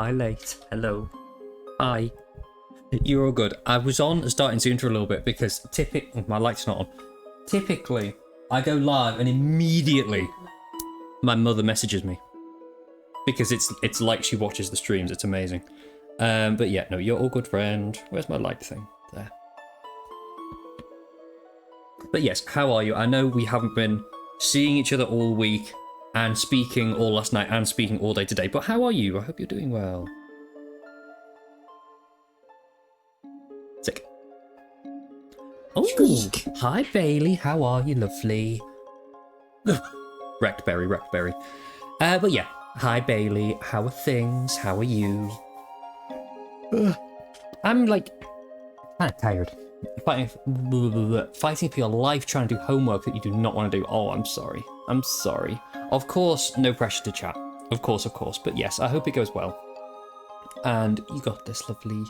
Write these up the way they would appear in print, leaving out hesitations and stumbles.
Hi, late. Hello. Hi. You're all good. I was on starting to intro a little bit because my light's not on. Typically, I go live and immediately my mother messages me because it's like she watches the streams. It's amazing. But yeah, no, you're all good, friend. Where's my light thing? There. But yes, how are you? I know we haven't been seeing each other all week and speaking all last night and speaking all day today, but how are you? I hope you're doing well. Sick. Oh, hi Bailey, how are you, lovely? Wrecked berry. But yeah, hi Bailey, how are things? How are you? I'm like kind of tired. Fighting for your life, trying to do homework that you do not want to do. Oh, I'm sorry. I'm sorry. Of course, no pressure to chat. Of course. But yes, I hope it goes well. And you got this, lovely.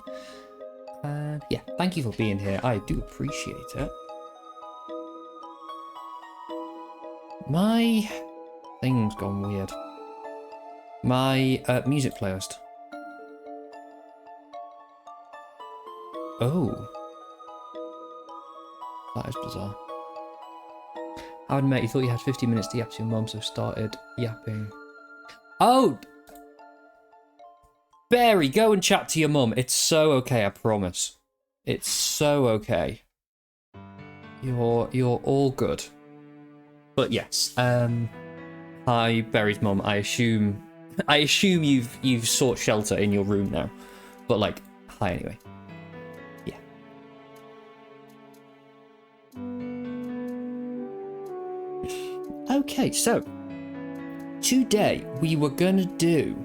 And yeah, thank you for being here. I do appreciate it. My thing's gone weird. My music playlist. Oh. That is bizarre. I would admit, you thought you had 50 minutes to yap to your mum, so started yapping. Oh! Barry, go and chat to your mum. It's so okay, I promise. It's so okay. You're all good. But yes, hi, Barry's mum. I assume you've sought shelter in your room now. But like, hi anyway. Yeah. Okay, so today we were gonna do.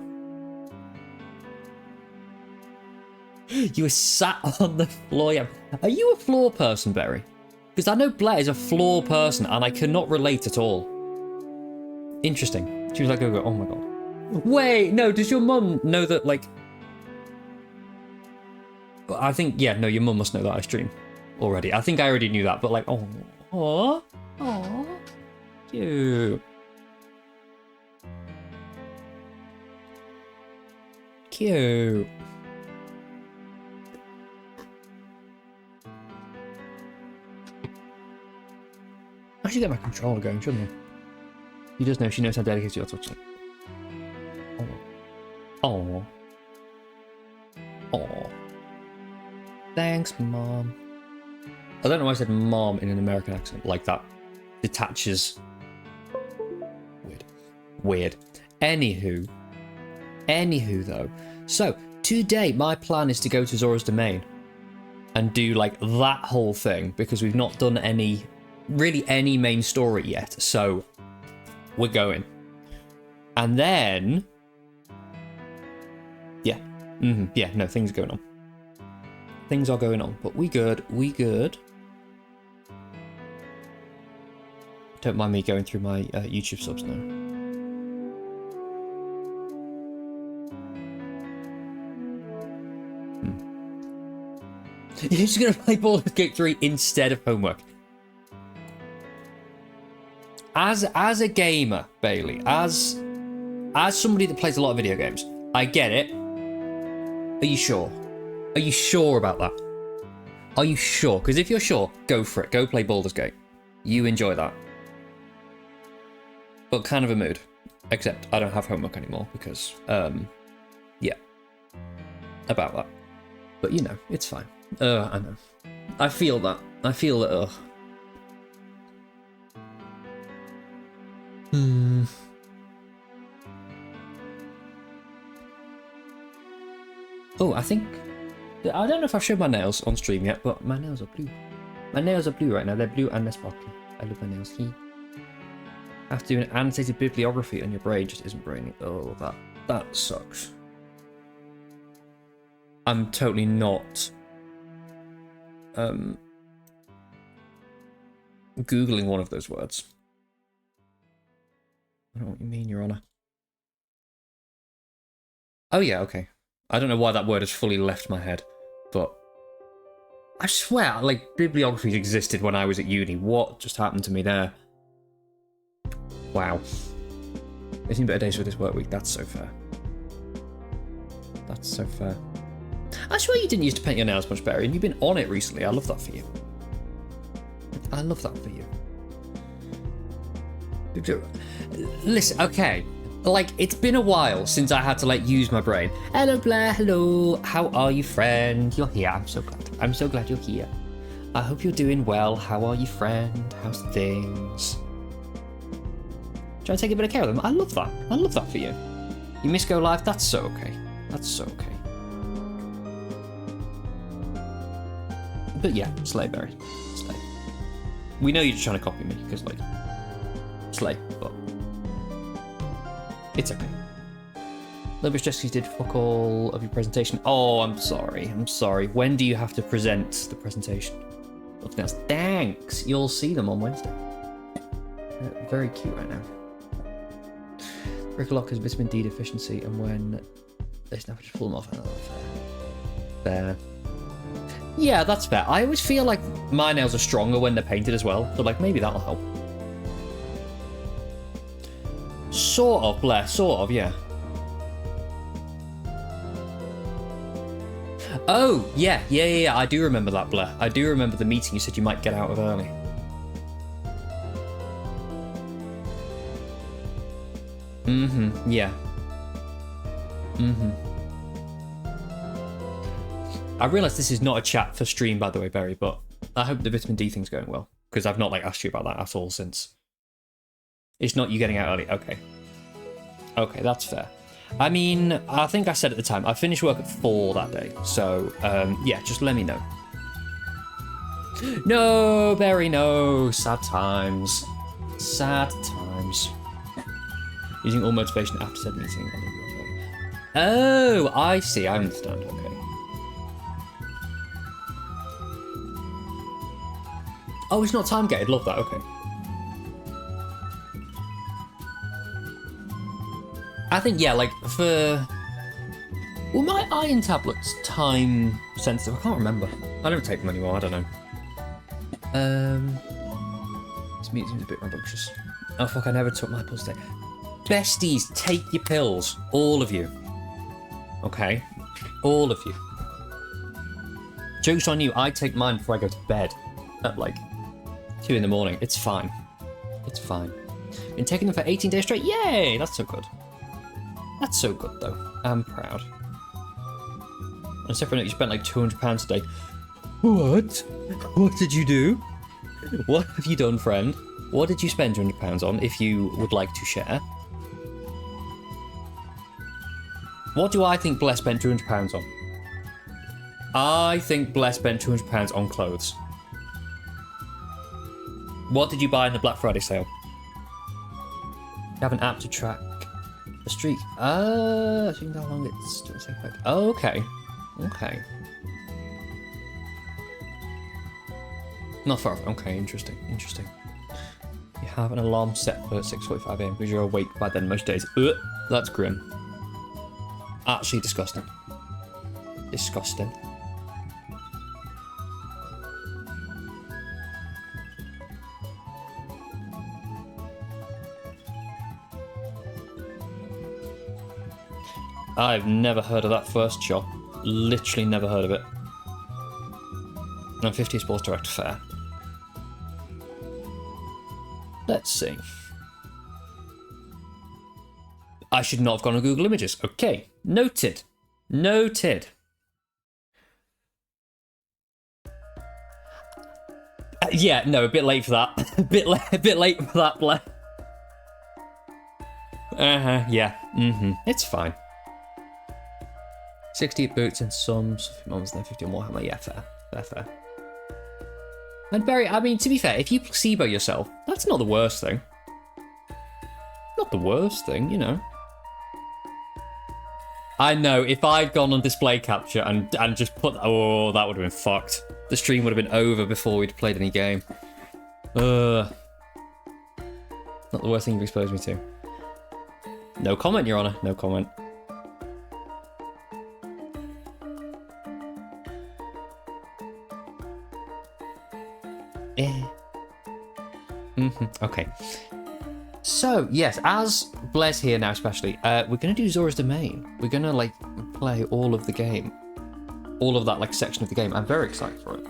You were sat on the floor. Yeah. Are you a floor person, Barry? Because I know Blair is a floor person, and I cannot relate at all. Interesting. She was like, oh my god. Wait, no. Does your mum know that? Like, I think yeah. No, your mum must know that I stream already. I think I already knew that, but like, oh, cute. Cute. I should get my controller going, shouldn't I? He does know. She knows how dedicated you're touching. Oh. Thanks, Mom. I don't know why I said Mom in an American accent like that. Detaches. Weird. Anywho, though. So, today my plan is to go to Zora's domain and do like that whole thing because we've not done any main story yet. So, we're going. And then yeah. Yeah, no, things are going on. Things are going on, but we good. Don't mind me going through my YouTube subs now. You're just gonna play Baldur's Gate 3 instead of homework. As a gamer, Bailey, as somebody that plays a lot of video games, I get it. Are you sure? Are you sure about that? Are you sure? Because if you're sure, go for it. Go play Baldur's Gate. You enjoy that. But kind of a mood. Except I don't have homework anymore because, yeah. About that. But you know, it's fine. I know. I feel that. I feel that, Oh, I think... I don't know if I've showed my nails on stream yet, but my nails are blue. My nails are blue right now. They're blue and they're sparkly. I love my nails. Have to do an annotated bibliography and your brain just isn't braining. Oh, that sucks. I'm totally not... Googling one of those words. I don't know what you mean, Your Honor. Oh yeah, okay. I don't know why that word has fully left my head, but I swear, like, bibliographies existed when I was at uni. What just happened to me there? Wow. There's been better days for this work week. That's so fair. That's so fair. I swear you didn't used to paint your nails much better, and you've been on it recently. I love that for you. I love that for you. Listen, okay. Like, it's been a while since I had to, like, use my brain. Hello, Blair. Hello. How are you, friend? You're here. I'm so glad. I'm so glad you're here. I hope you're doing well. How are you, friend? How's things? Try to take a bit of care of them. I love that. I love that for you. You miss Go Live? That's so okay. That's so okay. But yeah, Slay, Berry. Slay. We know you're just trying to copy me, because, like, Slay, but it's okay. Libus Jessica did fuck all of your presentation. Oh, I'm sorry. I'm sorry. When do you have to present the presentation? Thanks. You'll see them on Wednesday. They're very cute right now. Ricklock has vitamin D deficiency, and when they snap, just pull them off. Fair. Yeah, that's fair. I always feel like my nails are stronger when they're painted as well, so like maybe that'll help. Sort of, Blair. Sort of, yeah. Oh, yeah. I do remember that, Blair. I do remember the meeting you said you might get out of early. Yeah. I realise this is not a chat for stream, by the way, Barry, but I hope the vitamin D thing's going well, because I've not, like, asked you about that at all since. It's not you getting out early. Okay, that's fair. I mean, I think I said at the time, I finished work at 4 that day, so, yeah, just let me know. No, Barry, no. Sad times. Sad times. Using all motivation after said meeting. Oh, I see. I understand. Okay. Oh, it's not time gated. Love that. Okay. I think, yeah, like, for... Well, my iron tablets time sensitive? I can't remember. I don't take them anymore. I don't know. This meeting seems a bit rambunctious. Oh, fuck, I never took my pills today. Besties, take your pills. All of you. Okay? All of you. Joke's on you. I take mine before I go to bed. At, like, 2 in the morning. It's fine. It's fine. Been taking them for 18 days straight. Yay! That's so good. That's so good, though. I'm proud. On a separate note, you spent like £200 a day. What? What did you do? What have you done, friend? What did you spend £200 on, if you would like to share? What do I think Bless spent £200 on? I think Bless spent £200 on clothes. What did you buy in the Black Friday sale? You have an app to track the streak. Seeing how long it's doing the same effect. Oh, okay. Okay. Not far off. Okay, interesting. Interesting. You have an alarm set for 6:45 AM because you're awake by then most days. That's grim. Actually disgusting. Disgusting. I've never heard of that first shop. Literally never heard of it. I'm 50 Sports Direct, fair. Let's see. I should not have gone on Google Images. Okay, noted. Noted. Yeah, no, a bit late for that. a bit late for that, Blair. Yeah. It's fine. 60 boots and some mums, then 50 more hammer. Yeah, fair. Fair. And Barry, I mean, to be fair, if you placebo yourself, that's not the worst thing. Not the worst thing, you know. I know, if I'd gone on display capture and just put... Oh, that would have been fucked. The stream would have been over before we'd played any game. Not the worst thing you've exposed me to. No comment, Your Honour. No comment. Okay. So, yes, as Blair's here now especially, we're going to do Zora's Domain. We're going to, like, play all of the game. All of that like section of the game. I'm very excited for it.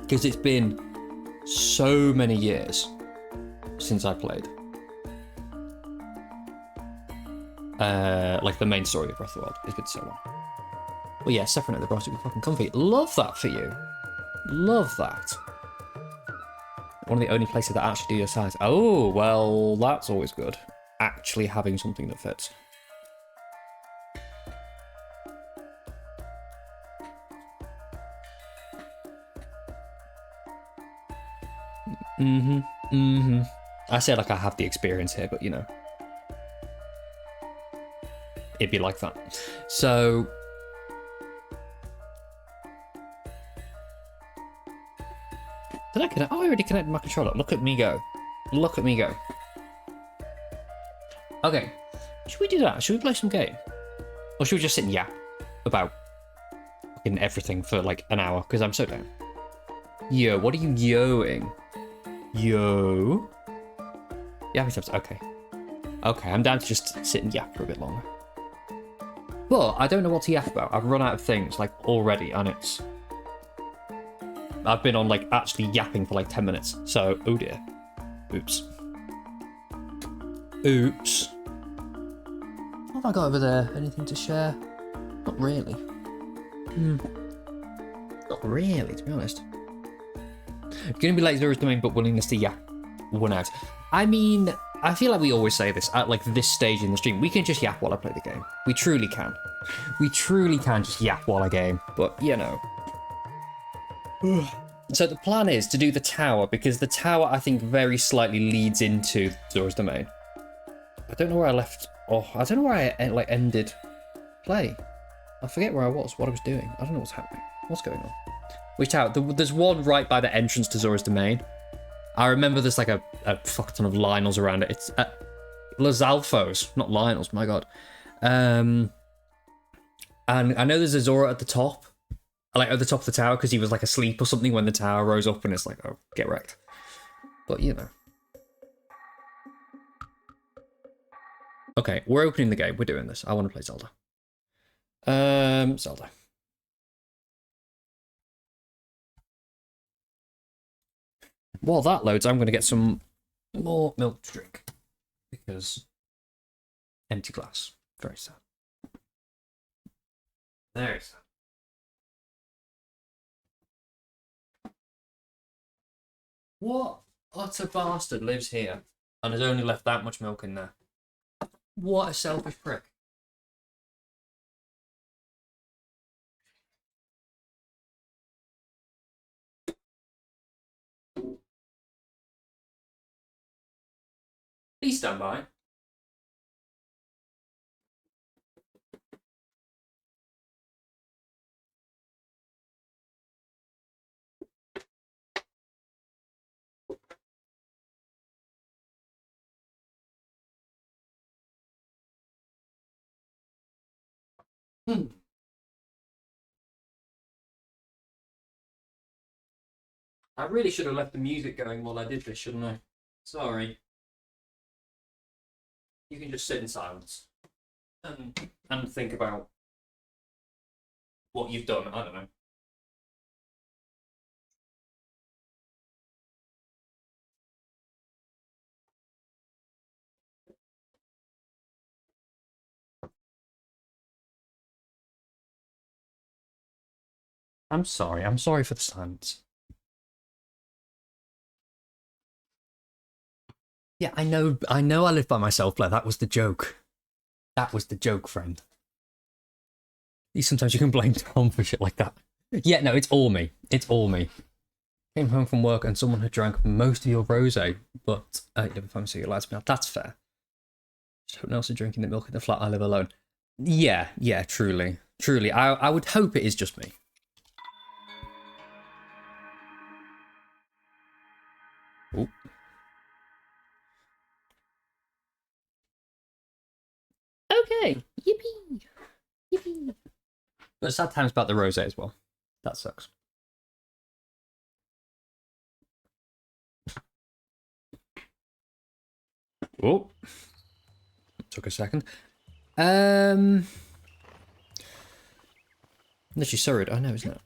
Because it's been so many years since I played. Like the main story of Breath of the Wild. It's been so long. Well, yeah, Sephiroth, the boss would be fucking comfy. Love that for you. Love that. One of the only places that actually do your size. Oh, well, that's always good. Actually having something that fits. I say like I have the experience here, but you know. It'd be like that. So... Did I connect? Oh, I already connected my controller. Look at me go. Look at me go. Okay. Should we do that? Should we play some game? Or should we just sit and yap about fucking everything for like an hour? Because I'm so down. Yo, what are you yoing? Yo? Yapping steps. Okay. Okay, I'm down to just sit and yap for a bit longer. But I don't know what to yap about. I've run out of things like already, and it's... I've been on like actually yapping for like 10 minutes. So, oh dear. Oops. Oops. What have I got over there? Anything to share? Not really. Not really, to be honest. Gonna be like Zoras domain, but willingness to yap one out. I mean, I feel like we always say this at like this stage in the stream. We can just yap while I play the game. We truly can. We truly can just yap while I game. But, you know. So the plan is to do the tower, because the tower, I think, very slightly leads into Zora's domain. I don't know where I left... Oh, I don't know where I like ended play. I forget where I was, what I was doing. I don't know what's happening. What's going on? Which tower? There's one right by the entrance to Zora's domain. I remember there's like a fuck ton of Lionels around it. It's Lizalfos, not Lionels, my god. And I know there's a Zora at the top. Like at the top of the tower, because he was like asleep or something when the tower rose up, and it's like, oh, get wrecked. But you know. Okay, we're opening the game. We're doing this. I want to play Zelda. Zelda. While that loads, I'm going to get some more milk to drink. Because empty glass. Very sad. Very sad. What utter bastard lives here and has only left that much milk in there? What a selfish prick. Please stand by. I really should have left the music going while I did this, shouldn't I? Sorry. You can just sit in silence and think about what you've done. I don't know. I'm sorry. I'm sorry for the silence. Yeah, I know I live by myself, Blair. That was the joke. That was the joke, friend. Sometimes you can blame Tom for shit like that. Yeah, no, it's all me. It's all me. Came home from work and someone had drank most of your rosé, but you never found so you lied to me. That's fair. Just hope no one's drinking the milk in the flat I live alone. Yeah, truly. Truly. I would hope it is just me. Ooh. Okay. Yippee. Yippee. But sad times about the rosé as well. That sucks. Oh. Took a second. Literally so rude. I know, isn't it?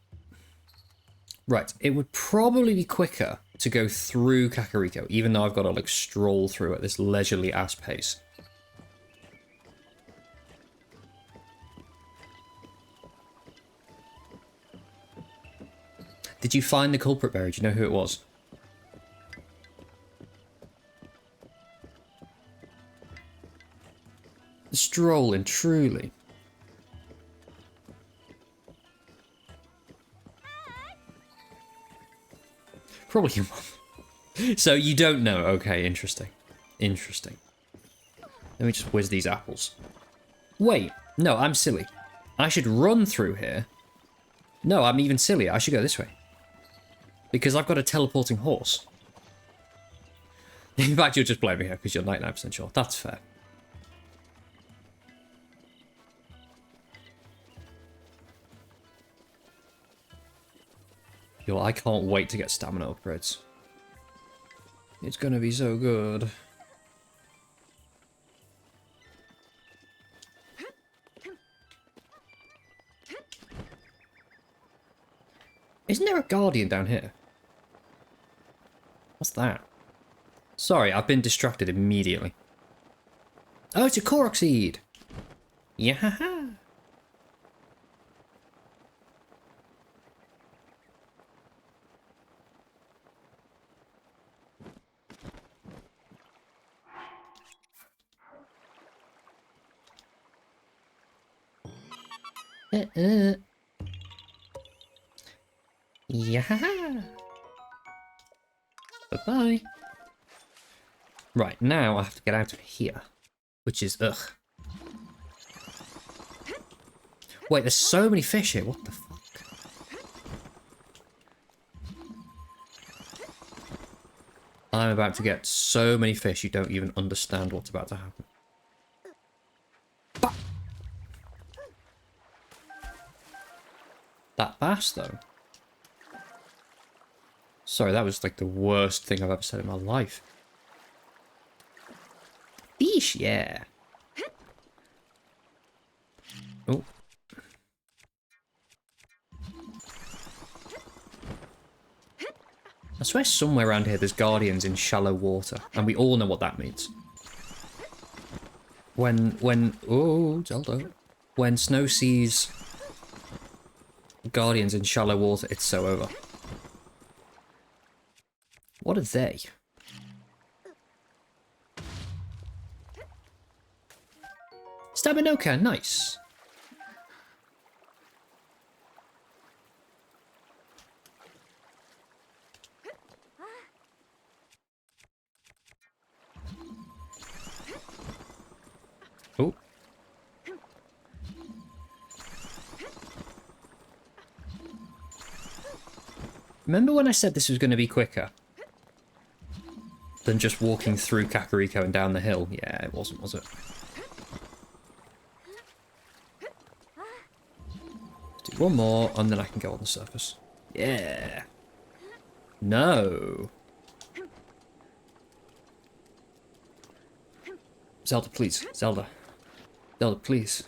Right, it would probably be quicker to go through Kakariko, even though I've got to like stroll through at this leisurely ass pace. Did you find the culprit berry? Do you know who it was? Strolling, truly. Probably your mum. So you don't know. Okay, interesting. Interesting. Let me just whiz these apples. Wait, no, I'm silly. I should run through here. No, I'm even sillier. I should go this way. Because I've got a teleporting horse. In fact, you're just blaming her because you're 99% sure. That's fair. Yo, I can't wait to get stamina upgrades. It's gonna be so good. Isn't there a guardian down here? What's that? Sorry, I've been distracted immediately. Oh, it's a Korok seed! Yeah. Yeah. Bye-bye. Right, now I have to get out of here. Which is, ugh. Wait, there's so many fish here. What the fuck? I'm about to get so many fish you don't even understand what's about to happen. Bah! That bass, though. Sorry, that was like the worst thing I've ever said in my life. Fish, yeah. Oh. I swear somewhere around here there's guardians in shallow water, and we all know what that means. Oh, Zelda. When Snow sees guardians in shallow water, it's so over. What are they? Staminoka, nice. Oh. Remember when I said this was going to be quicker than just walking through Kakariko and down the hill? Yeah, it wasn't, was it? Do one more, and then I can go on the surface. Yeah. No. Zelda, please. Zelda. Zelda, please.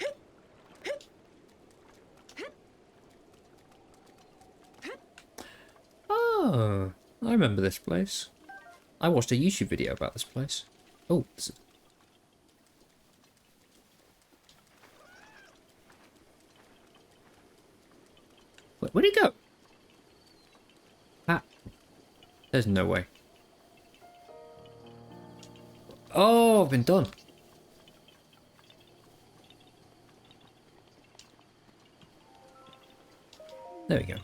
Oh, I remember this place. I watched a YouTube video about this place. Oh, this is... Where'd he go? Ah. There's no way. Oh, I've been done. There we go.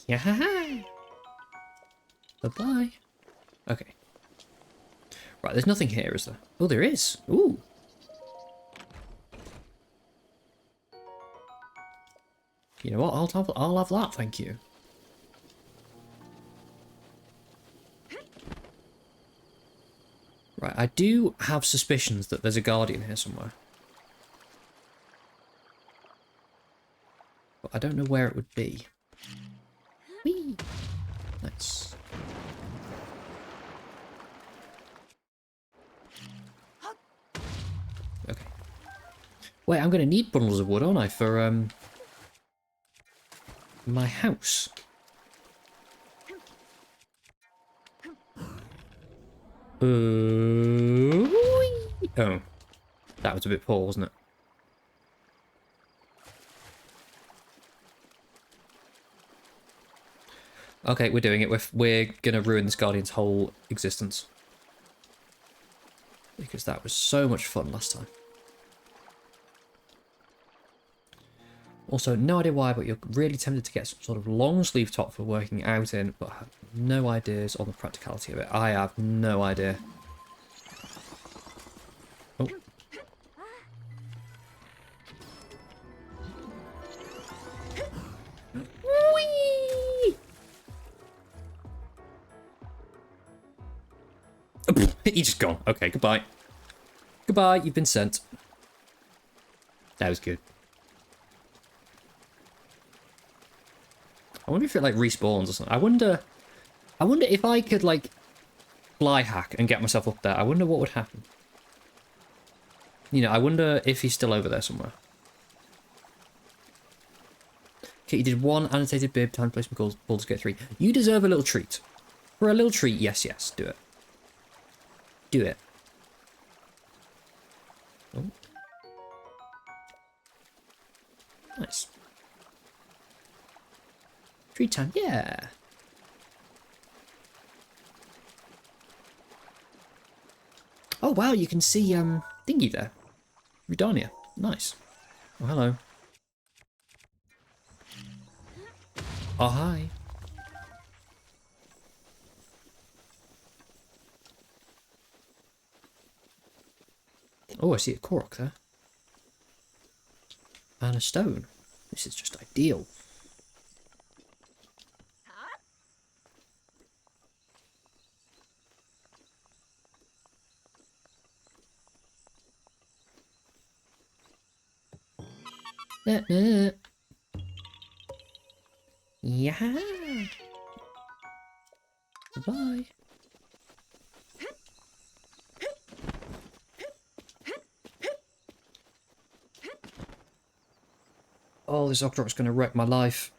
Yeah. Bye-bye. Okay. Right, there's nothing here, is there? Oh, there is. Ooh. You know what? I'll have that, thank you. Right, I do have suspicions that there's a guardian here somewhere. But I don't know where it would be. Whee! Nice. Okay. Wait, I'm going to need bundles of wood, aren't I, for my house. Oh, that was a bit poor, wasn't it? Okay, we're doing it. We're gonna ruin this Guardian's whole existence. Because that was so much fun last time. Also, no idea why, but you're really tempted to get some sort of long sleeve top for working out in, but I have no ideas on the practicality of it. I have no idea. Oh. Whee! He's just gone. Okay, goodbye. Goodbye, you've been sent. That was good. I wonder if it like respawns or something. I wonder if I could like fly hack and get myself up there. I wonder what would happen. You know, I wonder if he's still over there somewhere. Okay, you did one annotated bib, time to play some calls, Baldur's Gate 3. You deserve a little treat. For a little treat, yes, yes, do it. Do it. Oh. Nice. Treat time, yeah. Oh wow, you can see thingy there. Rudania. Nice. Oh hello. Oh hi. Oh, I see a Korok there. And a stone. This is just ideal. Yeah. Bye. Oh, this Octorok's gonna wreck my life.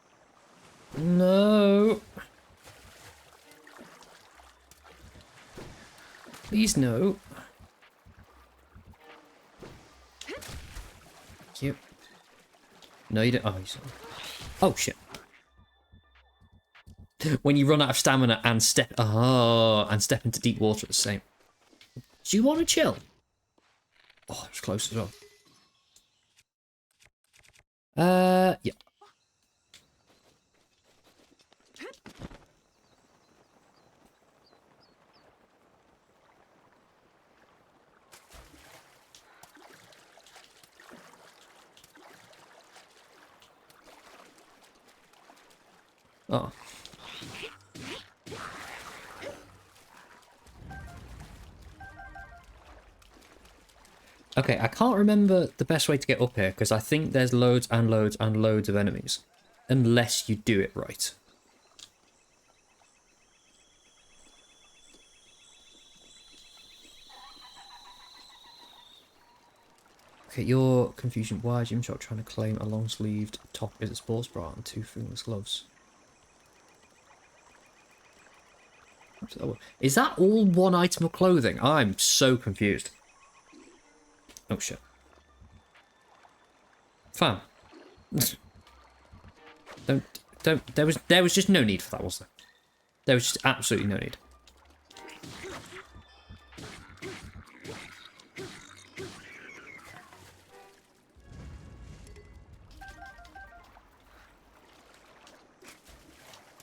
No. Please no. Cute. No, you don't. Oh, he's... Oh shit. When you run out of stamina and step into deep water at the same. Do you want to chill? Oh, it was close as well. Yeah. Oh. Okay, I can't remember the best way to get up here because I think there's loads and loads and loads of enemies. Unless you do it right. Okay, your confusion. Why is Gymshark trying to claim a long-sleeved top is a sports bra and 2 fingerless gloves? Is that all one item of clothing? I'm so confused. Oh shit. Fam. Don't, there was just no need for that, was there? There was just absolutely no need.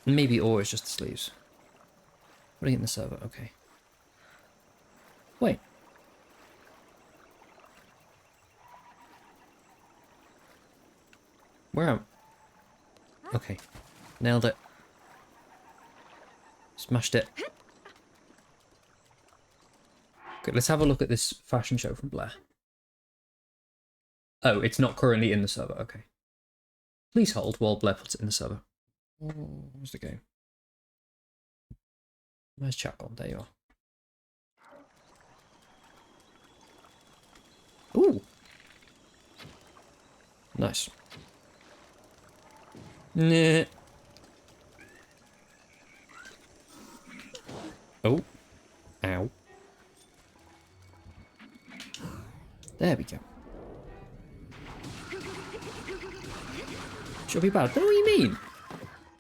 Maybe ore is just the sleeves. Putting it in the server, okay. Wait. Where am I? Okay. Nailed it. Smashed it. Okay, let's have a look at this fashion show from Blair. Oh, it's not currently in the server, okay. Please hold while Blair puts it in the server. Where's the game? Where's chat gone? There you are. Ooh. Nice. Nah. Oh. Ow. There we go. Should be bad. What do you mean?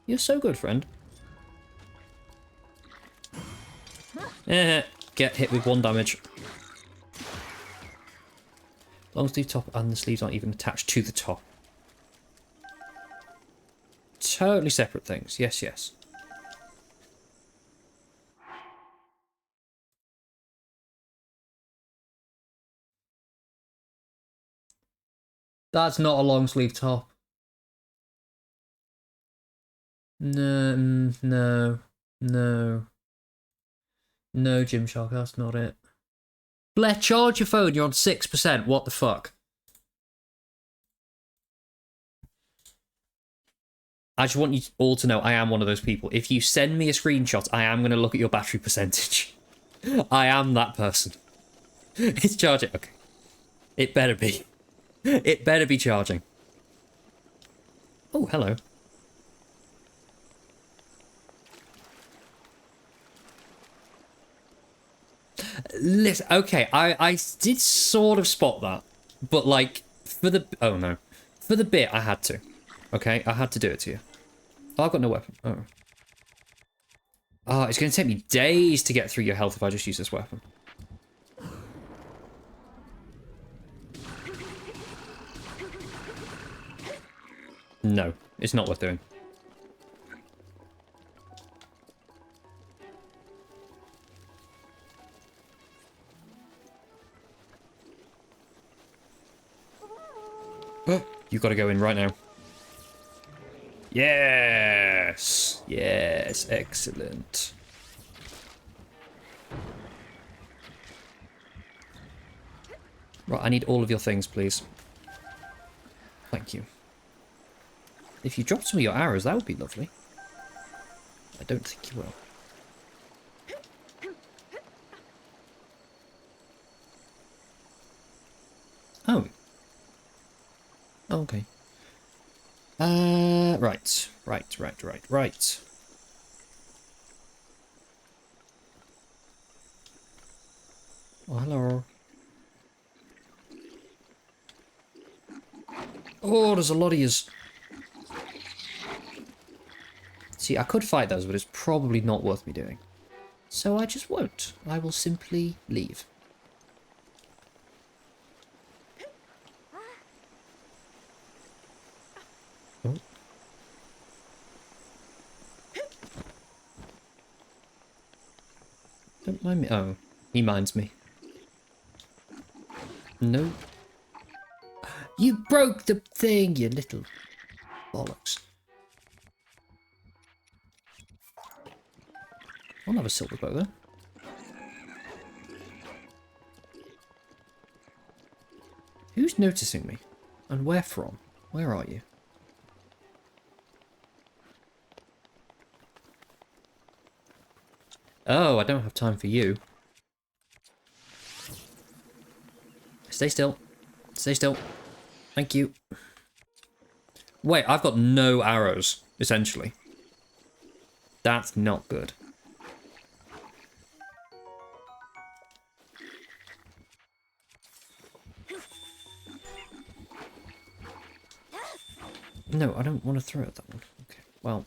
You're so good, friend. Get hit with 1 damage. Long sleeve top and the sleeves aren't even attached to the top. Totally separate things. Yes, yes. That's not a long sleeve top. No, no, no. No, Gymshark, that's not it. Blair, charge your phone, you're on 6%. What the fuck? I just want you all to know I am one of those people. If you send me a screenshot, I am going to look at your battery percentage. I am that person. It's charging. Okay. It better be. It better be charging. Oh, hello. Listen, okay, I did sort of spot that. But, like, for the... Oh, no. For the bit, I had to. Okay, I had to do it to you. Oh, I've got no weapon. Oh. Oh, it's going to take me days to get through your health if I just use this weapon. No, it's not worth doing. You've got to go in right now. Yes! Yes, excellent. Right, I need all of your things, please. Thank you. If you drop some of your arrows, that would be lovely. I don't think you will. Oh. Okay. Right. Right. Oh, hello. Oh, there's a lot of yous. See, I could fight those, but it's probably not worth me doing. So I just won't. I will simply leave. Oh. Don't mind me. Oh, he minds me. No. You broke the thing, you little bollocks. I'll have a silver bow though. Who's noticing me? And where from? Where are you? Oh, I don't have time for you. Stay still. Stay still. Thank you. Wait, I've got no arrows, essentially. That's not good. No, I don't want to throw at that one. Okay, well.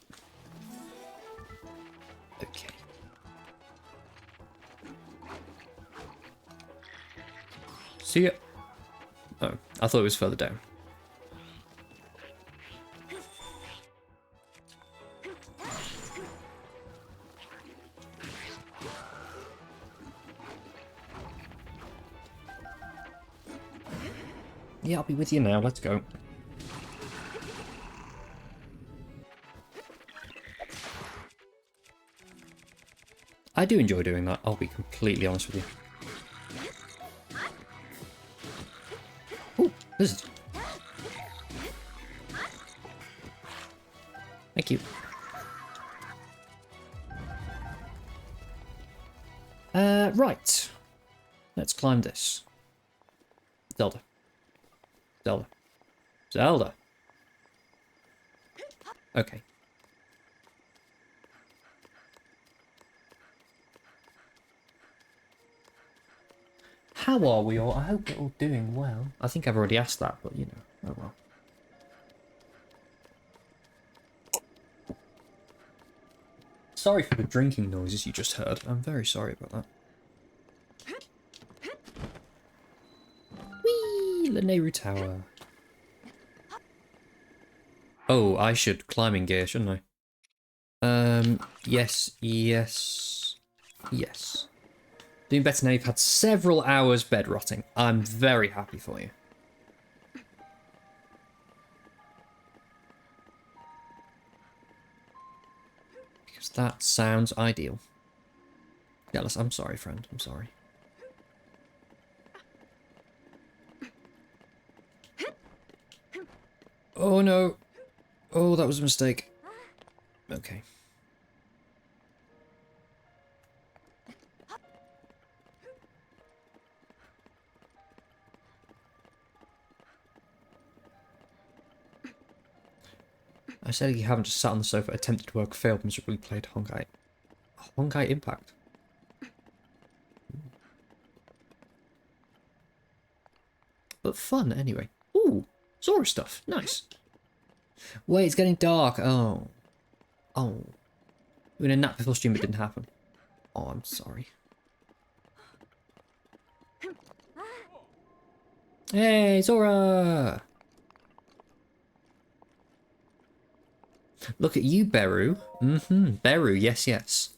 Okay. See ya. Oh, I thought it was further down. Yeah, I'll be with you now. Let's go. I do enjoy doing that, I'll be completely honest with you. Ooh, this is... Thank you. Right. Let's climb this. Zelda. Okay. How are we all? I hope we're all doing well. I think I've already asked that, but you know, oh well. Sorry for the drinking noises you just heard. I'm very sorry about that. Whee! Lanayru Tower. Oh, I should climb in gear, shouldn't I? Yes, yes, yes. Doing better now. You've had several hours bed rotting. I'm very happy for you. Because that sounds ideal. Jealous. I'm sorry, friend. I'm sorry. Oh no. Oh, that was a mistake. Okay. I said you haven't just sat on the sofa, attempted to work, failed miserably, played Honkai. Honkai Impact. But fun, anyway. Ooh, Zora stuff. Nice. Wait, it's getting dark. Oh. Oh. We were in a nap before stream, but it didn't happen. Oh, I'm sorry. Hey, Zora! Look at you, Beru. Beru, yes, yes.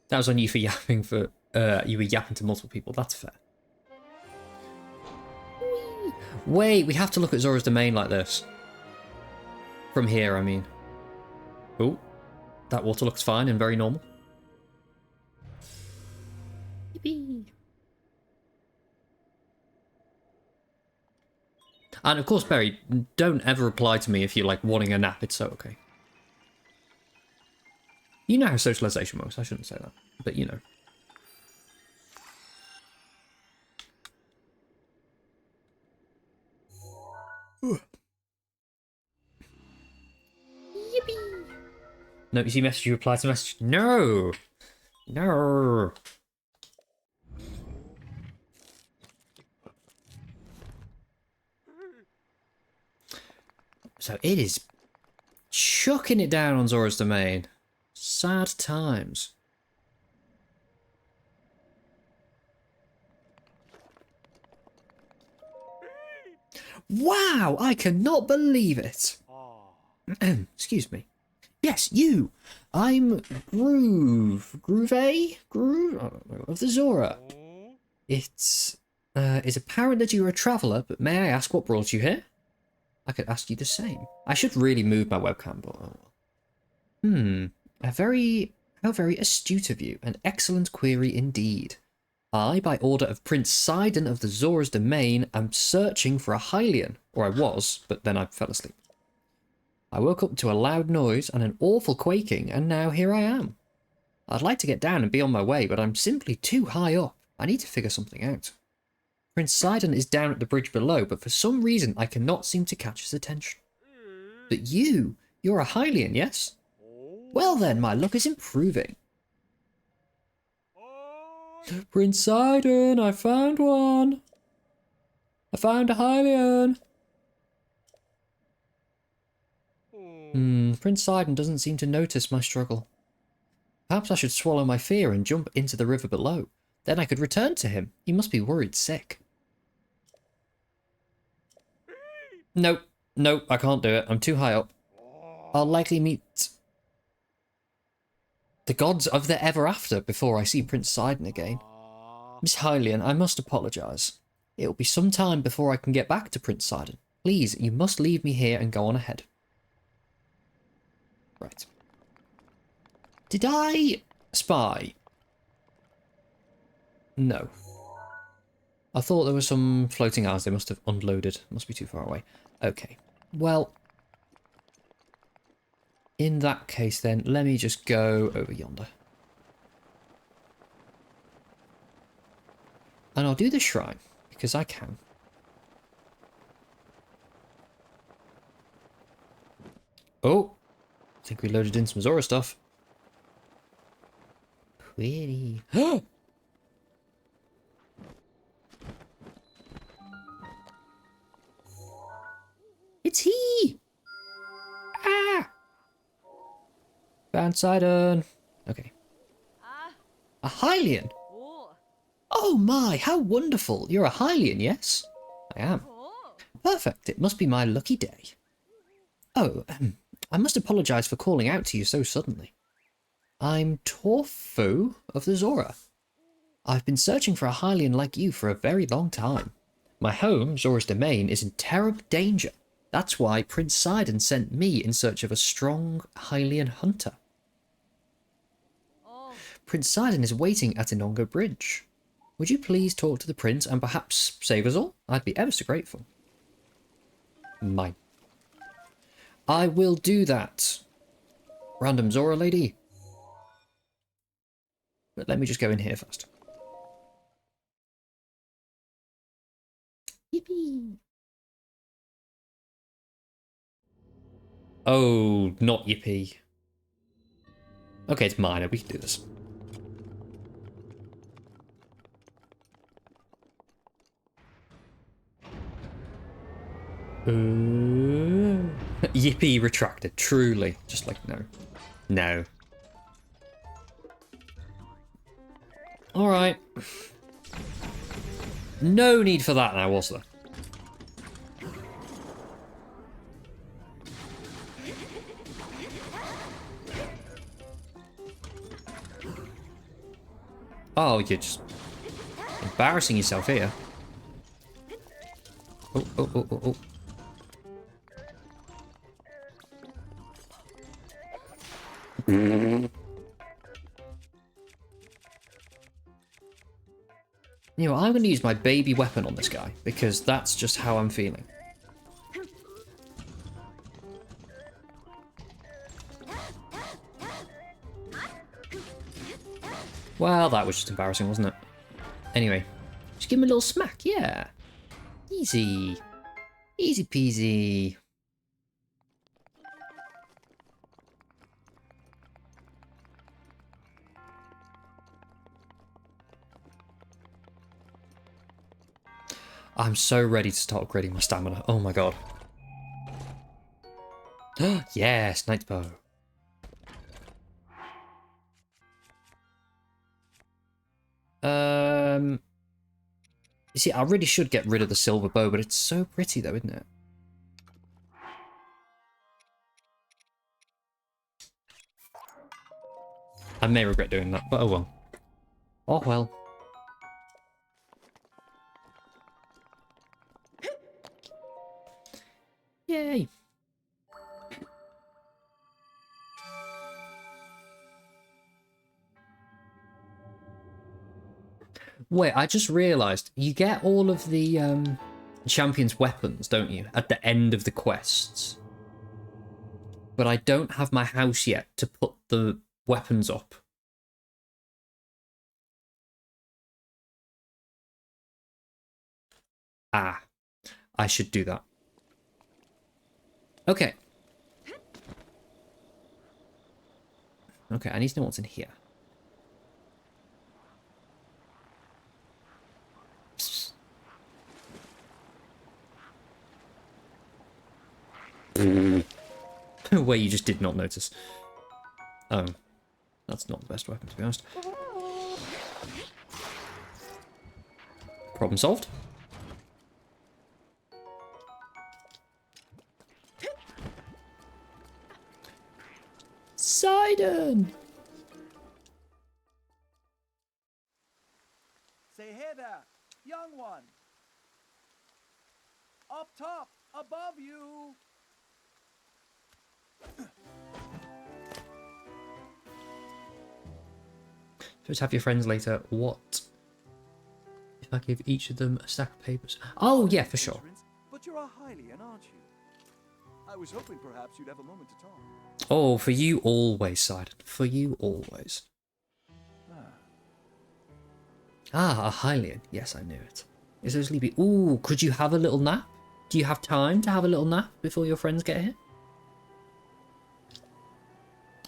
That was on you for yapping for... you were yapping to multiple people. That's fair. Whee! Wait, we have to look at Zora's domain like this. From here, I mean. Oh, that water looks fine and very normal. Yippee! And of course, Barry, don't ever reply to me if you're like wanting a nap. It's so okay. You know how socialization works. I shouldn't say that, but you know. Yippee! No, you see message, you reply to message. No! No! So it is chucking it down on Zora's domain. Sad times. Wow, I cannot believe it. Excuse me. Yes, you. I'm Groove. Groove A? Groove? I don't know. Of the Zora. It's is apparent that you're a traveller, but may I ask what brought you here? I could ask you the same. I should really move my webcam, but oh well. How very astute of you. An excellent query indeed. I, by order of Prince Sidon of the Zora's domain, am searching for a Hylian. Or I was, but then I fell asleep. I woke up to a loud noise and an awful quaking, and now here I am. I'd like to get down and be on my way, but I'm simply too high up. I need to figure something out. Prince Sidon is down at the bridge below, but for some reason I cannot seem to catch his attention. But you're a Hylian, yes? Well then, my luck is improving. Prince Sidon, I found one. I found a Hylian. Prince Sidon doesn't seem to notice my struggle. Perhaps I should swallow my fear and jump into the river below. Then I could return to him. He must be worried sick. Nope. Nope, I can't do it. I'm too high up. I'll likely meet the gods of the ever after before I see Prince Sidon again. Miss Hylian, I must apologise. It will be some time before I can get back to Prince Sidon. Please, you must leave me here and go on ahead. Right. Did I spy? No. I thought there were some floating islands. They must have unloaded. Must be too far away. Okay. Well, in that case then, let me just go over yonder. And I'll do the shrine, 'cause because I can. think we loaded in some Zora stuff. Pretty. It's he! Ah! Found Sidon. Okay. A Hylian? Oh my, how wonderful. You're a Hylian, yes? I am. Perfect. It must be my lucky day. Oh, I must apologise for calling out to you so suddenly. I'm Torfu of the Zora. I've been searching for a Hylian like you for a very long time. My home, Zora's domain, is in terrible danger. That's why Prince Sidon sent me in search of a strong Hylian hunter. Prince Sidon is waiting at Inongo Bridge. Would you please talk to the prince and perhaps save us all? I'd be ever so grateful. Mine. I will do that. Random Zora lady. But let me just go in here first. Yippee. Oh, not yippee. Okay, it's minor. We can do this. Yippee retracted. Truly. Just like, no. No. Alright. No need for that now, was there? Oh, you're just embarrassing yourself here. Oh, oh, oh, oh, oh. You know, I'm going to use my baby weapon on this guy, because that's just how I'm feeling. Well, that was just embarrassing, wasn't it? Anyway, just give him a little smack, yeah. Easy. Easy peasy. I'm so ready to start upgrading my stamina. Oh my god. Yes, Knight's Bow. You see, I really should get rid of the silver bow, but it's so pretty though, isn't it? I may regret doing that, but oh well. Oh well. Yay. Wait, I just realised you get all of the champion's weapons, don't you, at the end of the quests. But I don't have my house yet to put the weapons up. Ah, I should do that. Okay. Okay, I need to know what's in here. Where you just did not notice. Oh. That's not the best weapon, to be honest. Problem solved. Sidon! Say, hey there, young one. Up top, above you. Just have your friends later. What if I give each of them a stack of papers? Oh, yeah, for sure. But you're a Hylian, aren't you? I was hoping perhaps you'd have a moment to talk. Oh, for you always, Sidon. For you always. Ah, a Hylian. Yes, I knew it. Is so sleepy. Ooh, could you have a little nap? Do you have time to have a little nap before your friends get here?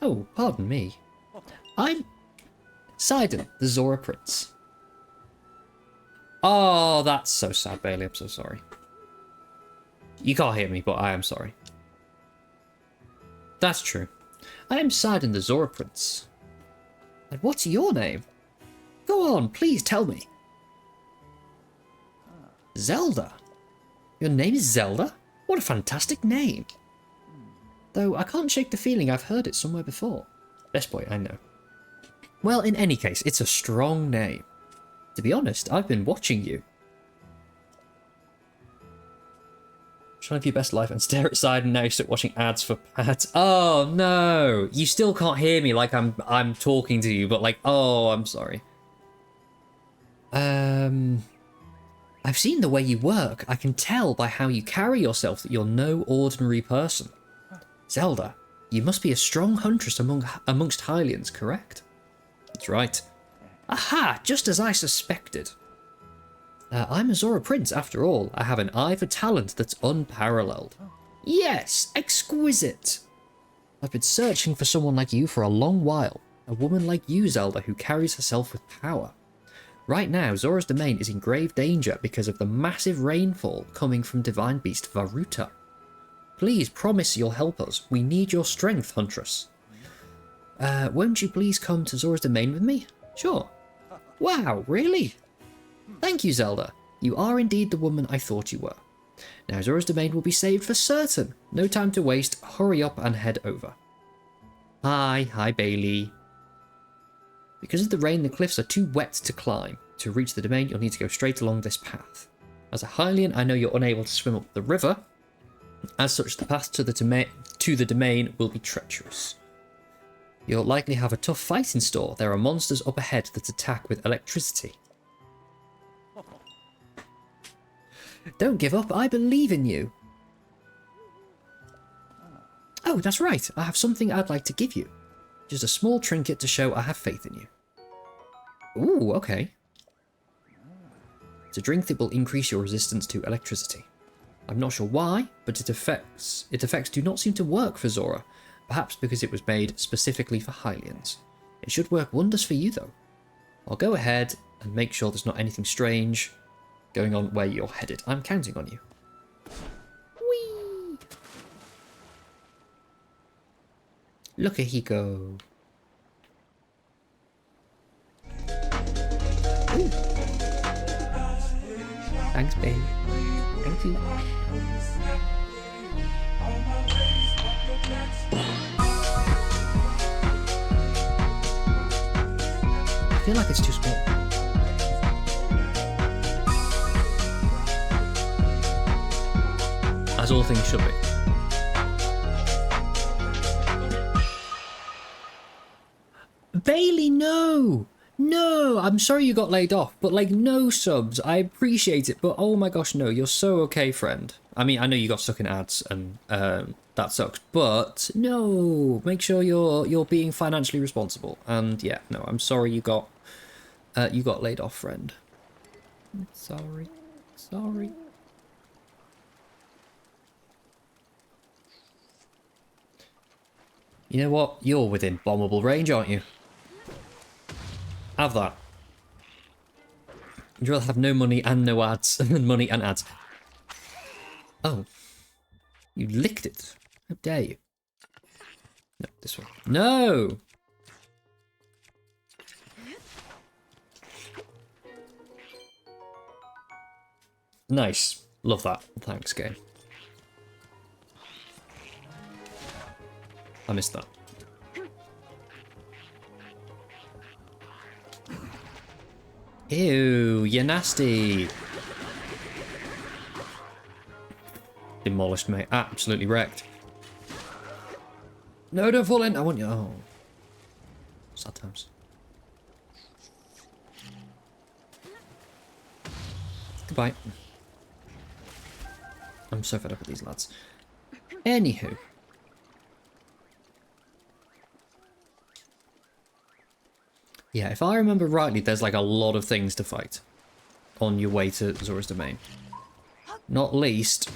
Oh, pardon me. I'm Sidon, the Zora Prince. Oh, that's so sad, Bailey. I'm so sorry. You can't hear me, but I am sorry. That's true. I am Sidon, the Zora Prince. And what's your name? Go on, please tell me. Zelda. Your name is Zelda? What a fantastic name. Though I can't shake the feeling I've heard it somewhere before. Best boy, I know. Well, in any case, it's a strong name. To be honest, I've been watching you. Try to live your best life and stare aside, and now you start watching ads for pads. Oh no! You still can't hear me like I'm talking to you, but like, oh, I'm sorry. I've seen the way you work. I can tell by how you carry yourself that you're no ordinary person. Zelda, you must be a strong huntress amongst Hylians, correct? That's right. Aha! Just as I suspected. I'm a Zora Prince, after all. I have an eye for talent that's unparalleled. Yes, exquisite! I've been searching for someone like you for a long while. A woman like you, Zelda, who carries herself with power. Right now, Zora's domain is in grave danger because of the massive rainfall coming from Divine Beast Varuta. Please promise you'll help us. We need your strength, Huntress. Won't you please come to Zora's domain with me? Sure. Wow, really? Thank you, Zelda. You are indeed the woman I thought you were. Now Zora's domain will be saved for certain. No time to waste. Hurry up and head over. Hi Bailey. Because of the rain, the cliffs are too wet to climb. To reach the domain, you'll need to go straight along this path. As a Hylian, I know you're unable to swim up the river. As such, the path to the domain will be treacherous. You'll likely have a tough fight in store. There are monsters up ahead that attack with electricity. Don't give up, I believe in you. Oh, that's right. I have something I'd like to give you. Just a small trinket to show I have faith in you. Ooh, okay. It's a drink that will increase your resistance to electricity. I'm not sure why, but its effects do not seem to work for Zora. Perhaps because it was made specifically for Hylians. It should work wonders for you, though. I'll go ahead and make sure there's not anything strange going on where you're headed. I'm counting on you. Whee! Look at he go. Ooh. Thanks, babe. Thank you. I feel like it's too small. As all things should be. Bailey, no! No! I'm sorry you got laid off, but like, no subs. I appreciate it, but oh my gosh, no. You're so okay, friend. I mean, I know you got stuck in ads and that sucks, but no. Make sure you're being financially responsible. And yeah, no, I'm sorry you got laid off, friend. Sorry. Sorry. You know what? You're within bombable range, aren't you? Have that. You'd rather have no money and no ads than money and ads. Oh. You licked it. How dare you? No, this one. No! Nice. Love that. Thanks, game. I missed that. Ew, you're nasty. Demolished, mate. Absolutely wrecked. No, don't fall in. I want you. Oh. Sad times. Goodbye. I'm so fed up with these lads. Anywho. Yeah, if I remember rightly, there's like a lot of things to fight on your way to Zora's domain. Not least,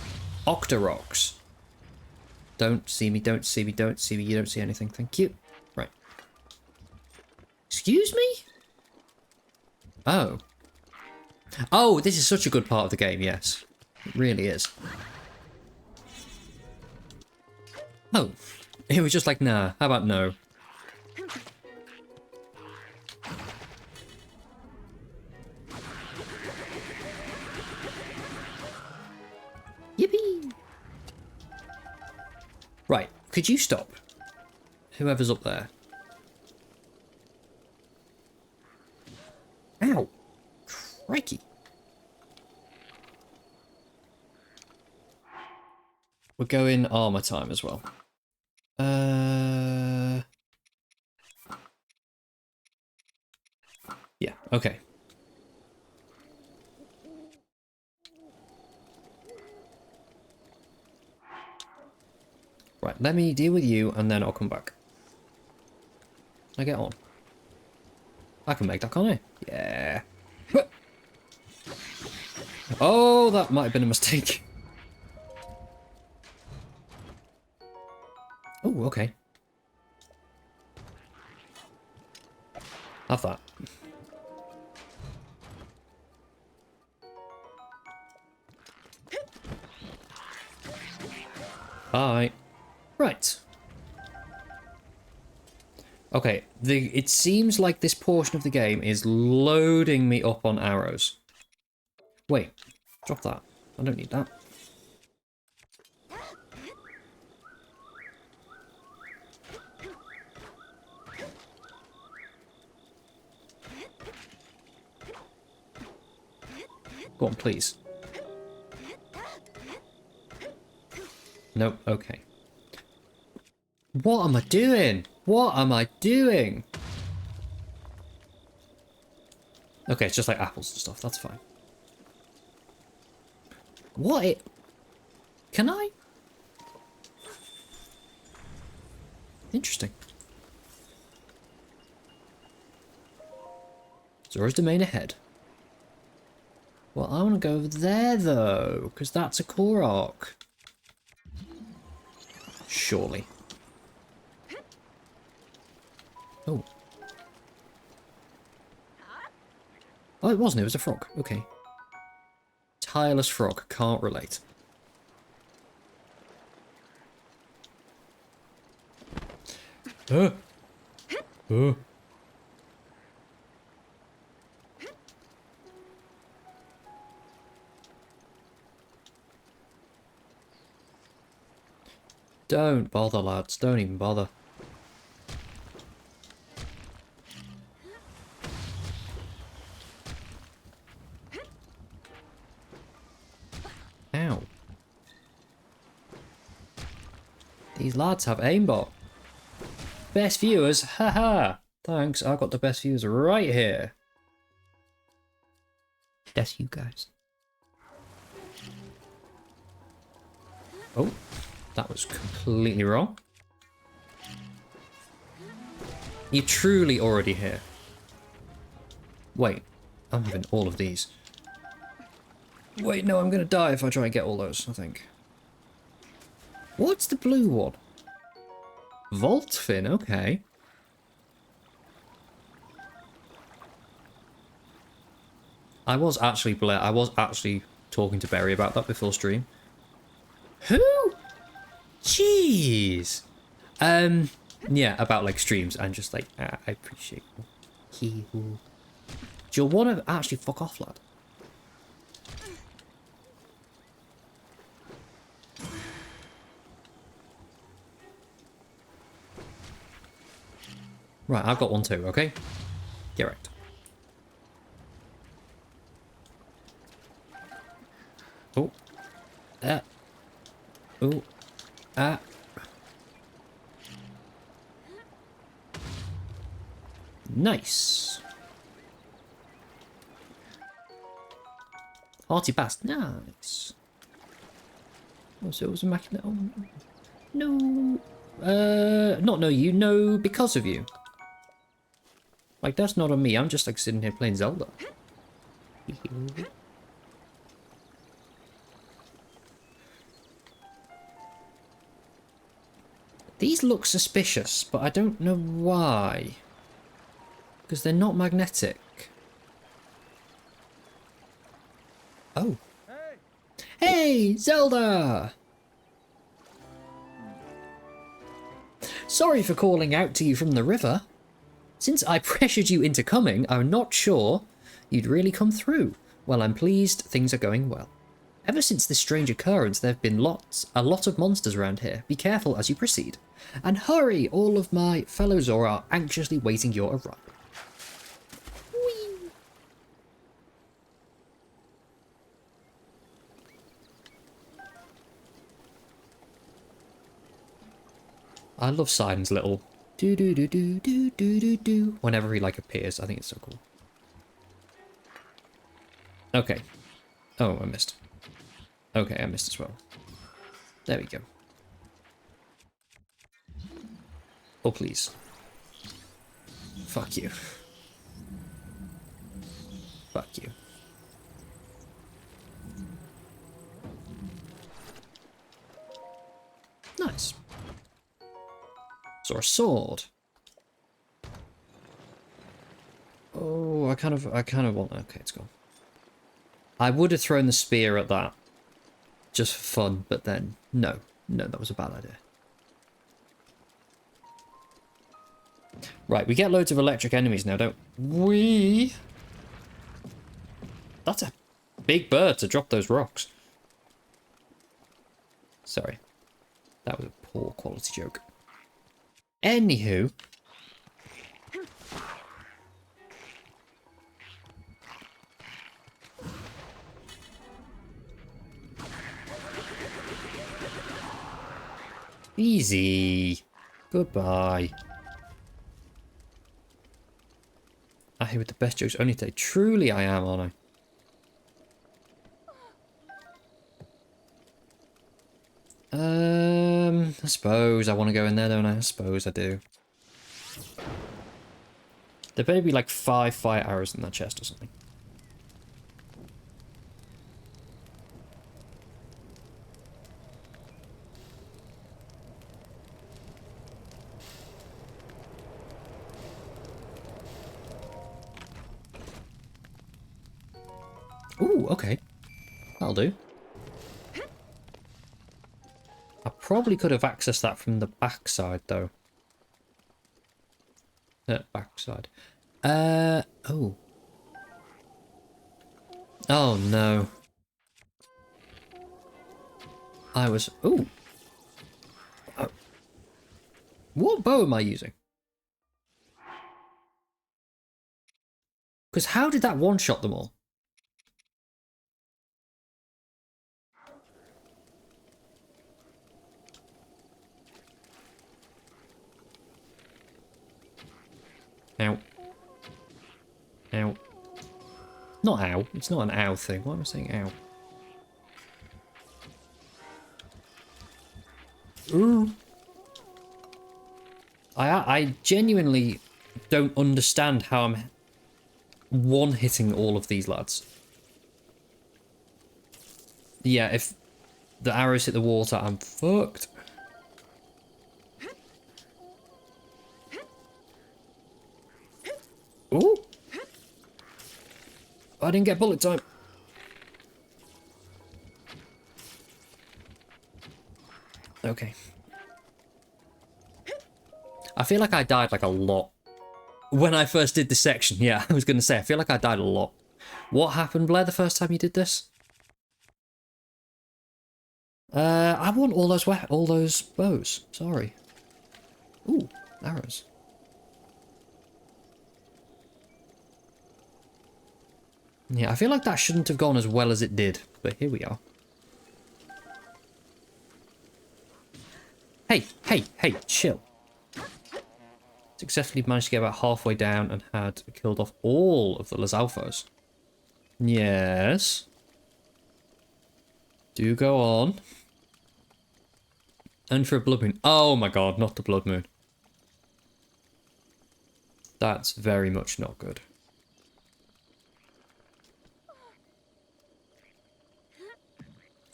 Octoroks. Don't see me, don't see me, don't see me, you don't see anything, thank you. Excuse me? Oh. Oh, this is such a good part of the game, yes. It really is. Oh. It was just like, nah, how about no? Yippee! Right, could you stop? Whoever's up there. Ow! Crikey. We're going armor time as well. Yeah, okay. Right, let me deal with you and then I'll come back. Can I get on? I can make that, can't I? Yeah. Oh, that might have been a mistake. Oh, okay. Have that. Hi. Right. Okay, it seems like this portion of the game is loading me up on arrows. Wait, drop that. I don't need that. Go on, please. Nope, okay. What am I doing? What am I doing? Okay, it's just like apples and stuff, that's fine. What? Can I? Interesting. Zora's domain ahead. Well, I want to go over there, though, because that's a Korok. Surely. Oh. Oh, it wasn't. It was a frog. Okay. Tireless frog. Can't relate. Don't bother, lads. Don't even bother. Ow. These lads have aimbot. Best viewers? Haha. Thanks, I got the best viewers right here. That's you guys. Oh, that was completely wrong. You're truly already here. Wait, I'm having all of these. Wait, no, I'm gonna die if I try and get all those, I think. What's the blue one? Vault fin, okay. I was actually talking to Barry about that before stream. Who? Jeez. Yeah, about like streams and just like, I appreciate you. Do you want to actually fuck off, lad? Right, I've got one too, okay? Get right. Oh. Oh. Nice. Hearty bast. Nice. Oh, so it was immaculate. Oh, no. Not know you. No, because of you. Like, that's not on me. I'm just, like, sitting here playing Zelda. These look suspicious, but I don't know why. Because they're not magnetic. Oh. Hey, Zelda! Sorry for calling out to you from the river. Since I pressured you into coming, I'm not sure you'd really come through. Well, I'm pleased things are going well. Ever since this strange occurrence, there have been a lot of monsters around here. Be careful as you proceed. And hurry, all of my fellow Zora are anxiously waiting your arrival. Whee! I love Simon's little do do do do do do do do whenever he like appears. I think it's so cool. Okay. Oh, I missed. Okay, I missed as well. There we go. Oh, please. Fuck you. Fuck you. Nice. So a sword. Oh, I kind of want... Okay, it's gone. I would have thrown the spear at that. Just for fun, but then... No, that was a bad idea. Right, we get loads of electric enemies now, don't we? That's a big bird to drop those rocks. Sorry. That was a poor quality joke. Anywho. Easy. Goodbye. I hear with the best jokes only today. Truly I am, aren't I? I suppose I want to go in there, don't I? I suppose I do. There better be like 5 fire arrows in that chest or something. Ooh, okay. That'll do. I probably could have accessed that from the backside, though. Backside. Oh. Oh, no. I was... Ooh. What bow am I using? Because how did that one-shot them all? Ow. Ow. Not ow. It's not an ow thing. Why am I saying ow? Ooh. I genuinely don't understand how I'm one-hitting all of these lads. Yeah, if the arrows hit the water, I'm fucked. Ooh. I didn't get bullet time. Okay. I feel like I died like a lot. When I first did this section, yeah, I was going to say, I feel like I died a lot. What happened, Blair, the first time you did this? I want all those bows. Sorry. Ooh, arrows. Yeah, I feel like that shouldn't have gone as well as it did, but here we are. Hey, chill. Successfully managed to get about halfway down and had killed off all of the Lizalfos. Yes. Do go on. And for a blood moon. Oh my god, not the blood moon. That's very much not good.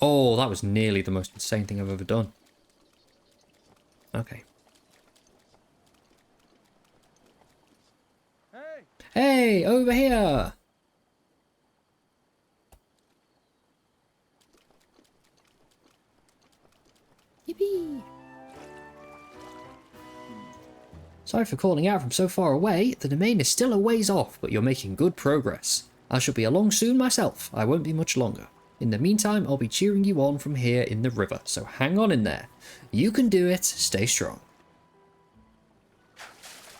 Oh, that was nearly the most insane thing I've ever done. Okay. Hey, Hey, over here! Yippee! Sorry for calling out from so far away. The domain is still a ways off, but you're making good progress. I shall be along soon myself. I won't be much longer. In the meantime, I'll be cheering you on from here in the river, so hang on in there. You can do it. Stay strong.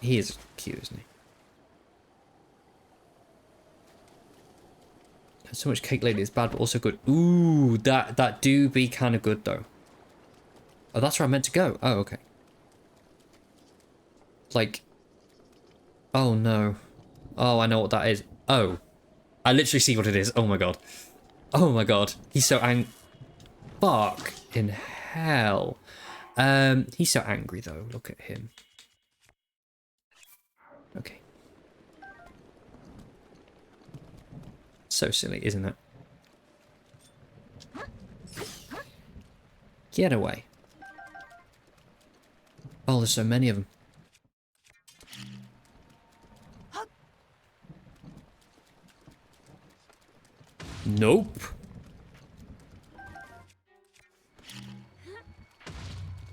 He is cute, isn't he? So much cake lately is bad, but also good. Ooh, that do be kind of good, though. Oh, that's where I meant to go. Oh, okay. Like... Oh, no. Oh, I know what that is. Oh. I literally see what it is. Oh, my God. Oh, my God. He's so Fuck in hell. He's so angry, though. Look at him. Okay. So silly, isn't it? Get away. Oh, there's so many of them. Nope.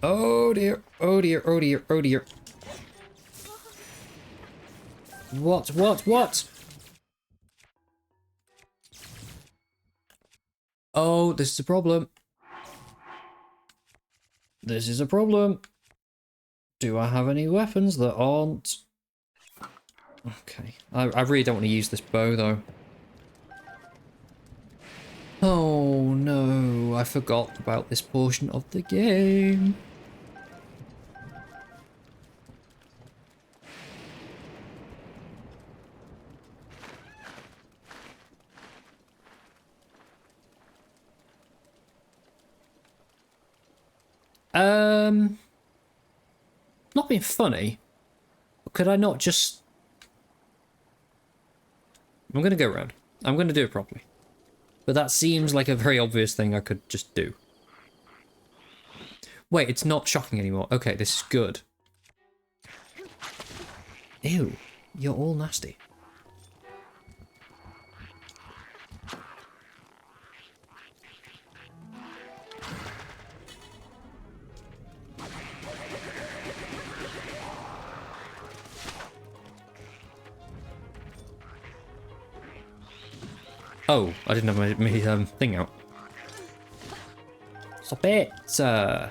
Oh dear, oh dear, oh dear, oh dear. What? Oh, this is a problem. This is a problem. Do I have any weapons that aren't... Okay. I really don't want to use this bow, though. Oh, no. I forgot about this portion of the game. Not being funny. Could I not just... I'm going to go around. I'm going to do it properly. But that seems like a very obvious thing I could just do. Wait, it's not shocking anymore. Okay, this is good. Ew, you're all nasty. Oh, I didn't have my thing out. Stop it! Right,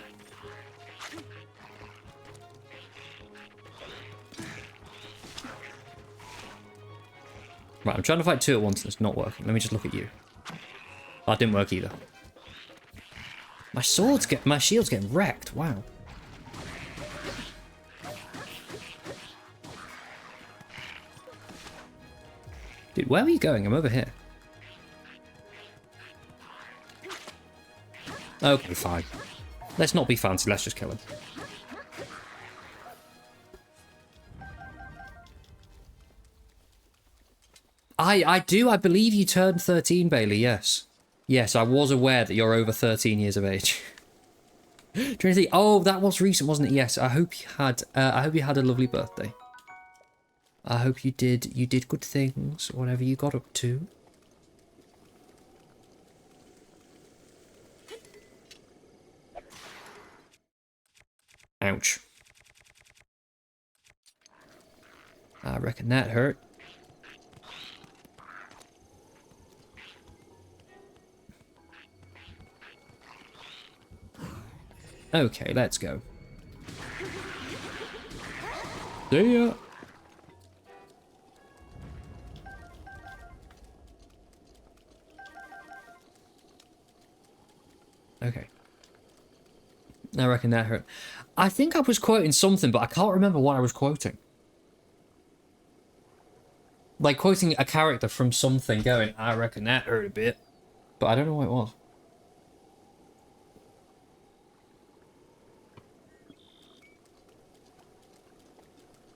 I'm trying to fight two at once and it's not working. Let me just look at you. That didn't work either. My shield's getting wrecked. Wow. Dude, where are you going? I'm over here. Okay, fine. Let's not be fancy, let's just kill him. I believe you turned 13, Bailey, yes. Yes, I was aware that you're over 13 years of age. Trinity, oh, that was recent, wasn't it? Yes, I hope you had a lovely birthday. I hope you did good things, whatever you got up to. Ouch. I reckon that hurt. Okay, let's go. See ya. Okay. I reckon that hurt. I think I was quoting something, but I can't remember what I was quoting. Like quoting a character from something going, I reckon that hurt a bit. But I don't know what it was.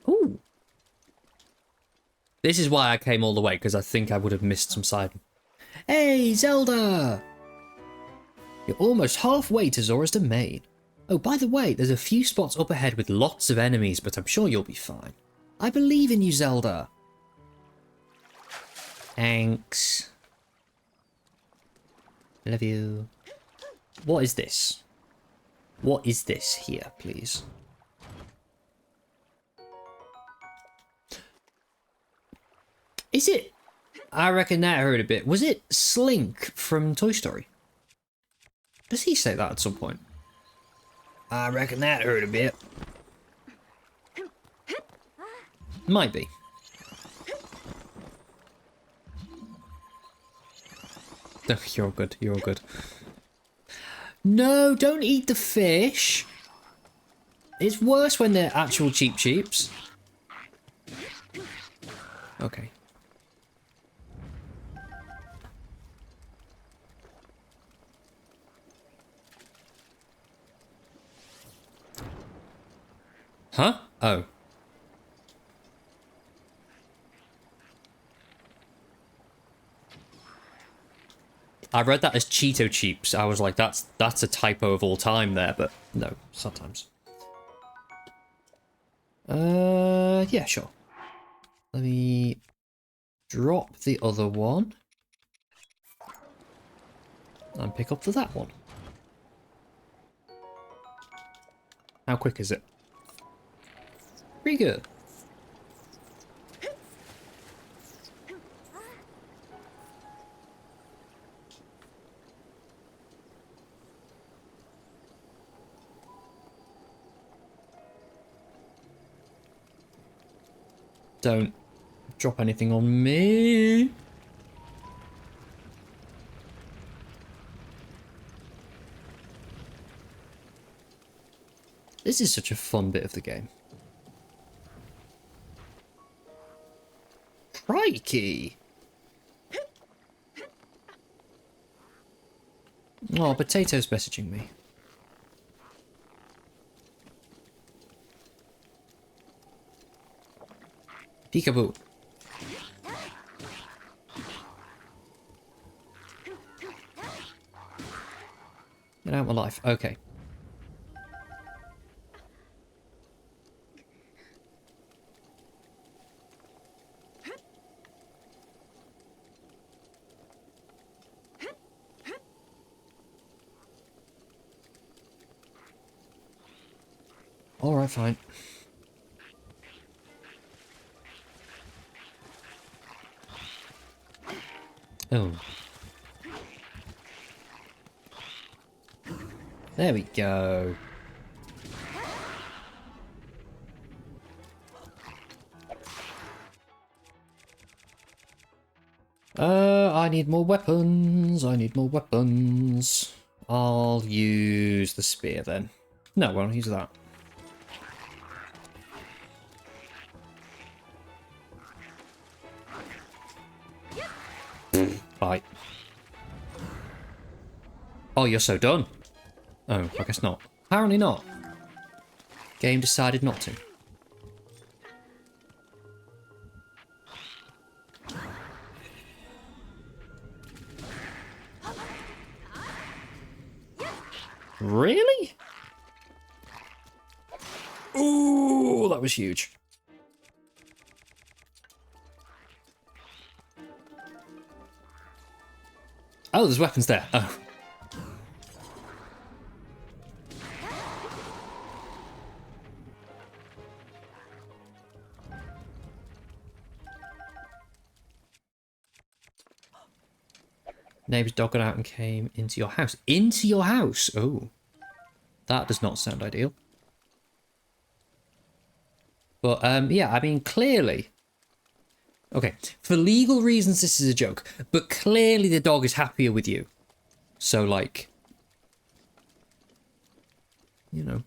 Ooh. This is why I came all the way, because I think I would have missed some side. Hey, Zelda! You're almost halfway to Zora's domain. Oh, by the way, there's a few spots up ahead with lots of enemies, but I'm sure you'll be fine. I believe in you, Zelda. Thanks. Love you. What is this? What is this here, please? Is it? I reckon that hurt a bit. Was it Slink from Toy Story? Does he say that at some point? I reckon that hurt a bit. Might be. Oh, you're all good. You're all good. No, don't eat the fish. It's worse when they're actual cheeps. Okay. Huh? Oh. I read that as Cheeto Cheeps. I was like, that's a typo of all time there, but no, sometimes. Yeah, sure. Let me drop the other one and pick up that one. How quick is it? Pretty good. Don't drop anything on me. This is such a fun bit of the game. Crikey! Oh, Potato's messaging me. Peekaboo. Get out of my life. Okay. Alright, fine. Oh. There we go. I need more weapons. I need more weapons. I'll use the spear then. No, I won't use that. Bye. Oh, you're so done. Oh, I guess not. Apparently not. Game decided not to. Really? Ooh, that was huge. Oh, there's weapons there. Oh. Neighbour's dog got out and came into your house. Into your house? Oh. That does not sound ideal. But, yeah, I mean, clearly... Okay, for legal reasons, this is a joke. But clearly the dog is happier with you. So, like... You know.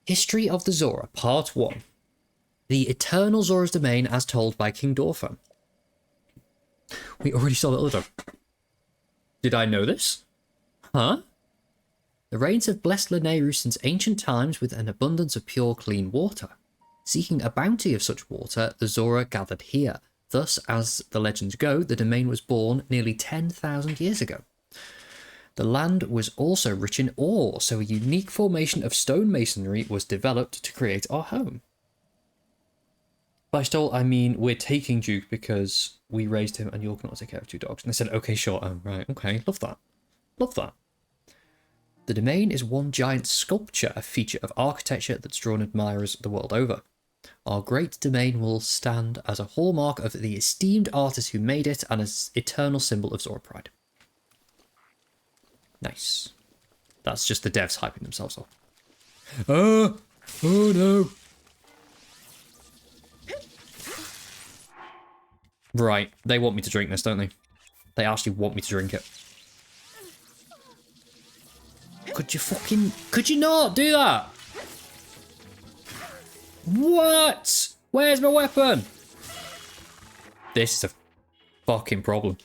History of the Zora, Part 1. The Eternal Zora's Domain as told by King Dorfan. We already saw the other dog. Did I know this? Huh? The rains have blessed Lanayru since ancient times with an abundance of pure, clean water. Seeking a bounty of such water, the Zora gathered here. Thus, as the legends go, the domain was born nearly 10,000 years ago. The land was also rich in ore, so a unique formation of stone masonry was developed to create our home. By stole, I mean we're taking Duke because we raised him and you cannot take care of 2 dogs. And they said, okay, sure. Oh, right, okay. Love that. Love that. The domain is one giant sculpture, a feature of architecture that's drawn admirers the world over. Our great domain will stand as a hallmark of the esteemed artist who made it and as eternal symbol of Zora pride. Nice. That's just the devs hyping themselves up. Oh no. Right, they want me to drink this, don't they? They actually want me to drink it. Could you not do that? What? Where's my weapon? This is a fucking problem.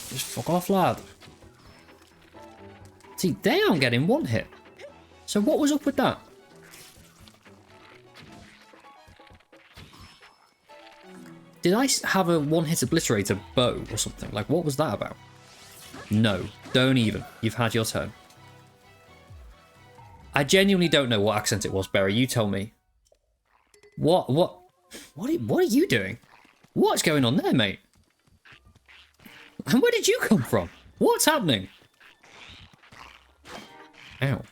Just fuck off, lad. See, they aren't getting 1 hit. So what was up with that? Did I have a 1-hit obliterator bow or something? Like, what was that about? No, don't even. You've had your turn. I genuinely don't know what accent it was, Barry. You tell me. What are you doing? What's going on there, mate? And where did you come from? What's happening? Ow.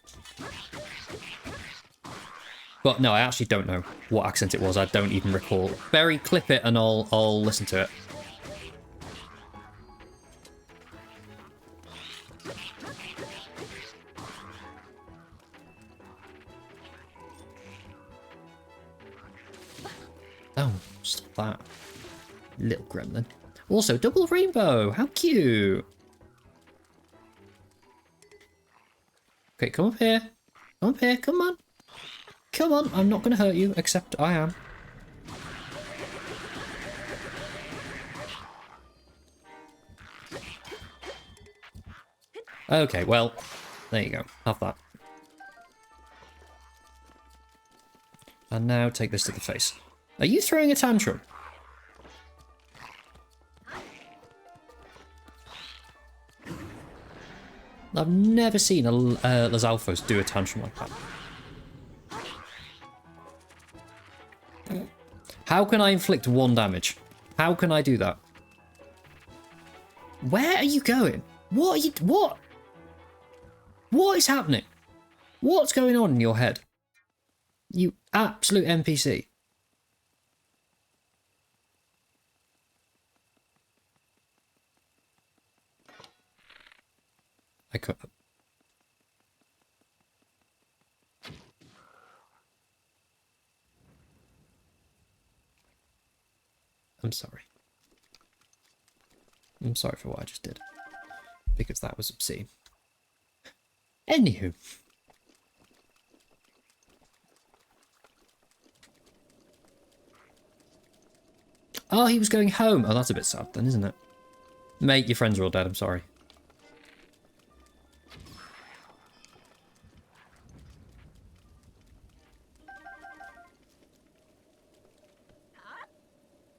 But no, I actually don't know what accent it was. I don't even recall. Barry, clip it and I'll listen to it. Oh, stop that. Little gremlin. Also, double rainbow. How cute. Okay, come up here. Come up here. Come on. Come on. I'm not going to hurt you, except I am. Okay, well, there you go. Have that. And now take this to the face. Are you throwing a tantrum? I've never seen a Lizalfos do a tantrum like that. How can I inflict 1 damage? How can I do that? Where are you going? What are you... What? What is happening? What's going on in your head? You absolute NPC. I could... I'm sorry. I'm sorry for what I just did. Because that was obscene. Anywho. Oh, he was going home. Oh, that's a bit sad then, isn't it? Mate, your friends are all dead. I'm sorry.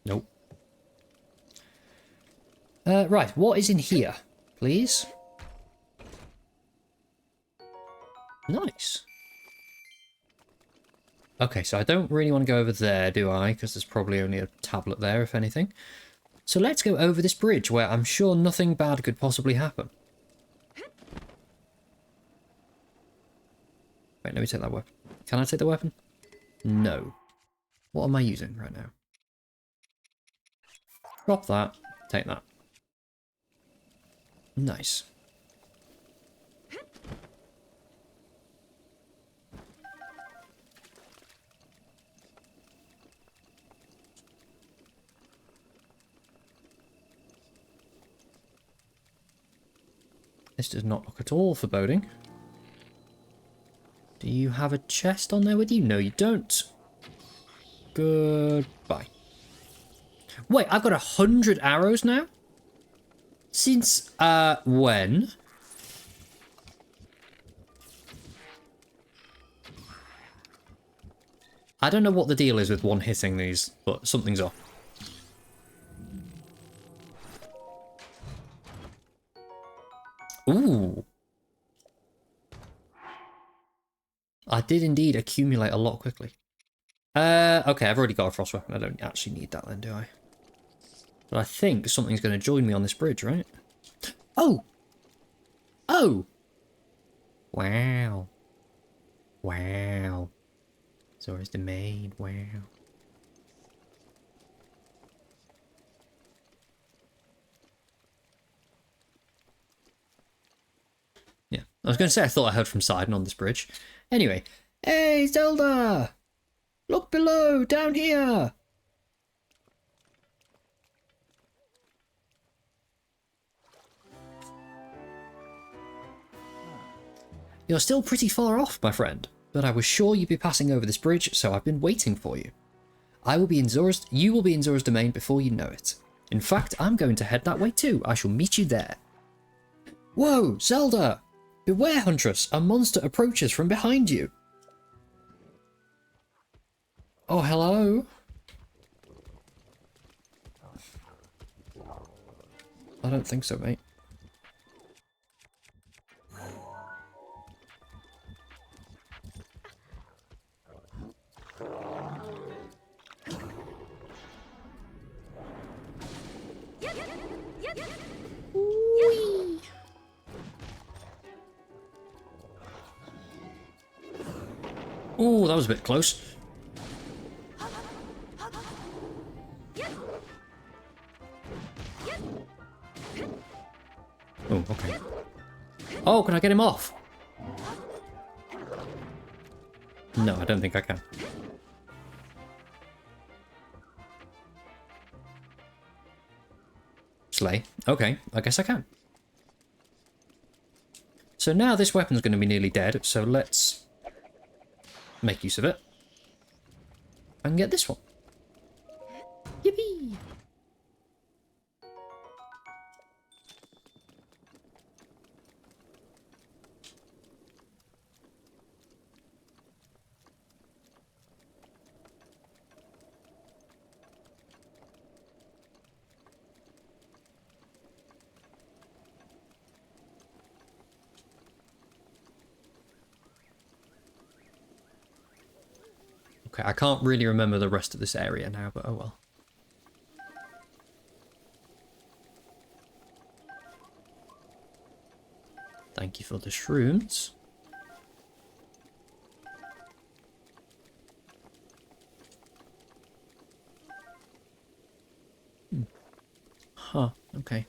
Nope. Right, what is in here, please? Nice. Okay, so I don't really want to go over there, do I? Because there's probably only a tablet there, if anything. So let's go over this bridge, where I'm sure nothing bad could possibly happen. Wait, let me take that weapon. Can I take the weapon? No. What am I using right now? Drop that. Take that. Nice. This does not look at all foreboding. Do you have a chest on there with you? No, you don't. Goodbye. Wait, I've got 100 arrows now? Since, when? I don't know what the deal is with one hitting these, but something's off. Ooh. I did indeed accumulate a lot quickly. Okay, I've already got a frost weapon. I don't actually need that then, do I? But I think something's going to join me on this bridge, right? Oh! Oh! Wow. Wow. Zoras the maid, wow. Yeah, I was going to say I thought I heard from Sidon on this bridge. Anyway. Hey, Zelda! Look below, down here! You're still pretty far off, my friend, but I was sure you'd be passing over this bridge, so I've been waiting for you. You will be in Zora's domain before you know it. In fact, I'm going to head that way too. I shall meet you there. Whoa, Zelda! Beware, Huntress! A monster approaches from behind you. Oh, hello? I don't think so, mate. Oh, that was a bit close. Oh, okay. Oh, can I get him off? No, I don't think I can. Slay. Okay, I guess I can. So now this weapon's going to be nearly dead, so let's make use of it. And get this one. Yippee! Okay, I can't really remember the rest of this area now, but oh well. Thank you for the shrooms. Huh, okay.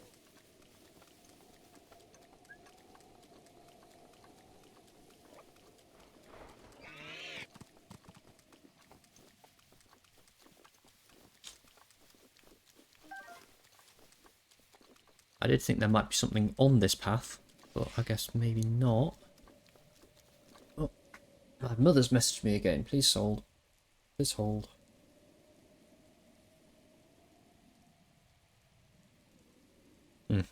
I did think there might be something on this path, but I guess maybe not. Oh, my mother's messaged me again. Please hold. Please hold.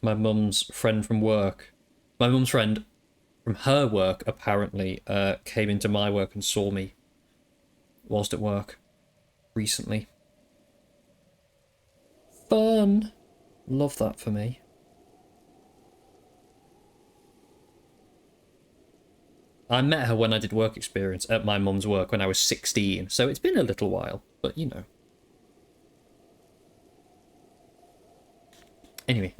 My mum's friend from work. My mum's friend from her work apparently came into my work and saw me whilst at work recently. Fun! Love that for me. I met her when I did work experience at my mum's work when I was 16, so it's been a little while, but you know. Anyway.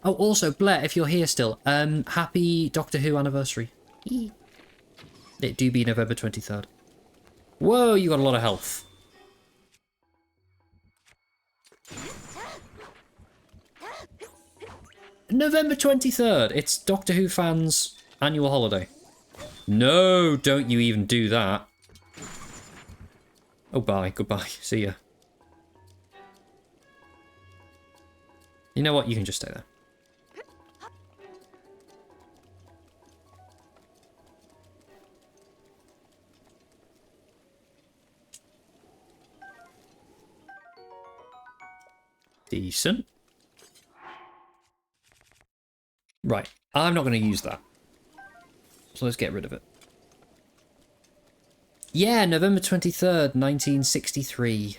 Oh, also, Blair, if you're here still, happy Doctor Who anniversary. It do be November 23rd. Whoa, you got a lot of health. November 23rd. It's Doctor Who fans' annual holiday. No, don't you even do that. Oh, bye. Goodbye. See ya. You know what? You can just stay there. Decent. Right, I'm not going to use that. So let's get rid of it. Yeah, November 23rd, 1963.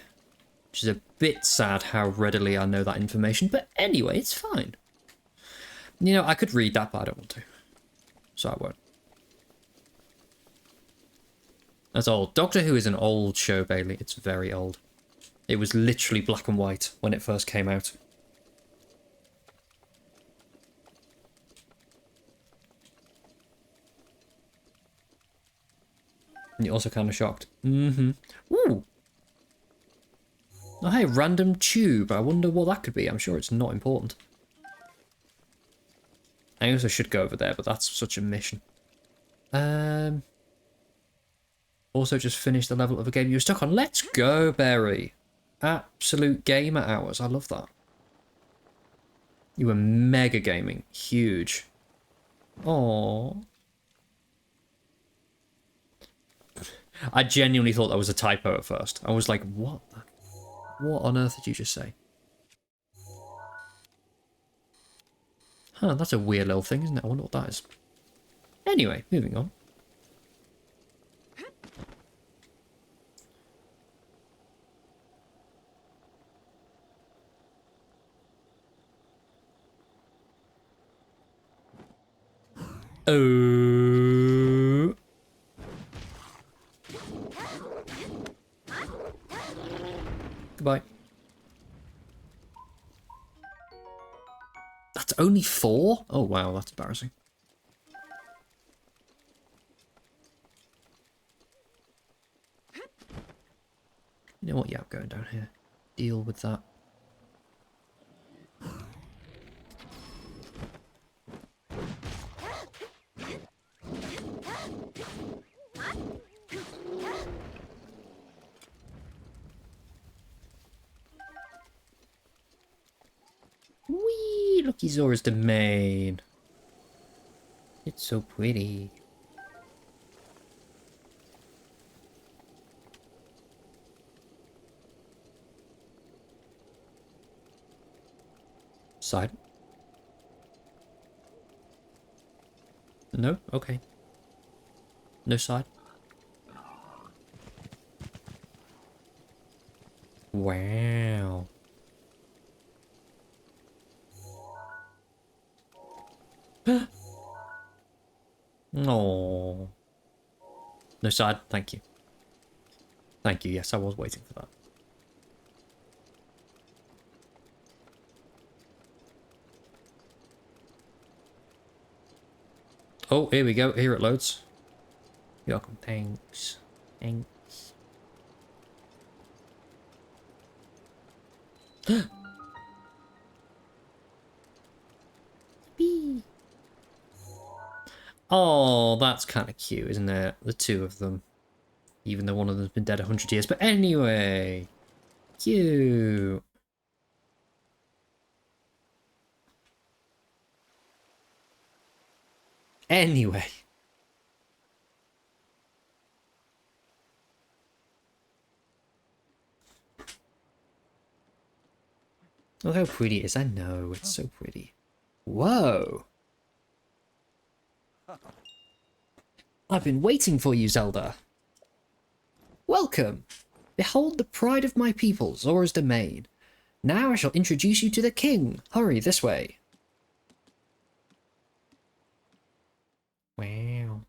Which is a bit sad how readily I know that information, but anyway, it's fine. You know, I could read that, but I don't want to. So I won't. That's old. Doctor Who is an old show, Bailey. It's very old. It was literally black and white when it first came out. And you're also kind of shocked. Mm-hmm. Ooh! Oh, hey, random tube. I wonder what that could be. I'm sure it's not important. I also should go over there, but that's such a mission. Also just finished the level of a game you were stuck on. Let's go, Barry. Absolute gamer hours. I love that. You were mega gaming. Huge. Aww. I genuinely thought that was a typo at first. I was like, what? What on earth did you just say? Huh, that's a weird little thing, isn't it? I wonder what that is. Anyway, moving on. Oh. Goodbye. That's only 4? Oh, wow, that's embarrassing. You know what? Yeah, I'm going down here. Deal with that. Whee! Lucky Zora's domain. It's so pretty. Side? No? Okay. No side? Wow. No. No side? Thank you. Thank you. Yes, I was waiting for that. Oh, here we go. Here it loads. You're welcome. Thanks. Thanks. Bee. Oh, that's kind of cute, isn't it? The two of them. Even though one of them's been dead 100 years. But anyway. Cute. Anyway. Oh, how pretty it is. I know. It's so pretty. Whoa. I've been waiting for you, Zelda. Welcome. Behold the pride of my people, Zora's domain. Now I shall introduce you to the king. Hurry this way. Wow.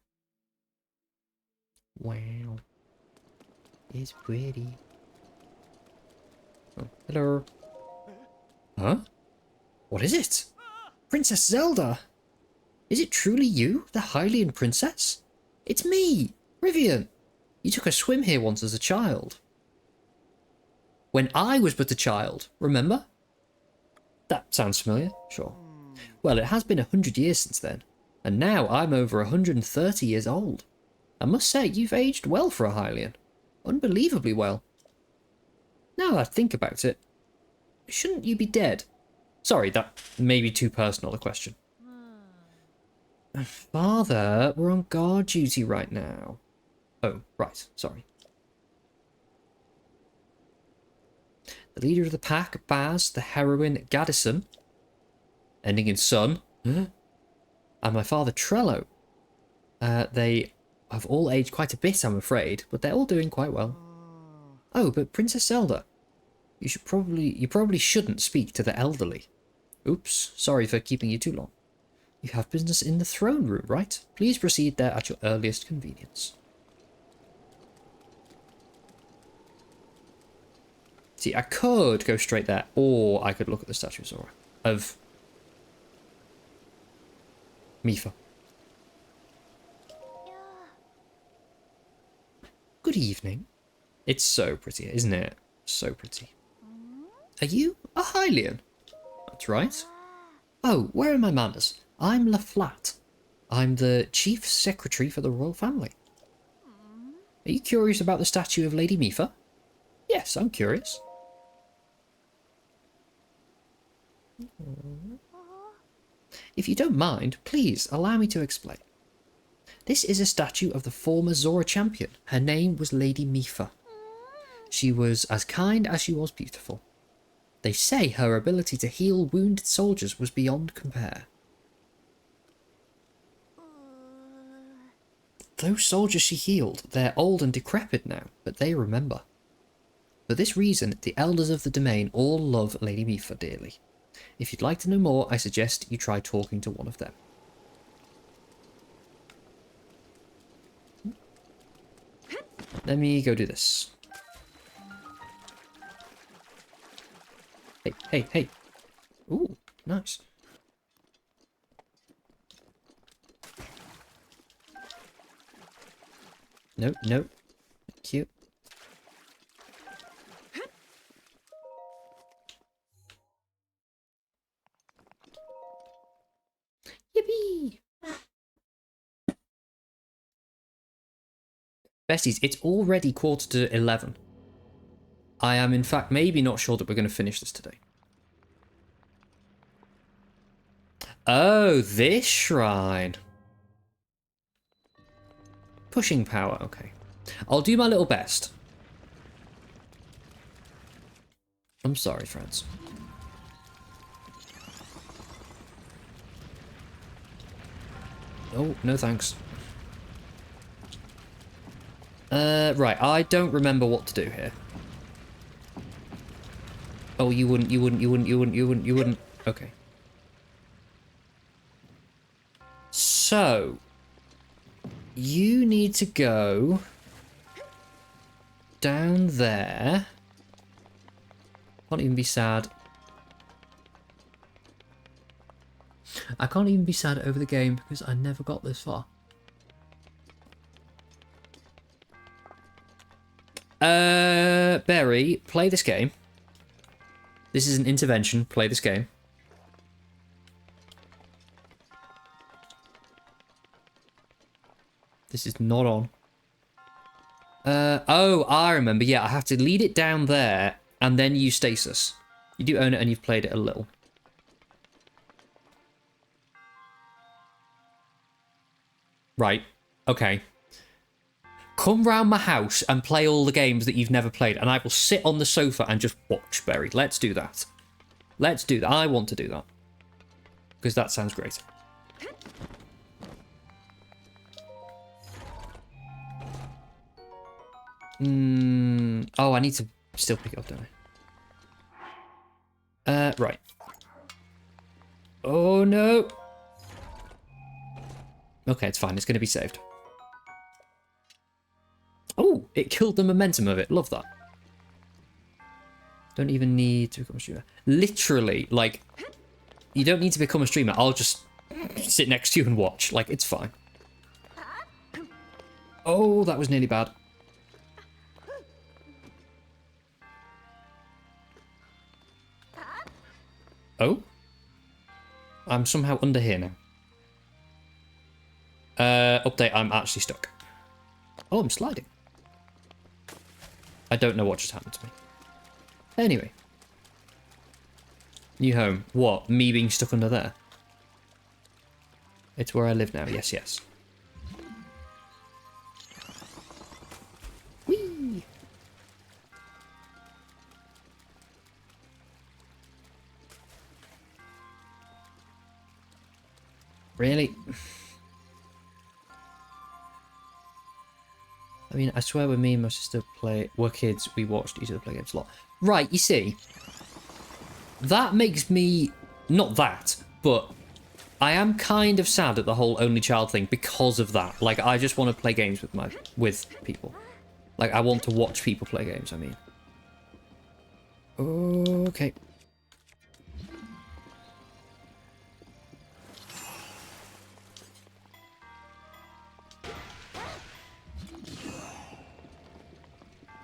Wow. It's pretty. Oh, hello. Huh? What is it? Princess Zelda! Is it truly you, the Hylian princess? It's me, Rivian. You took a swim here once as a child. When I was but a child, remember? That sounds familiar, sure. Well, it has been 100 years since then, and now I'm over 130 years old. I must say, you've aged well for a Hylian. Unbelievably well. Now that I think about it, shouldn't you be dead? Sorry, that may be too personal a question. Father, we're on guard duty right now. Oh, right, sorry. The leader of the pack, Baz, the heroine, Gaddison, ending in son, and my father, Trello. They have all aged quite a bit, I'm afraid, but they're all doing quite well. Oh, but Princess Zelda, you probably shouldn't speak to the elderly. Oops, sorry for keeping you too long. You have business in the throne room, right? Please proceed there at your earliest convenience. See, I could go straight there, or I could look at the statue of Zora. Of Mifa. Good evening. It's so pretty, isn't it? So pretty. Are you a Hylian? That's right. Oh, where are my manners? I'm La Flat. I'm the chief secretary for the royal family. Are you curious about the statue of Lady Mifa? Yes, I'm curious. If you don't mind, please allow me to explain. This is a statue of the former Zora champion. Her name was Lady Mifa. She was as kind as she was beautiful. They say her ability to heal wounded soldiers was beyond compare. Those soldiers she healed, they're old and decrepit now, but they remember. For this reason, the elders of the domain all love Lady Mifa dearly. If you'd like to know more, I suggest you try talking to one of them. Let me go do this. Hey, hey, hey. Ooh, nice. No, no. Cute. Yippee! Besties, it's already 11:15. I am, in fact, maybe not sure that we're going to finish this today. Oh, this shrine. Pushing power, okay. I'll do my little best. I'm sorry, friends. Oh, no thanks. Right, I don't remember what to do here. Oh, you wouldn't. Okay. So, you need to go down there. Can't even be sad. I can't even be sad over the game because I never got this far. Berry, play this game. This is an intervention. Play this game. This is not on. Oh, I remember. Yeah, I have to lead it down there and then use stasis. You do own it and you've played it a little. Right. Okay. Come round my house and play all the games that you've never played, and I will sit on the sofa and just watch, Berry. Let's do that. Let's do that. I want to do that. Because that sounds great. Oh, I need to still pick it up, don't I? Right. Oh, no. Okay, it's fine. It's going to be saved. Oh, it killed the momentum of it. Love that. Don't even need to become a streamer. Literally, like, you don't need to become a streamer. I'll just sit next to you and watch. Like, it's fine. Oh, that was nearly bad. Oh? I'm somehow under here now. Update, I'm actually stuck. Oh, I'm sliding. I don't know what just happened to me. Anyway. New home. What? Me being stuck under there? It's where I live now. Yes, yes. Whee! Really? I mean, I swear when me and my sister were kids, we watched each other play games a lot. Right, you see, that makes me, not that, but I am kind of sad at the whole only child thing because of that. Like, I just want to play games with people. Like, I want to watch people play games, I mean. Okay.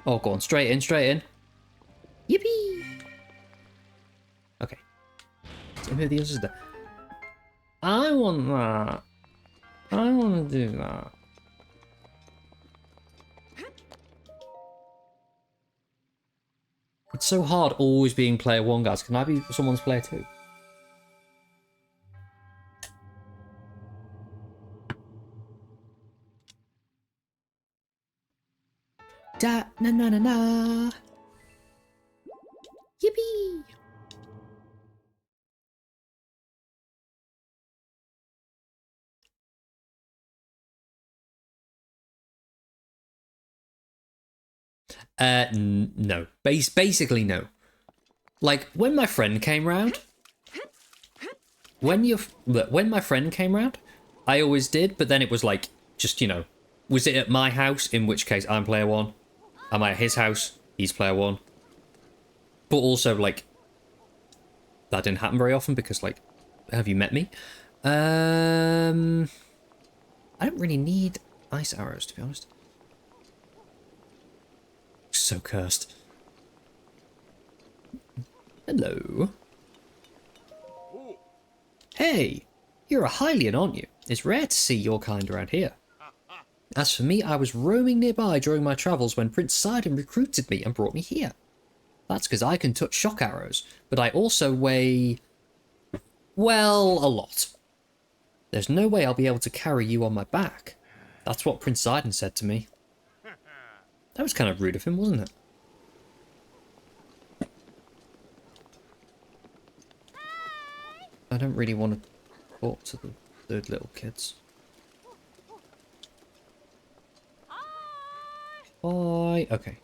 Oh, go on. Straight in, straight in. Yippee! Okay. So who are the others there? I want that. I want to do that. It's so hard always being player 1, guys. Can I be someone's player 2? Da na na na na. Yippee! No. Basically, no. Like, when my friend came round, when my friend came round, I always did, but then it was like, just, you know, was it at my house, in which case I'm player 1? Am I at his house? He's player 1. But also, like, that didn't happen very often because, like, have you met me? I don't really need ice arrows, to be honest. So cursed. Hello. Hey, you're a Hylian, aren't you? It's rare to see your kind around here. As for me, I was roaming nearby during my travels when Prince Sidon recruited me and brought me here. That's because I can touch shock arrows, but I also weigh, well, a lot. There's no way I'll be able to carry you on my back. That's what Prince Sidon said to me. That was kind of rude of him, wasn't it? I don't really want to talk to the little kids. Bye. Okay.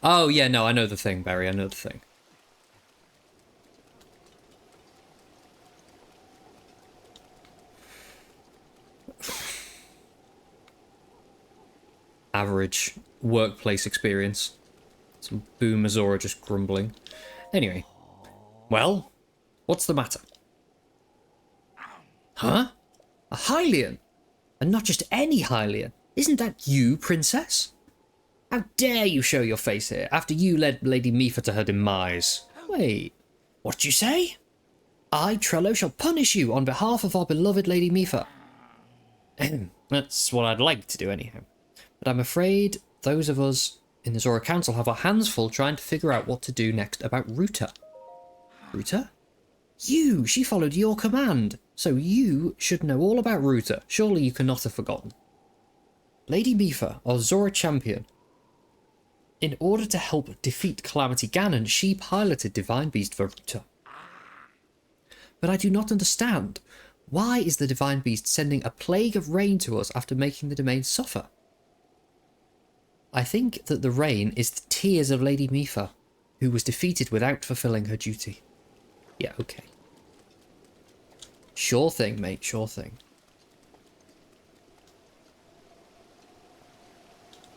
Oh, yeah, no, I know the thing, Barry. I know the thing. Average workplace experience. Some boomer Zora just grumbling. Anyway. Well, what's the matter? Huh? A Hylian? And not just any Hylian. Isn't that you, princess? How dare you show your face here after you led Lady Mifa to her demise? Wait, what'd you say? I, Trello, shall punish you on behalf of our beloved Lady Mifa. That's what I'd like to do anyhow. But I'm afraid those of us in the Zora Council have our hands full trying to figure out what to do next about Ruta. Ruta? You! She followed your command, so you should know all about Ruta. Surely you cannot have forgotten. Lady Mifa, our Zora champion. In order to help defeat Calamity Ganon, she piloted Divine Beast for Ruta. But I do not understand. Why is the Divine Beast sending a plague of rain to us after making the domain suffer? I think that the rain is the tears of Lady Mifa, who was defeated without fulfilling her duty. Yeah, okay. Sure thing, mate, sure thing.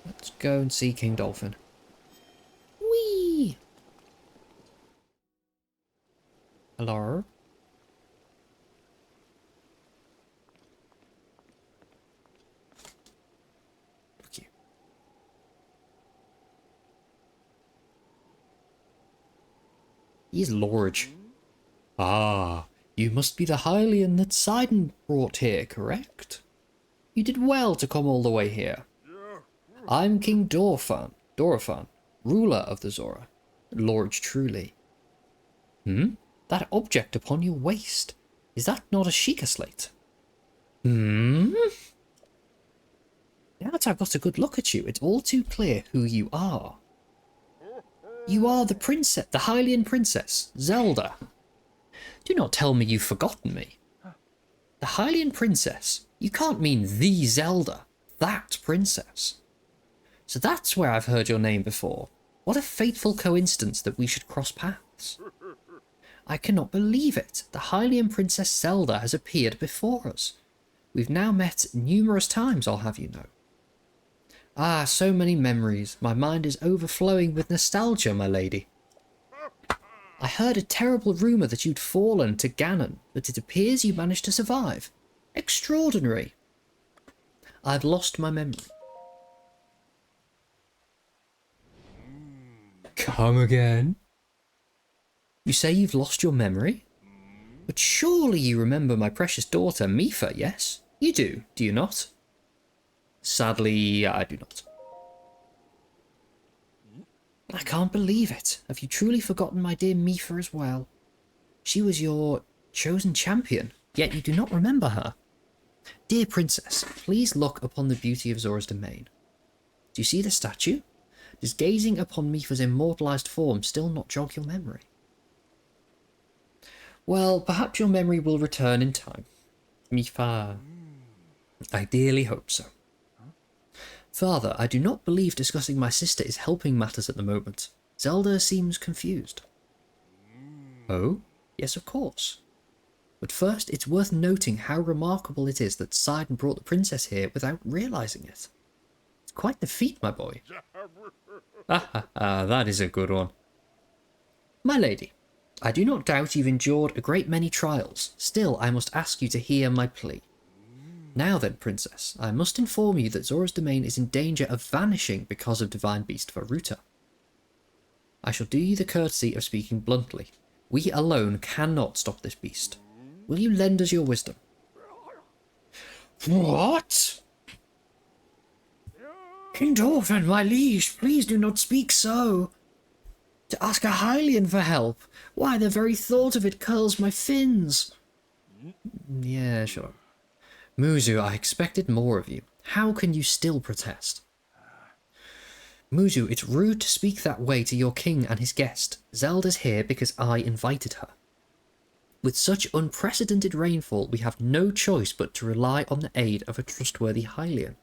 Let's go and see King Dolphin. Whee! Hello? Look you. He's Lorge. Ah, you must be the Hylian that Sidon brought here, correct? You did well to come all the way here. I'm King Dorphan, ruler of the Zora. Lorge truly. That object upon your waist, is that not a Sheikah slate? Now that I've got a good look at you, it's all too clear who you are. You are the princess, the Hylian princess, Zelda. Do not tell me you've forgotten me. The Hylian princess? You can't mean the Zelda, that princess. So that's where I've heard your name before. What a fateful coincidence that we should cross paths. I cannot believe it. The Hylian Princess Zelda has appeared before us. We've now met numerous times, I'll have you know. Ah, so many memories. My mind is overflowing with nostalgia, my lady. I heard a terrible rumour that you'd fallen to Ganon, but it appears you managed to survive. Extraordinary. I've lost my memory. Come again? You say you've lost your memory? But surely you remember my precious daughter, Mifa, yes? You do you not? Sadly, I do not. I can't believe it. Have you truly forgotten my dear Mifa as well? She was your chosen champion, yet you do not remember her. Dear princess, please look upon the beauty of Zora's domain. Do you see the statue? Does gazing upon Mifa's immortalized form still not jog your memory? Well, perhaps your memory will return in time. Mifa. I dearly hope so. Father, I do not believe discussing my sister is helping matters at the moment. Zelda seems confused. Oh? Yes, of course. But first, it's worth noting how remarkable it is that Sidon brought the princess here without realizing it. It's quite the feat, my boy. That is a good one. My lady, I do not doubt you've endured a great many trials. Still, I must ask you to hear my plea. Now then, princess, I must inform you that Zora's domain is in danger of vanishing because of Divine Beast Varuta. I shall do you the courtesy of speaking bluntly. We alone cannot stop this beast. Will you lend us your wisdom? What? King Orphan, my liege, please do not speak so. To ask a Hylian for help, why, the very thought of it curls my fins. Yeah, sure. Muzu, I expected more of you. How can you still protest? Muzu, it's rude to speak that way to your king and his guest. Zelda's here because I invited her. With such unprecedented rainfall, we have no choice but to rely on the aid of a trustworthy Hylian.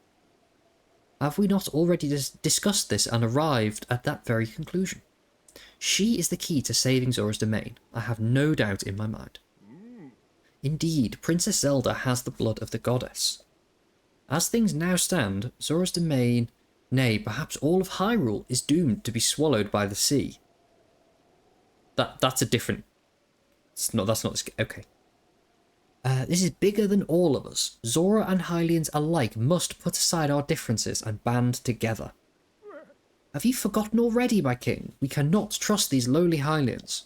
Have we not already discussed this and arrived at that very conclusion? She is the key to saving Zora's domain. I have no doubt in my mind. Indeed, Princess Zelda has the blood of the goddess. As things now stand, Zora's domain, nay, perhaps all of Hyrule, is doomed to be swallowed by the sea. That's a different... That's not... Okay. This is bigger than all of us. Zora and Hylians alike must put aside our differences and band together. Have you forgotten already, my king? We cannot trust these lowly Hylians.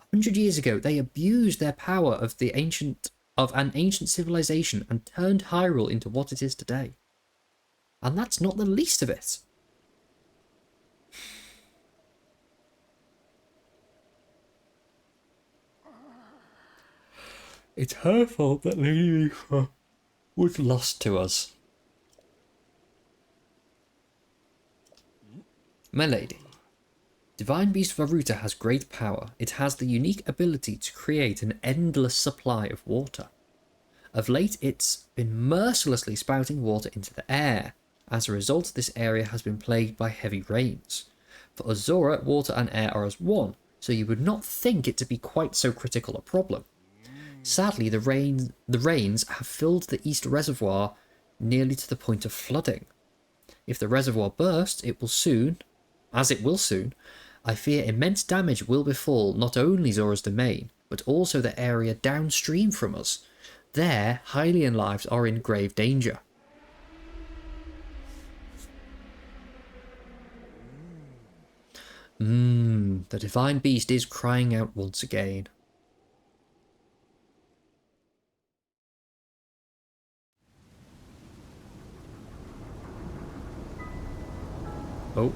100 years ago, they abused their power of an ancient civilization and turned Hyrule into what it is today. And that's not the least of it. It's her fault that Lady Mifa was lost to us. My lady, Divine Beast Varuta has great power. It has the unique ability to create an endless supply of water. Of late, it's been mercilessly spouting water into the air. As a result, this area has been plagued by heavy rains. For Azora, water and air are as one, so you would not think it to be quite so critical a problem. Sadly, the rains have filled the East Reservoir nearly to the point of flooding. If the reservoir bursts, it will soon, I fear immense damage will befall not only Zora's domain, but also the area downstream from us. There, Hylian lives are in grave danger. The Divine Beast is crying out once again. Oh.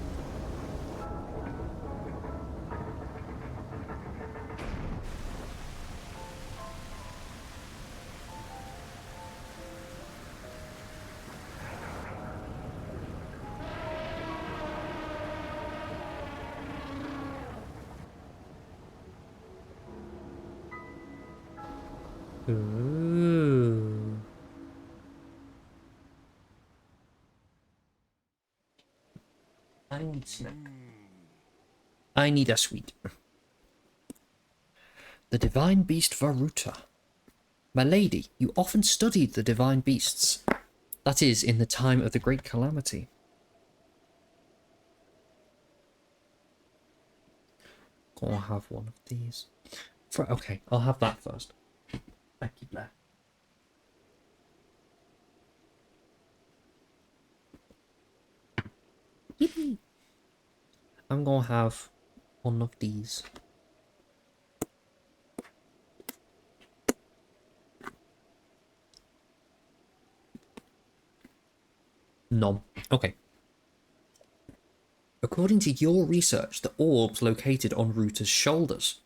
Ooh. I need a snack. I need a sweet. The divine beast Varuta. My lady, you often studied the divine beasts. That is, in the time of the great calamity. I'll have one of these. Okay, I'll have that first. Thank you, Blair. Yippee! I'm gonna have one of these. Nom. Okay. According to your research, the orbs located on Ruta's shoulders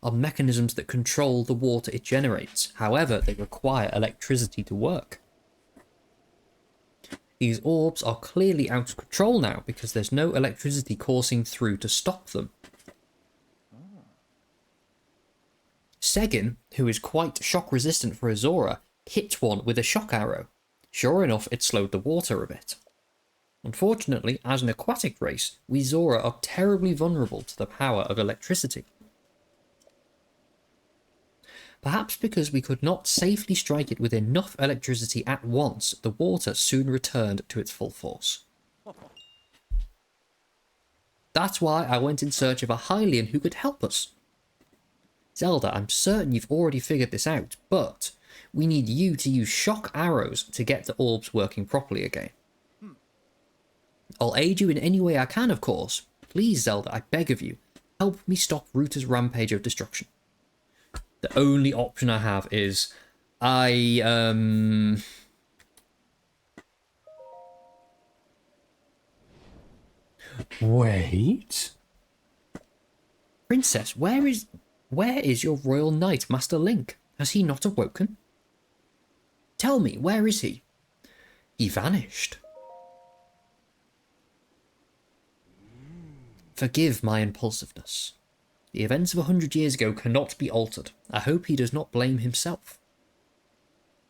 are mechanisms that control the water it generates. However, they require electricity to work. These orbs are clearly out of control now because there's no electricity coursing through to stop them. Segin, who is quite shock resistant for a Zora, hit one with a shock arrow. Sure enough, it slowed the water a bit. Unfortunately, as an aquatic race, we Zora are terribly vulnerable to the power of electricity. Perhaps because we could not safely strike it with enough electricity at once, the water soon returned to its full force. That's why I went in search of a Hylian who could help us. Zelda, I'm certain you've already figured this out, but we need you to use shock arrows to get the orbs working properly again. I'll aid you in any way I can, of course. Please, Zelda, I beg of you, help me stop Ruta's rampage of destruction. The only option I have is Wait. Princess, where is your royal knight, Master Link? Has he not awoken? Tell me, where is he? He vanished. Forgive my impulsiveness. The events of 100 years ago cannot be altered. I hope he does not blame himself.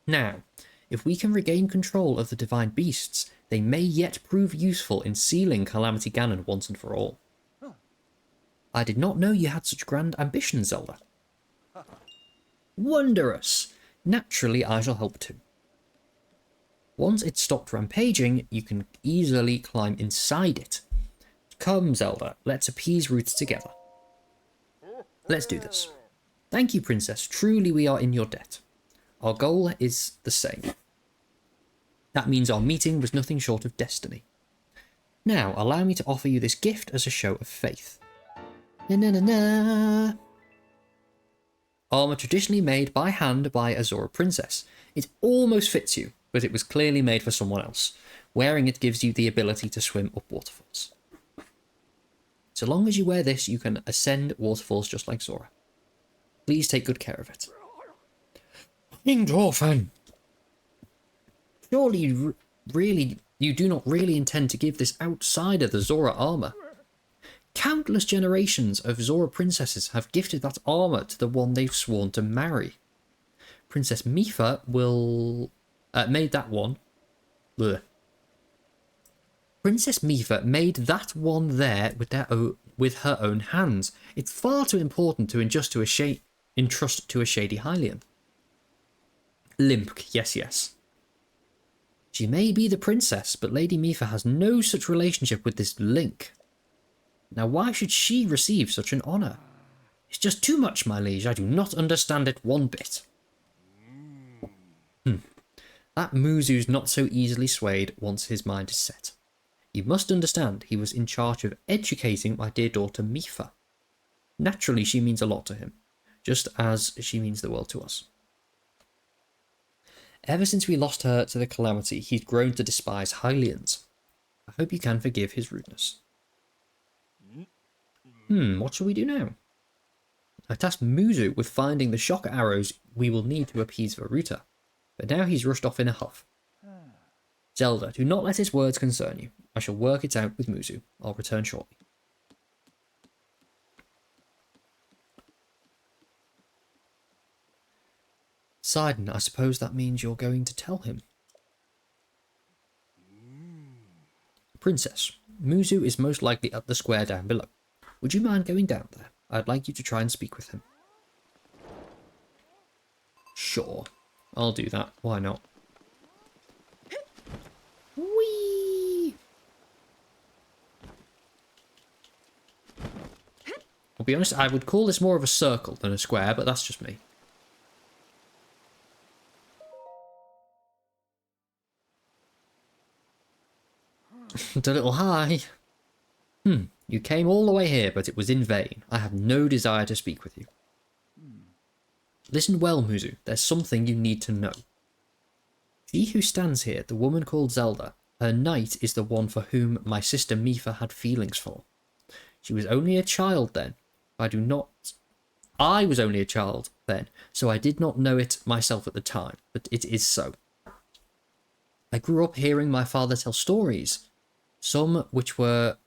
Now, if we can regain control of the divine beasts, they may yet prove useful in sealing Calamity Ganon once and for all. I did not know you had such grand ambitions, Zelda. Wondrous! Naturally, I shall help too. Once it's stopped rampaging, you can easily climb inside it. Come, Zelda, let's appease Ruta together. Let's do this. Thank you, Princess. Truly we are in your debt. Our goal is the same. That means our meeting was nothing short of destiny. Now, allow me to offer you this gift as a show of faith. Na-na-na-na! Armour traditionally made by hand by a Zora princess. It almost fits you, but it was clearly made for someone else. Wearing it gives you the ability to swim up waterfalls. So long as you wear this, you can ascend waterfalls just like Zora. Please take good care of it. King Dwarfen! Surely you do not really intend to give this outsider the Zora armour. Countless generations of Zora princesses have gifted that armour to the one they've sworn to marry. Princess Mipha made that one. Blech. Princess Mipha made that one there with her own hands. It's far too important to entrust to a shady Hylian. Limp, yes. She may be the princess, but Lady Mipha has no such relationship with this Link. Now why should she receive such an honour? It's just too much, my liege. I do not understand it one bit. That Muzu's not so easily swayed once his mind is set. You must understand he was in charge of educating my dear daughter Mipha. Naturally, she means a lot to him, just as she means the world to us. Ever since we lost her to the Calamity, he's grown to despise Hylians. I hope you can forgive his rudeness. What shall we do now? I tasked Muzu with finding the shock arrows we will need to appease Varuta, but now he's rushed off in a huff. Zelda, do not let his words concern you. I shall work it out with Muzu. I'll return shortly. Sidon, I suppose that means you're going to tell him. Princess, Muzu is most likely at the square down below. Would you mind going down there? I'd like you to try and speak with him. Sure. I'll do that. Why not? Whee! I'll be honest, I would call this more of a circle than a square, but that's just me. A little high. You came all the way here, but it was in vain. I have no desire to speak with you. Listen well, Muzu. There's something you need to know. She who stands here, the woman called Zelda, her knight is the one for whom my sister Mifa had feelings for. She was only a child then. I was only a child then, so I did not know it myself at the time, but it is so. I grew up hearing my father tell stories, some of which were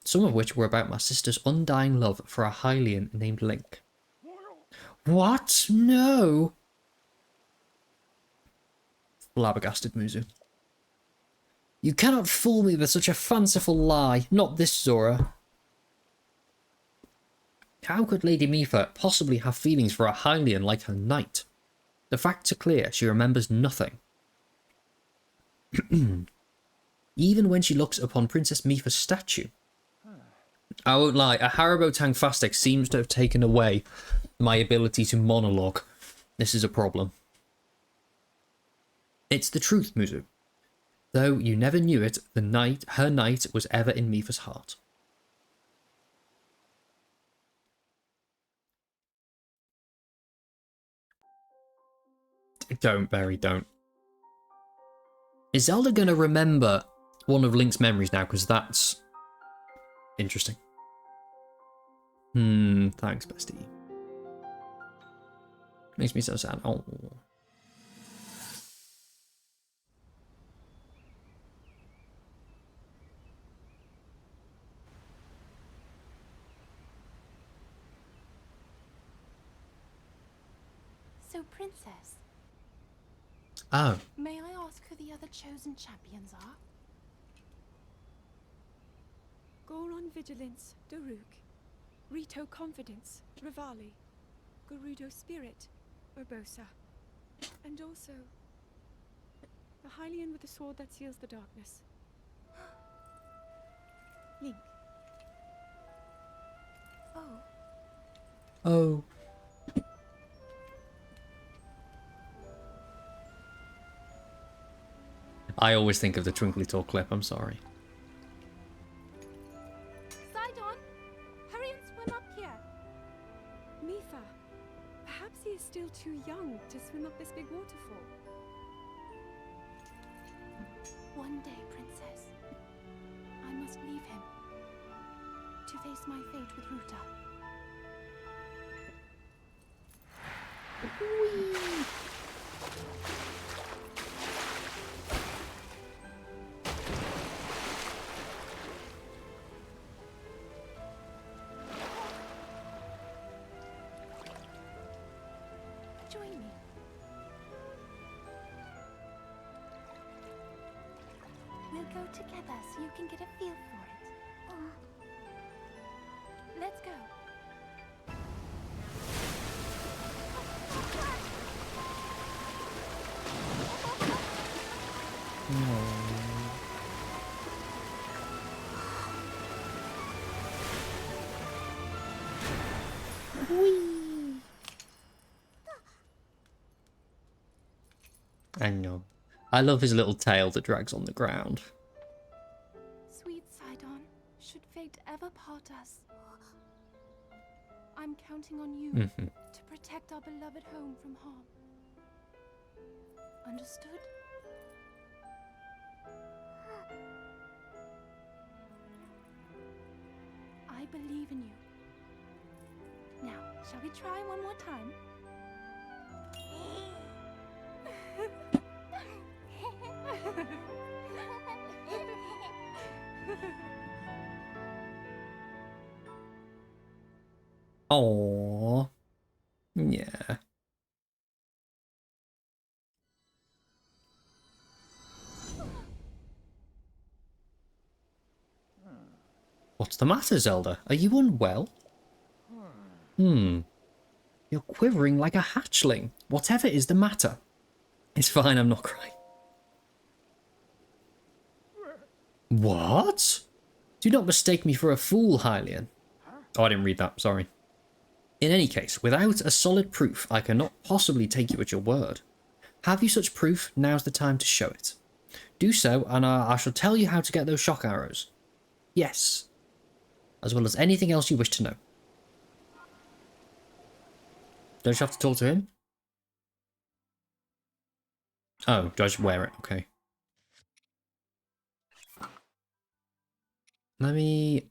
about my sister's undying love for a Hylian named Link. What? No! Flabbergasted Muzu. You cannot fool me with such a fanciful lie. Not this, Zora. How could Lady Mifa possibly have feelings for a Hylian like her knight? The facts are clear. She remembers nothing. Even when she looks upon Princess Mifa's statue. I won't lie, a Haribo Tang Fastic seems to have taken away my ability to monologue. This is a problem. It's the truth, Muzu. Though you never knew it, her knight was ever in Mifa's heart. Don't, Barry, don't. Is Zelda going to remember one of Link's memories now? Because that's interesting. Thanks, bestie. Makes me so sad. Oh. So, Princess. Oh. May I ask who the other chosen champions are? Goron Vigilance, Daruk. Rito Confidence, Rivali. Gerudo Spirit, Urbosa. And also, the Hylian with the sword that seals the darkness. Link. Oh. Oh. I always think of the Twinkly Toe clip, I'm sorry. Sidon! Hurry and swim up here! Mifa, perhaps he is still too young to swim up this big waterfall. One day, Princess, I must leave him to face my fate with Ruta. Whee! Join me. We'll go together so you can get a feel for it. Let's go. I know. I love his little tail that drags on the ground. Sweet Sidon, should fate ever part us, I'm counting on you to protect our beloved home from harm. Understood? I believe in you. Now, shall we try one more time? Aww. Yeah. What's the matter, Zelda? Are you unwell? You're quivering like a hatchling. Whatever is the matter? It's fine, I'm not crying. What? Do not mistake me for a fool, Hylian. Oh, I didn't read that, sorry. In any case, without a solid proof, I cannot possibly take you at your word. Have you such proof? Now's the time to show it. Do so, and I shall tell you how to get those shock arrows. Yes. As well as anything else you wish to know. Don't you have to talk to him? Oh, do I just wear it? Okay. Let me...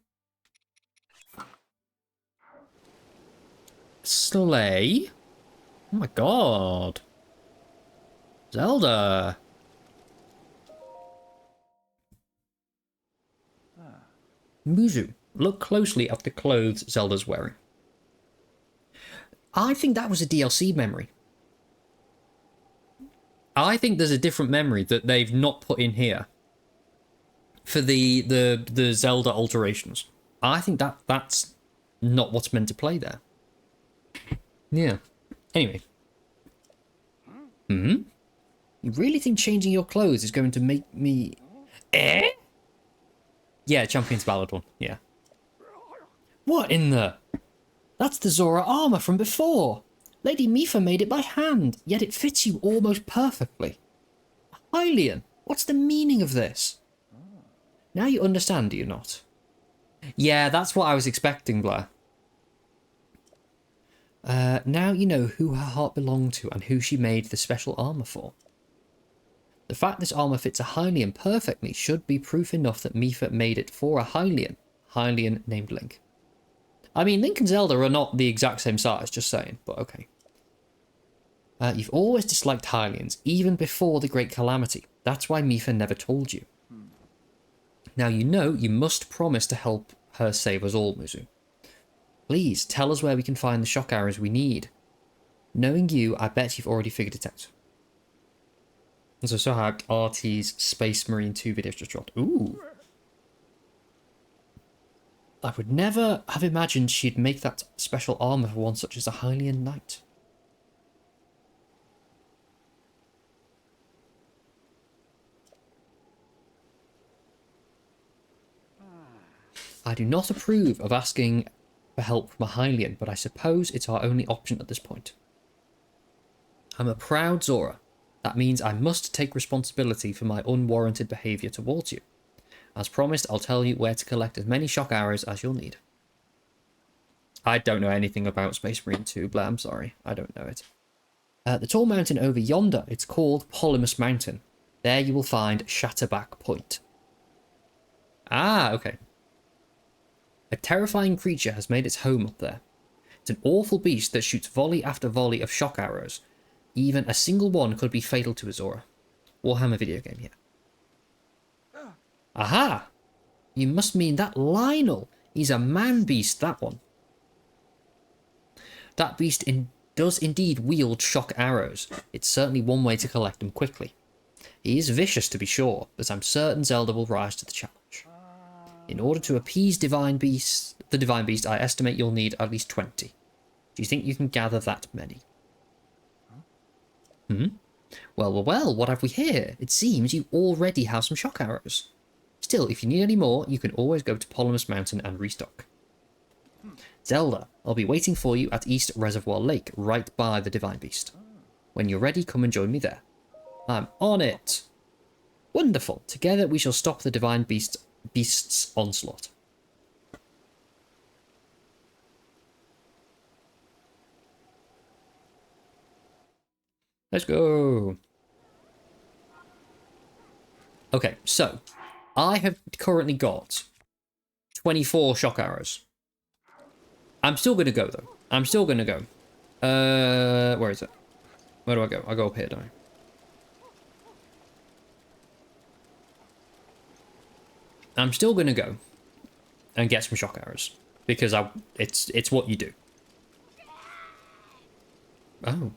Slay? Oh my god. Zelda. Muzu, look closely at the clothes Zelda's wearing. I think that was a DLC memory. I think there's a different memory that they've not put in here for the Zelda alterations. I think that's not what's meant to play there. Yeah. Anyway. You really think changing your clothes is going to make me... Eh? Yeah, Champion's Ballad one. Yeah. What in the... That's the Zora armor from before. Lady Mifa made it by hand, yet it fits you almost perfectly. Hylian, what's the meaning of this? Now you understand, do you not? Yeah, that's what I was expecting, Blair. Now you know who her heart belonged to and who she made the special armor for. The fact this armor fits a Hylian perfectly should be proof enough that Mifa made it for a Hylian named Link. I mean, Link and Zelda are not the exact same size, just saying, but okay. You've always disliked Hylians, even before the Great Calamity. That's why Mifa never told you. Now you know you must promise to help her save us all, Muzu. Please, tell us where we can find the shock arrows we need. Knowing you, I bet you've already figured it out. So hyped, RT's Space Marine 2 videos just dropped. Ooh. I would never have imagined she'd make that special armor for one such as a Hylian knight. I do not approve of asking for help from a Hylian, but I suppose it's our only option at this point. I'm a proud Zora. That means I must take responsibility for my unwarranted behaviour towards you. As promised, I'll tell you where to collect as many shock arrows as you'll need. I don't know anything about Space Marine 2, Blair, I'm sorry. I don't know it. The tall mountain over yonder, it's called Polymus Mountain. There you will find Shatterback Point. Ah, okay. A terrifying creature has made its home up there. It's an awful beast that shoots volley after volley of shock arrows. Even a single one could be fatal to a Zora. Warhammer video game here. Aha! You must mean that Lionel. He's a man-beast, that one. That beast does indeed wield shock arrows. It's certainly one way to collect them quickly. He is vicious to be sure, but I'm certain Zelda will rise to the challenge. In order to appease the Divine Beast, I estimate you'll need at least 20. Do you think you can gather that many? Well, what have we here? It seems you already have some shock arrows. Still, if you need any more, you can always go to Polymus Mountain and restock. Zelda, I'll be waiting for you at East Reservoir Lake, right by the Divine Beast. When you're ready, come and join me there. I'm on it! Wonderful. Together we shall stop the Divine Beast's onslaught. Let's go. Okay, so I have currently got 24 shock arrows. I'm still going to go, though. I'm still going to go. Where is it? Where do I go? I go up here, don't I? I'm still going to go and get some shock arrows because it's what you do. Oh.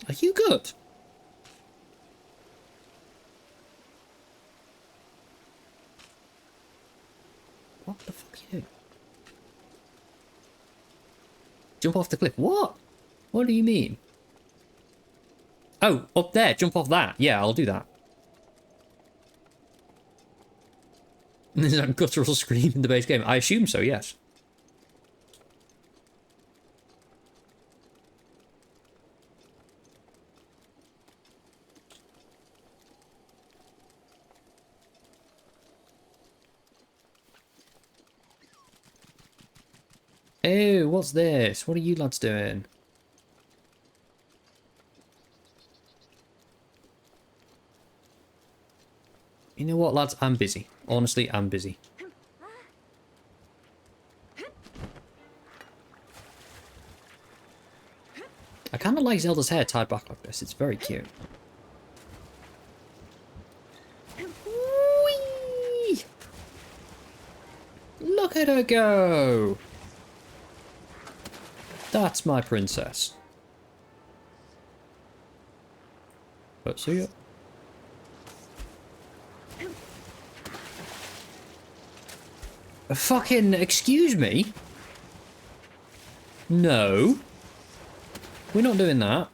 Are you good? What the fuck are you doing? Jump off the cliff. What? What do you mean? Oh, up there. Jump off that. Yeah, I'll do that. There's a guttural scream in the base game. I assume so, yes. Ew, what's this? What are you lads doing? You know what, lads? I'm busy. Honestly, I'm busy. I kind of like Zelda's hair tied back like this. It's very cute. Whee! Look at her go! That's my princess. But see ya. Fucking excuse me? No. We're not doing that.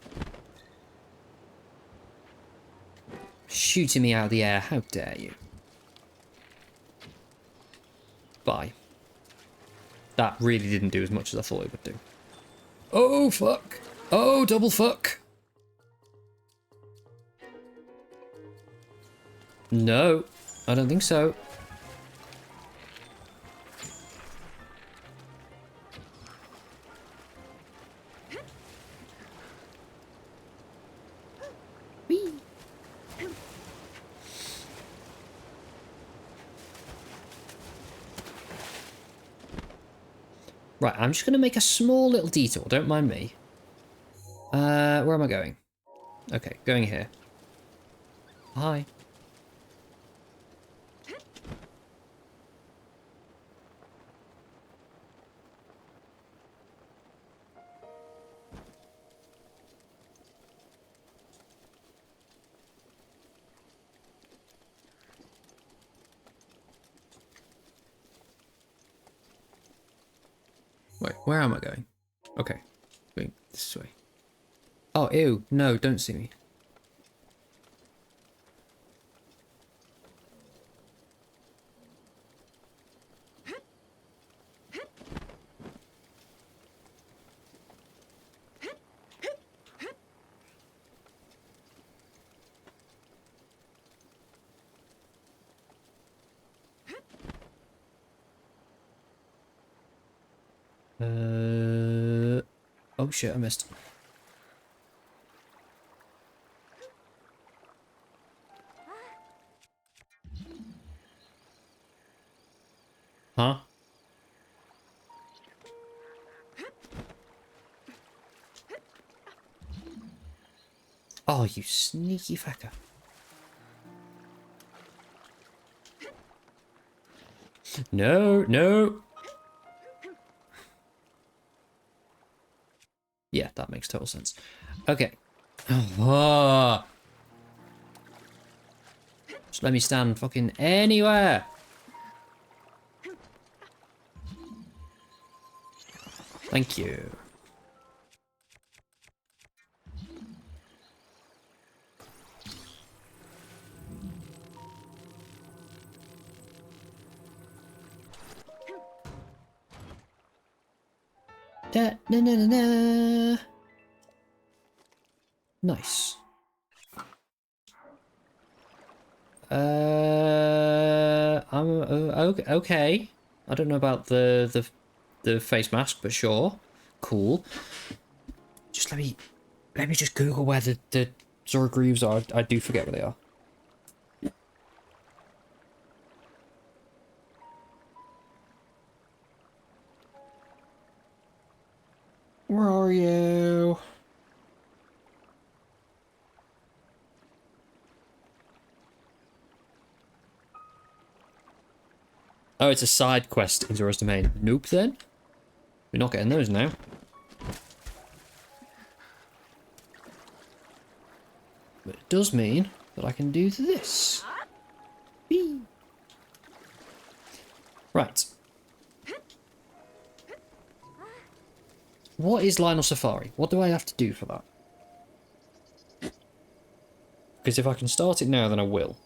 Shooting me out of the air, how dare you? Bye. That really didn't do as much as I thought it would do. Oh, fuck. Oh, double fuck. No, I don't think so. Whee. Right, I'm just going to make a small little detour, don't mind me. Where am I going? Okay, going here. Hi. Wait, where am I going? Okay, going this way. Oh, ew, no, don't see me. Oh shit, I missed. Huh? Oh, you sneaky fucker. No, no. Yeah, that makes total sense. Okay. Oh. Just let me stand fucking anywhere. Thank you. Da, na, na, na, na. Nice. I'm okay. I don't know about the face mask, but sure, cool. Just let me just Google where the Zora Greaves are. I do forget where they are. Where are you? Oh, it's a side quest in Zora's Domain. Nope, then. We're not getting those now. But it does mean that I can do this. Whee. Right. what is Lionel Safari? What do I have to do for that? Because if I can start it now, then I will.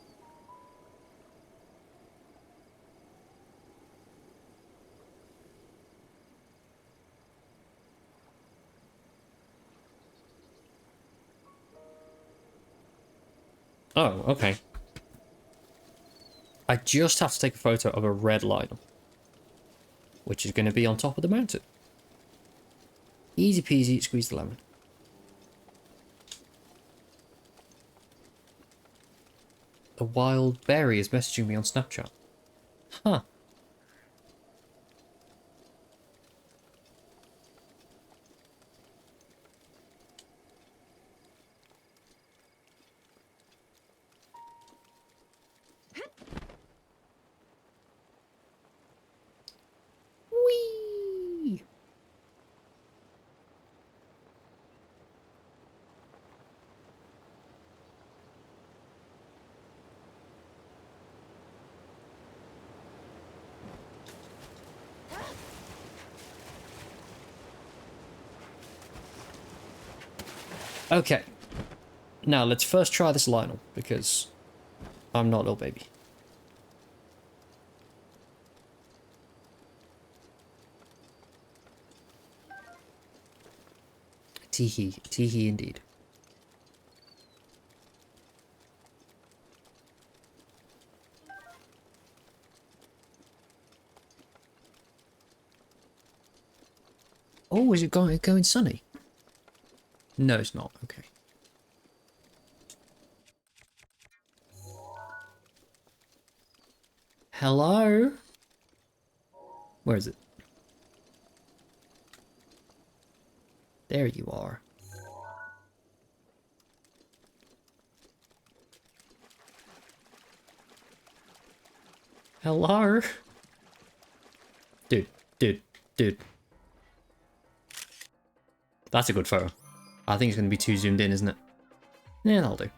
Oh, okay. I just have to take a photo of a red Lionel, which is going to be on top of the mountain. Easy peasy, squeeze the lemon. A wild berry is messaging me on Snapchat. Huh. Whee! Okay. Now, let's first try this Lionel, because I'm not a little baby. Teehee. Teehee indeed. Oh, is it going sunny? No, it's not. Okay. Hello? Where is it? There you are. Hello? Dude. That's a good photo. I think it's going to be too zoomed in, isn't it? Yeah, that'll do.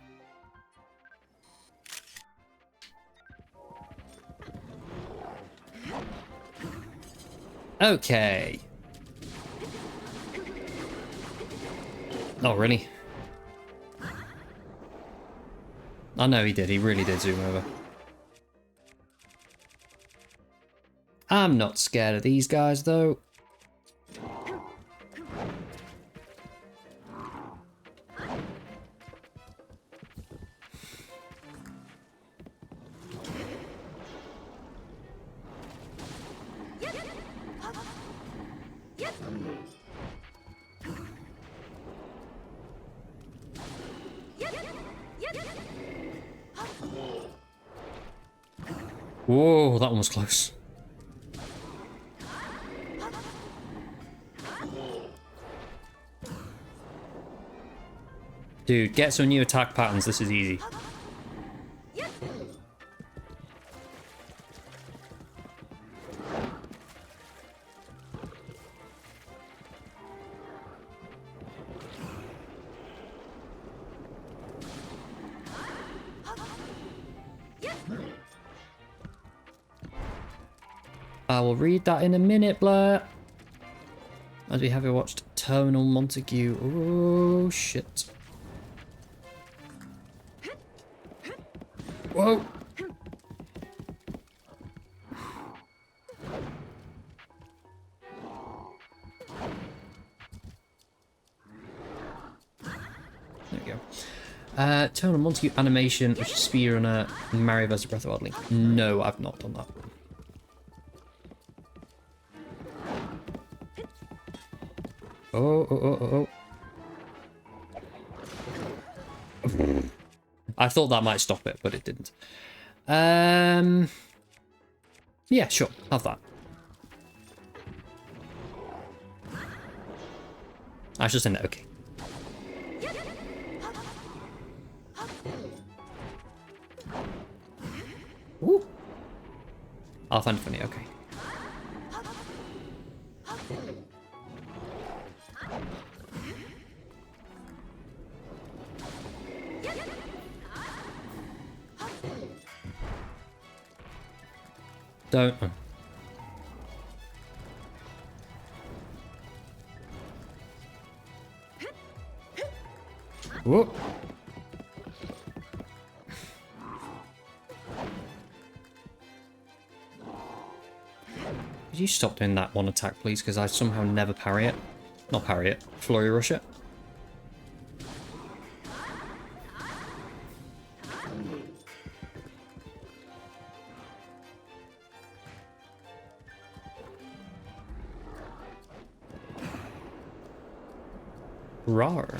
Okay. Oh, really? I know he did. He really did zoom over. I'm not scared of these guys, though. Whoa, that one was close. Dude, get some new attack patterns. This is easy. I will read that in a minute, Blair. As we have watched Terminal Montague. Oh, shit. Whoa. There we go. Terminal Montague animation, which is speedrunner Mario vs. Breath of the Wild Link. No, I've not done that. Oh. I thought that might stop it, but it didn't. Yeah, sure. Have that. I should send it. Okay. Ooh. I'll find it funny. Okay. Don't. Whoa. Could you stop doing that one attack, please? Because I somehow never parry it. Not parry it. Flurry rush it. Rawr.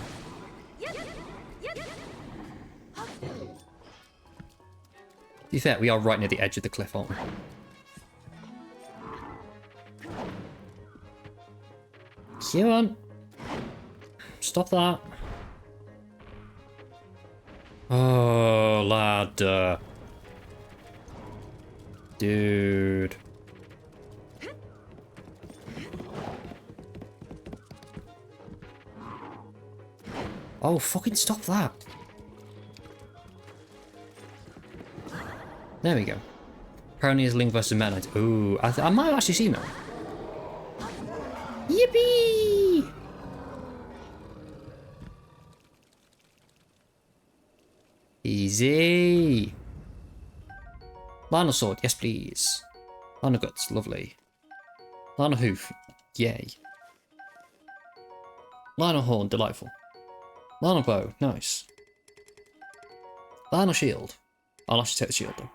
To be fair, we are right near the edge of the cliff, aren't we? Come on. Stop that. Oh, lad. Dude. Oh, fucking stop that. There we go. Apparently it's Link versus Meta Knight. Ooh, I might have actually seen that. Yippee! Easy. Lionel sword, yes please. Lionel guts, lovely. Lionel hoof, yay. Lionel horn, delightful. Lionel bow, nice. Lionel shield. I'll actually take the shield though.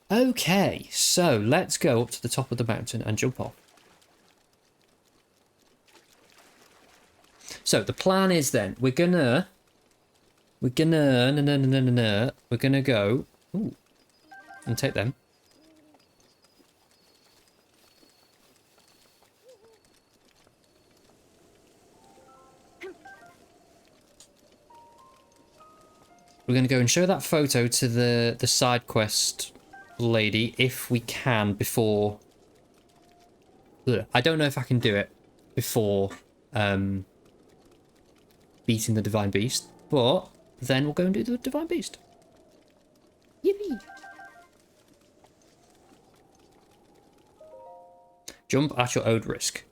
Okay, so let's go up to the top of the mountain and jump off. So the plan is then we're gonna go ooh, and take them. We're gonna go and show that photo to the side quest lady if we can before. I don't know if I can do it before beating the Divine Beast, but then we'll go and do the Divine Beast. Yippee! Jump at your own risk.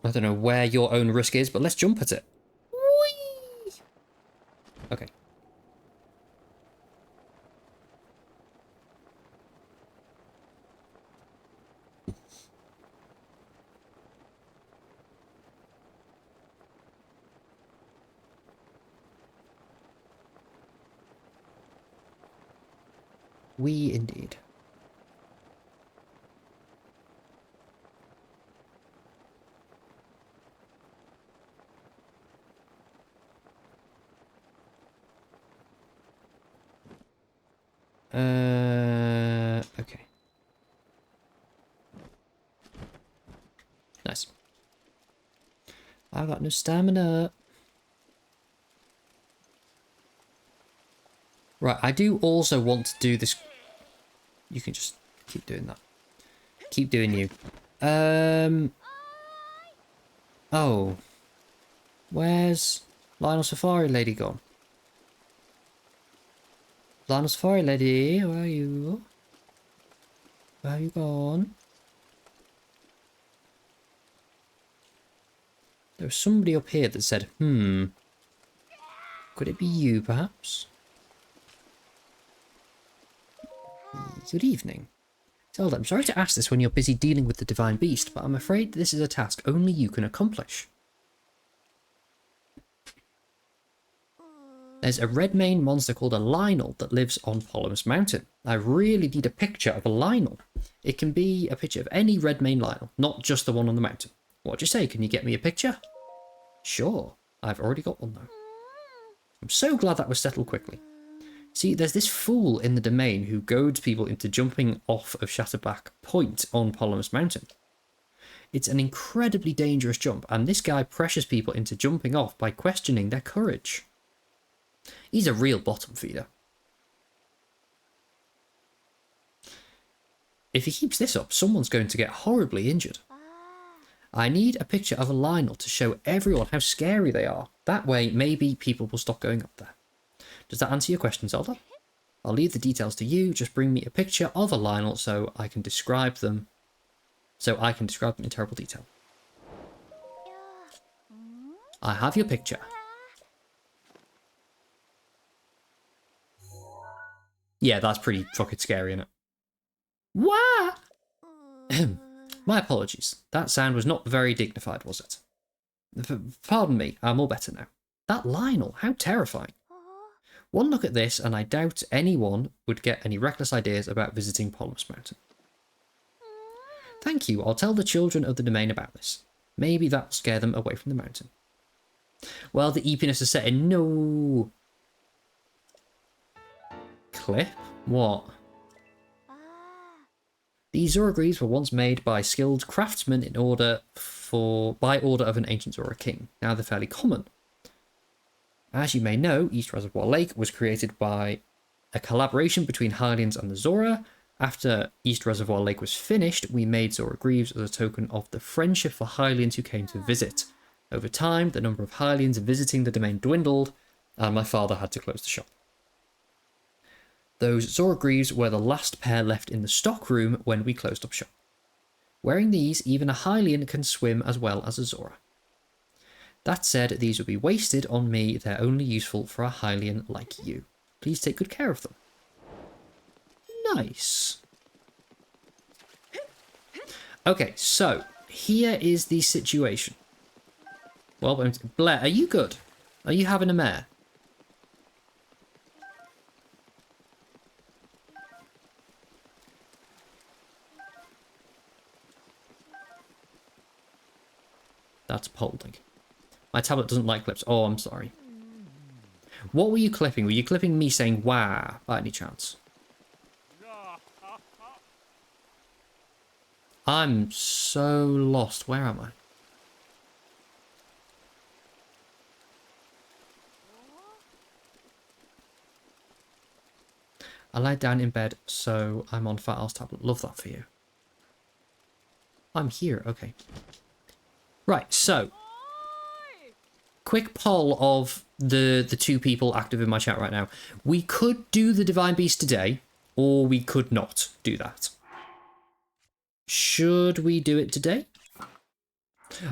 I don't know where your own risk is, but let's jump at it. Whee! Okay. We indeed. Okay. Nice. I've got no stamina. Right, I do also want to do this. You can just keep doing that. Keep doing you. Oh. Where's Lionel Safari Lady gone? Lionel Safari Lady, where are you? Where have you gone? There was somebody up here that said, could it be you, perhaps? Good evening. Zelda, I'm sorry to ask this when you're busy dealing with the Divine Beast, but I'm afraid this is a task only you can accomplish. There's a red mane monster called a Lionel that lives on Polymus Mountain. I really need a picture of a Lionel. It can be a picture of any red mane Lionel, not just the one on the mountain. What'd you say? Can you get me a picture? Sure. I've already got one though. I'm so glad that was settled quickly. See, there's this fool in the domain who goads people into jumping off of Shatterback Point on Polymus Mountain. It's an incredibly dangerous jump, and this guy pressures people into jumping off by questioning their courage. He's a real bottom feeder. If he keeps this up, someone's going to get horribly injured. I need a picture of a Lionel to show everyone how scary they are. That way, maybe people will stop going up there. Does that answer your question, Zelda? I'll leave the details to you. Just bring me a picture of a Lionel so I can describe them so I can describe them in terrible detail. I have your picture. Yeah, that's pretty fucking scary, isn't it? Wah! My apologies. That sound was not very dignified, was it? Pardon me, I'm all better now. That Lionel, how terrifying. One look at this and I doubt anyone would get any reckless ideas about visiting Polymus Mountain. Thank you, I'll tell the children of the domain about this. Maybe that will scare them away from the mountain. Well, the eepiness is setting. No. Clip? What? These Zora greaves were once made by skilled craftsmen by order of an ancient Zora king. Now they're fairly common. As you may know, East Reservoir Lake was created by a collaboration between Hylians and the Zora. After East Reservoir Lake was finished, we made Zora greaves as a token of the friendship for Hylians who came to visit. Over time, the number of Hylians visiting the domain dwindled, and my father had to close the shop. Those Zora greaves were the last pair left in the stock room when we closed up shop. Wearing these, even a Hylian can swim as well as a Zora. That said, these would be wasted on me. They're only useful for a Hylian like you. Please take good care of them. Nice. Okay, so here is the situation. Well, Blair, are you good? Are you having a mare? That's Polding. My tablet doesn't like clips. Oh, I'm sorry. What were you clipping? Were you clipping me saying "wah" by any chance? I'm so lost. Where am I? I lied down in bed, so I'm on Fat Al's tablet. Love that for you. I'm here. Okay. Right, so quick poll of the two people active in my chat right now. We could do the Divine Beast today, or we could not do that. Should we do it today?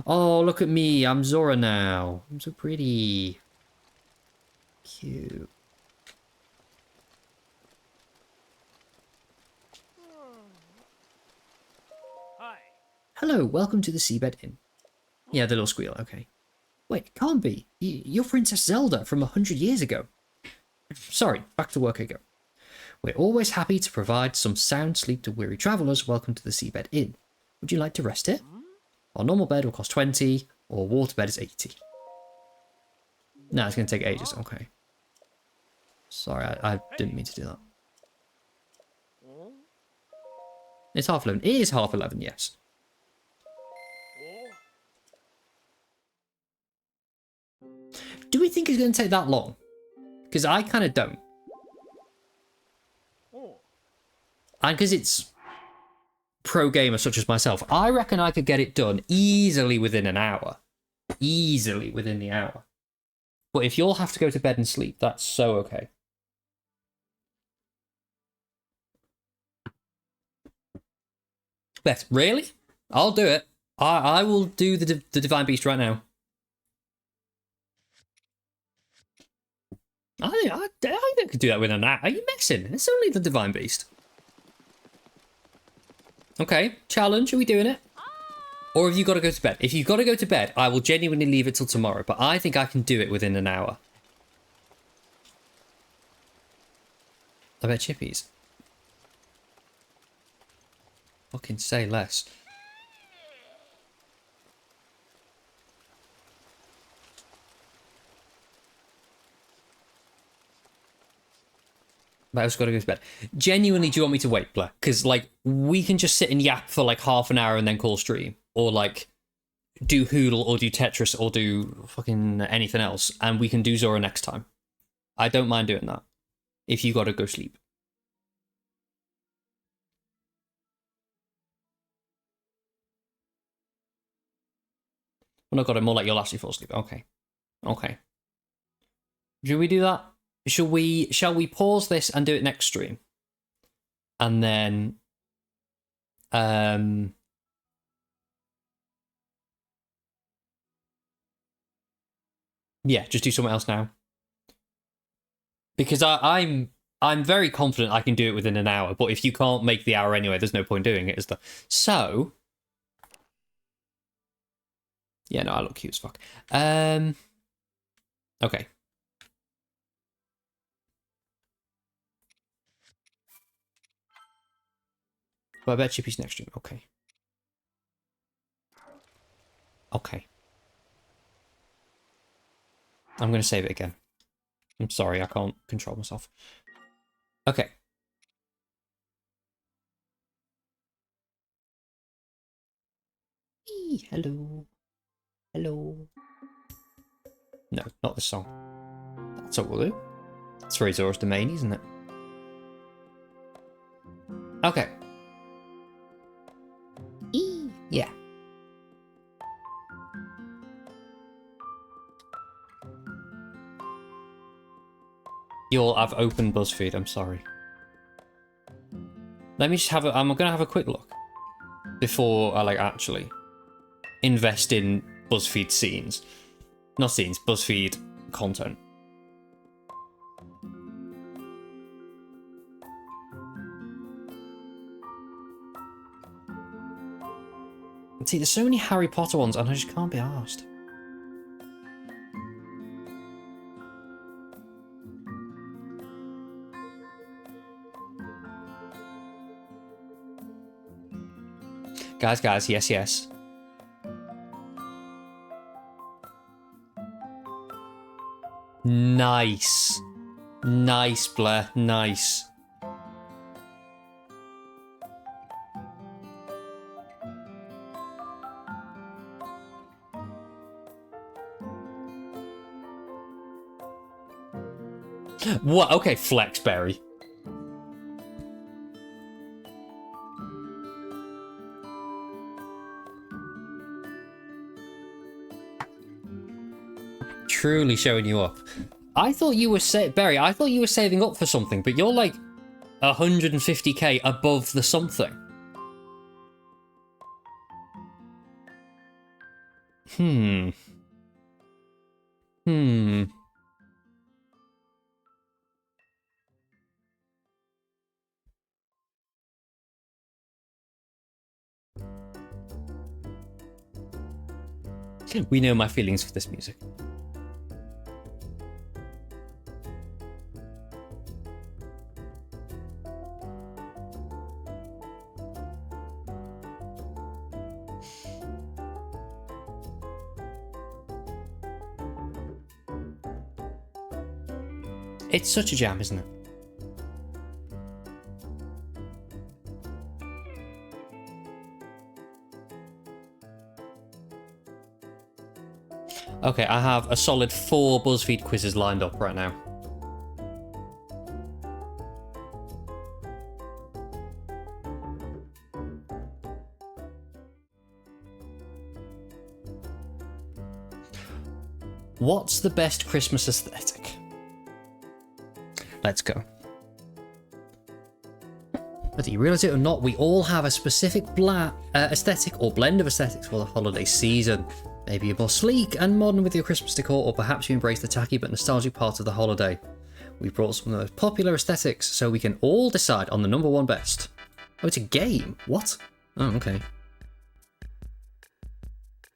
Oh, look at me. I'm Zora now. I'm so pretty. Cute. Hi. Hello, welcome to the Seabed Inn. Yeah, the little squeal, okay. Wait, it can't be. You're Princess Zelda from 100 years ago. Sorry, back to work I go. We're always happy to provide some sound sleep to weary travellers. Welcome to the Seabed Inn. Would you like to rest here? Our normal bed will cost 20, or waterbed is 80. No, it's going to take ages, okay. Sorry, I didn't mean to do that. It's 11:30. It is 11:30, yes. Do we think it's going to take that long? Because I kind of don't. And because it's pro gamer such as myself, I reckon I could get it done easily within an hour. Easily within the hour. But if you'll have to go to bed and sleep, that's so okay. Beth, really? I'll do it. I will do the Divine Beast right now. I could do that with an hour. Are you messing? It's only the Divine Beast. Okay, challenge. Are we doing it? Or have you got to go to bed? If you've got to go to bed, I will genuinely leave it till tomorrow. But I think I can do it within an hour. I bet chippies. Fucking say less. But I also got to go to bed. Genuinely, do you want me to wait, Blair? Because, like, we can just sit and yap for, like, half an hour and then call stream. Or, like, do Hoodle or do Tetris or do fucking anything else. And we can do Zora next time. I don't mind doing that. If you got to go sleep. Well, no, got it. More like you'll actually fall asleep. Okay. Okay. Should we do that? Shall we pause this and do it next stream? And then Yeah, just do something else now. Because I'm very confident I can do it within an hour, but if you can't make the hour anyway, there's no point doing it, is there? So... Yeah, no, I look cute as fuck. Okay. Well, I bet Chippy's next stream. Okay. Okay. I'm going to save it again. I'm sorry, I can't control myself. Okay. Eee, hello. Hello. No, not this song. That's what we'll do. It's very Zoras domain, isn't it? Okay. Eee, yeah. You'll have open BuzzFeed, I'm sorry. Let me just have a... I'm gonna have a quick look. Before I, like, actually invest in BuzzFeed scenes. Not scenes, BuzzFeed content. See, there's so many Harry Potter ones and I just can't be arsed. Guys, yes. Nice. Nice, Blair, nice. What? Okay, Flexberry. Truly showing you up. I thought you were Barry, I thought you were saving up for something, but you're like 150k above the something. Hmm. We know my feelings for this music. It's such a jam, isn't it? Okay, I have a solid 4 BuzzFeed quizzes lined up right now. What's the best Christmas aesthetic? Let's go. Whether you realise it or not, we all have a specific aesthetic or blend of aesthetics for the holiday season. Maybe you're more sleek and modern with your Christmas decor, or perhaps you embrace the tacky but nostalgic part of the holiday. We brought some of the most popular aesthetics so we can all decide on the #1 best. Oh, it's a game. What? Oh, okay.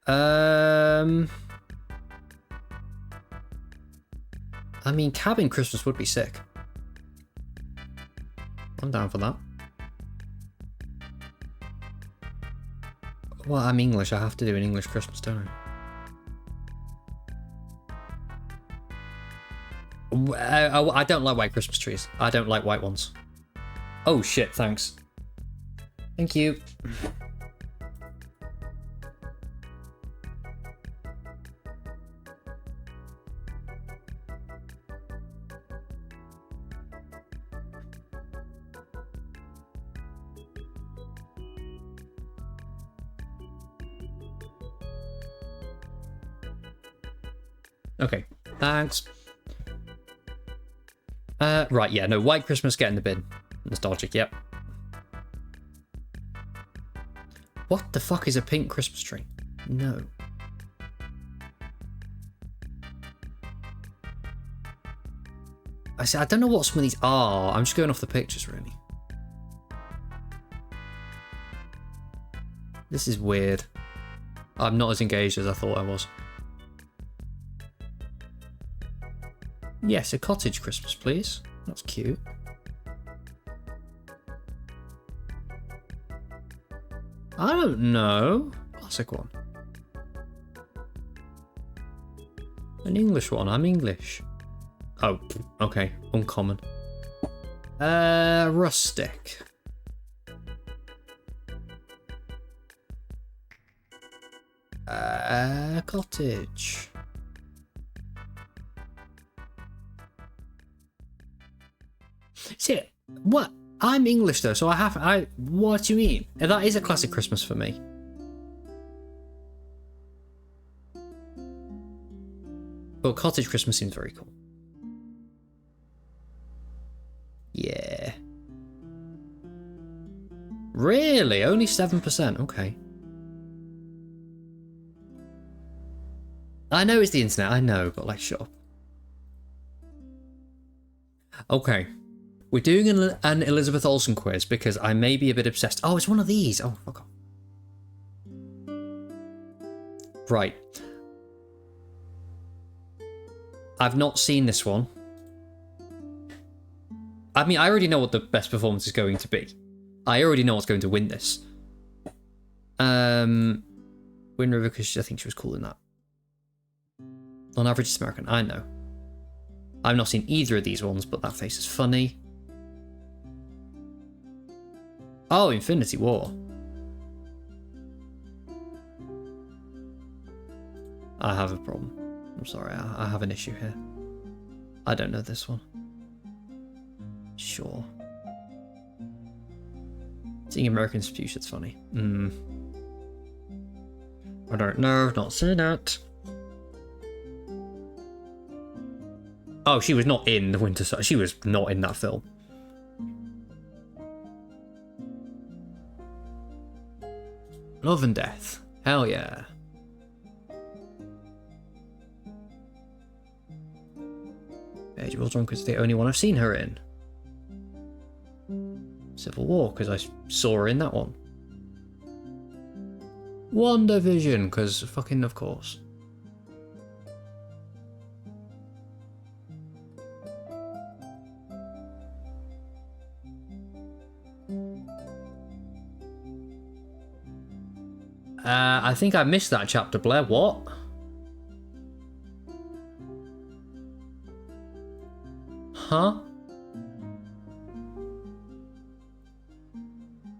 I mean, Cabin Christmas would be sick. I'm down for that. Well, I'm English. I have to do an English Christmas, don't I? I don't like white Christmas trees. I don't like white ones. Oh shit, thanks. Thank you. Okay, thanks. Right, yeah, no, White Christmas, get in the bin. Nostalgic, yep. What the fuck is a pink Christmas tree? No. I don't know what some of these are. I'm just going off the pictures, really. This is weird. I'm not as engaged as I thought I was. Yes, a cottage Christmas, please. That's cute. I don't know. Classic one. An English one. I'm English. Oh, okay. Uncommon. Rustic. Cottage. See, what? I'm English though, so what do you mean? That is a classic Christmas for me. But cottage Christmas seems very cool. Yeah. Really? Only 7%? Okay. I know it's the internet, I know, but like, shut up. Okay. We're doing an Elizabeth Olsen quiz because I may be a bit obsessed. Oh, it's one of these. Oh, fuck off. Right. I've not seen this one. I mean, I already know what the best performance is going to be. I already know what's going to win this. Wind River, because I think she was cool in that. On average, it's American. I know. I've not seen either of these ones, but that face is funny. Oh, Infinity War. I have a problem. I'm sorry, I have an issue here. I don't know this one. Sure. Seeing American Future's funny. I don't know, I've not seen it. Oh, she was not in the Winter Soldier. She was not in that film. Love and Death. Hell yeah. Age of Ultron because it's the only one I've seen her in. Civil War because I saw her in that one. WandaVision because fucking of course. I think I missed that chapter, Blair. What? Huh?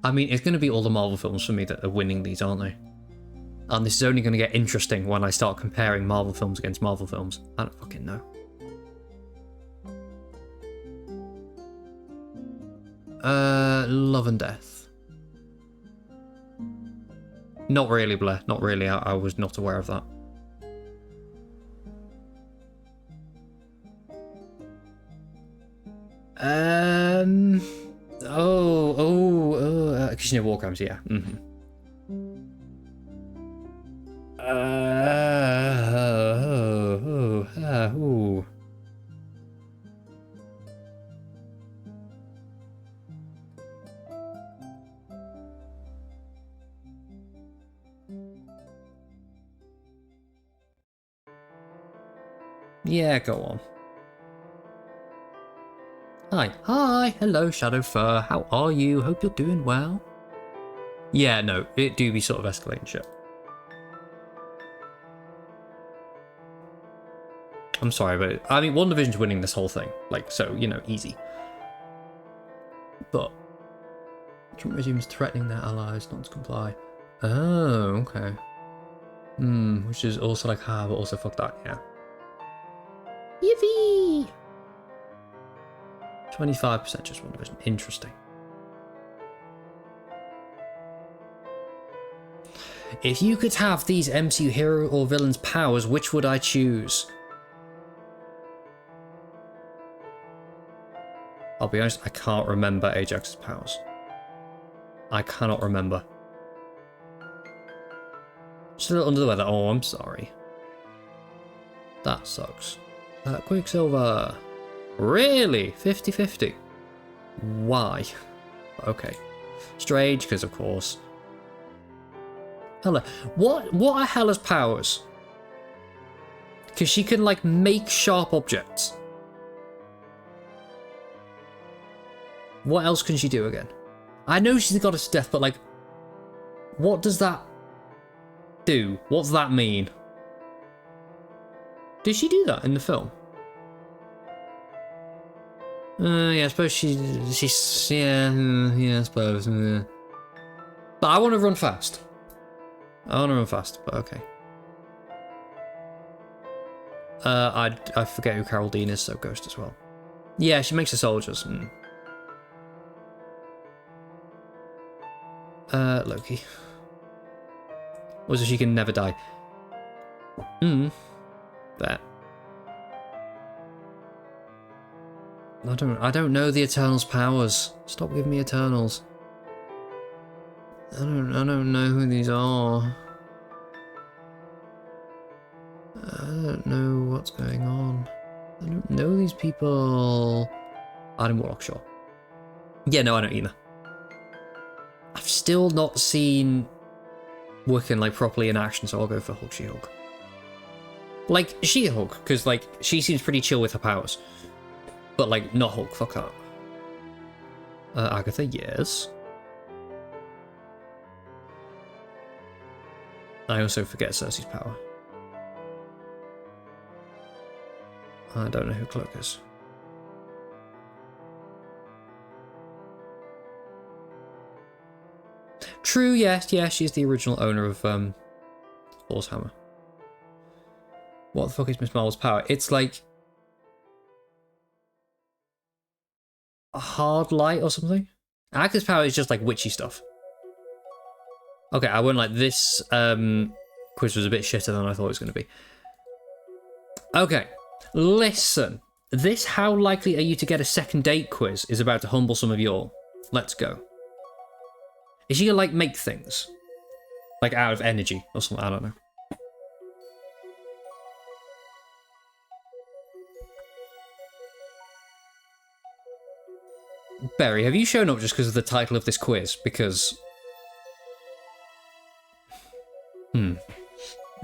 I mean, it's going to be all the Marvel films for me that are winning these, aren't they? And this is only going to get interesting when I start comparing Marvel films against Marvel films. I don't fucking know. Love and Death. Not really, Blair. Not really. I was not aware of that. Kitchener War Crimes, yeah. Yeah, go on. Hi, hello Shadow Fur, how are you? Hope you're doing well. Yeah, no, it do be sort of escalating shit. I'm sorry, but I mean, WandaVision's winning this whole thing, like, so, you know, easy. But Trump regime's threatening their allies not to comply. Oh, okay. Which is also like, but also fuck that, yeah. Yippee! 25% just WandaVision. Interesting. If you could have these MCU hero or villain's powers, which would I choose? I'll be honest, I can't remember Ajax's powers. I cannot remember. Just a little under the weather. Oh, I'm sorry. That sucks. Quicksilver. Really? 50-50? Why? Okay. Strange, because of course. Hella. What are Hella's powers? Because she can, like, make sharp objects. What else can she do again? I know she's the goddess of death, but, like, what does that do? What's that mean? Did she do that in the film? Yeah, I suppose she's yeah, I suppose. Yeah. But I want to run fast. But okay. I forget who Carol Dean is, so Ghost as well. Yeah, she makes the soldiers. Loki. Also, she can never die. That. I don't know the Eternals' powers. Stop giving me Eternals. I don't know who these are. I don't know what's going on. I don't know these people. Adam Warlock, sure. Yeah, no, I don't either. I've still not seen Wiccan like properly in action, so I'll go for Hulk She-Hulk. Like She-Hulk, because like she seems pretty chill with her powers. But like not Hulk, fuck her. Agatha, yes. I also forget Cersei's power. I don't know who Cloak is. True, yes, she's the original owner of Thor's hammer. What the fuck is Miss Marvel's power? It's like a hard light or something? Agatha's power is just like witchy stuff. Okay, I wouldn't like this quiz was a bit shitter than I thought it was going to be. Okay, listen. This how likely are you to get a second date quiz is about to humble some of y'all. Let's go. Is she gonna like make things? Like out of energy or something? I don't know. Barry, have you shown up just because of the title of this quiz? Because...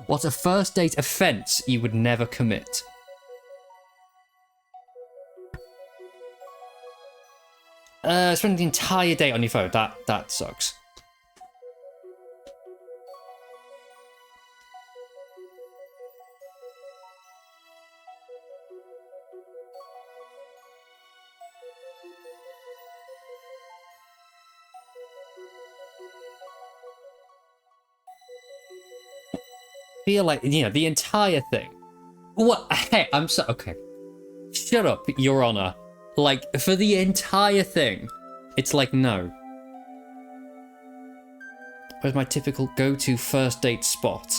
What's a first date offence you would never commit? Spending the entire day on your phone. That sucks. Feel like, you know, the entire thing. What? Hey, I'm so... Okay. Shut up, Your Honor. Like, for the entire thing, it's like, no. Where's my typical go-to first date spot?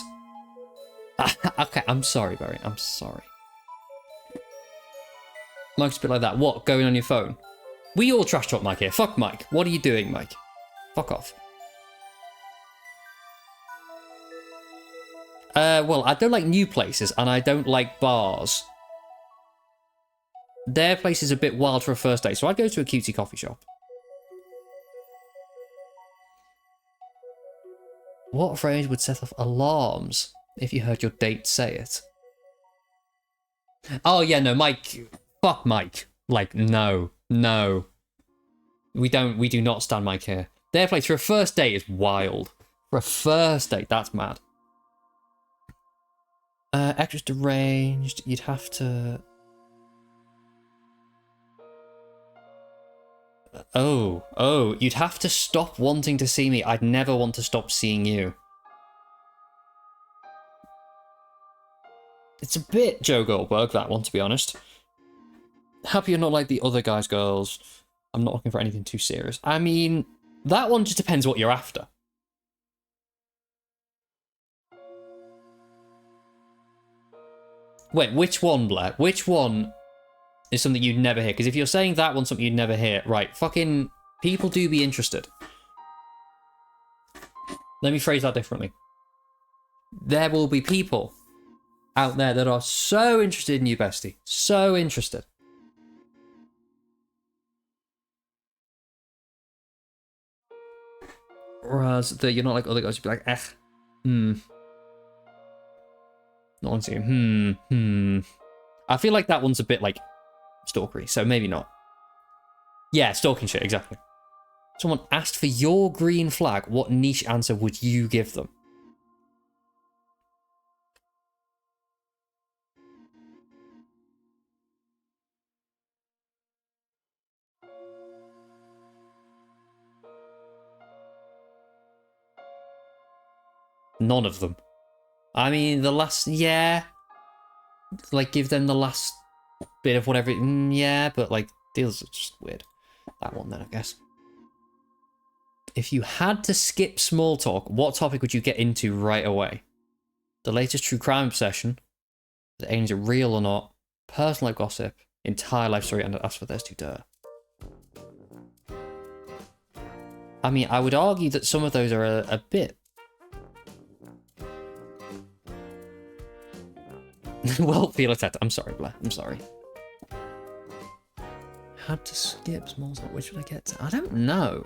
Okay, I'm sorry, Barry. I'm sorry. Mike's a bit like that. What? Going on your phone? We all trash talk Mike here. Fuck Mike. What are you doing, Mike? Fuck off. Well, I don't like new places, and I don't like bars. Their place is a bit wild for a first date, so I'd go to a cutesy coffee shop. What phrase would set off alarms if you heard your date say it? Oh, yeah, no, Mike. Fuck Mike. Like, no. We do not stand Mike here. Their place for a first date is wild. For a first date, that's mad. Extras deranged, you'd have to... Oh, you'd have to stop wanting to see me. I'd never want to stop seeing you. It's a bit Joe Goldberg, that one, to be honest. Happy you're not like the other guys, girls. I'm not looking for anything too serious. I mean, that one just depends what you're after. Wait, which one, Blair? Which one is something you'd never hear? Because if you're saying that one's something you'd never hear, right, fucking people do be interested. Let me phrase that differently. There will be people out there that are so interested in you, bestie. So interested. Whereas you're not like other guys, you'd be like, Not on to I feel like that one's a bit like stalkery, so maybe not. Yeah, stalking shit, exactly. Someone asked for your green flag. What niche answer would you give them? None of them. I mean, the last, yeah. Like, give them the last bit of whatever, yeah, but like, deals are just weird. That one then, I guess. If you had to skip small talk, what topic would you get into right away? The latest true crime obsession, the aliens are real or not, personal life gossip, entire life story, and ask for those two, duh. I mean, I would argue that some of those are a bit... well, Violet, I'm sorry, Blair, I'm sorry. Had to skip small talk, which would I get to? I don't know.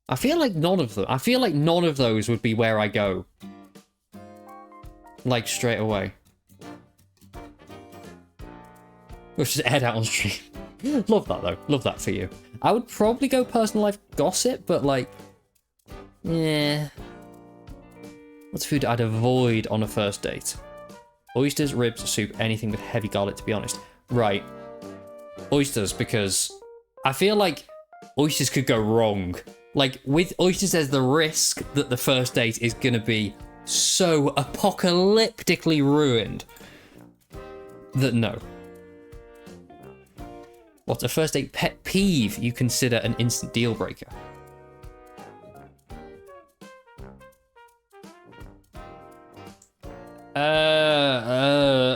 I feel like none of them. I feel like none of those would be where I go. Like, straight away. Which just aired out on stream. Love that, though. Love that for you. I would probably go personal life gossip, but, like... yeah. What's food I'd avoid on a first date? Oysters, ribs, soup, anything with heavy garlic, to be honest. Right. Oysters, because I feel like oysters could go wrong. Like, with oysters, there's the risk that the first date is going to be so apocalyptically ruined that no. What's a first date pet peeve you consider an instant deal breaker?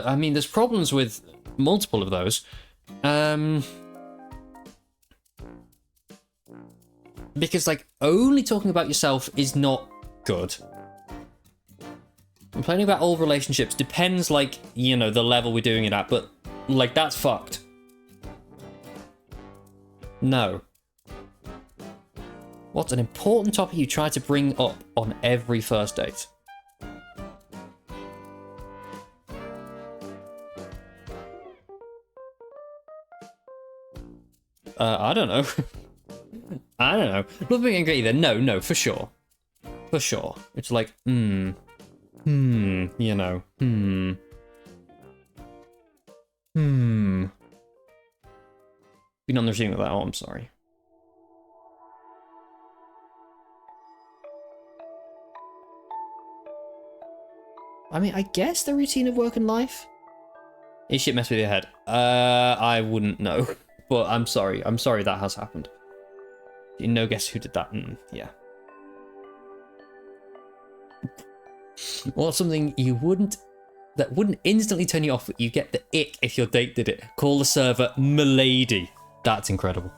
I mean, there's problems with multiple of those. Because, like, only talking about yourself is not good. Complaining about old relationships depends, like, you know, the level we're doing it at, but, like, that's fucked. No. What's an important topic you try to bring up on every first date? I don't know. I don't know. Not being angry either. No, for sure. For sure. It's like, you know, Been on the routine with that. Oh, I'm sorry. I mean, I guess the routine of work and life. Is shit mess with your head? I wouldn't know. But I'm sorry. I'm sorry that has happened. You know, guess who did that? Yeah. What's something you wouldn't... that wouldn't instantly turn you off, but you get the ick if your date did it? Call the server Milady. That's incredible.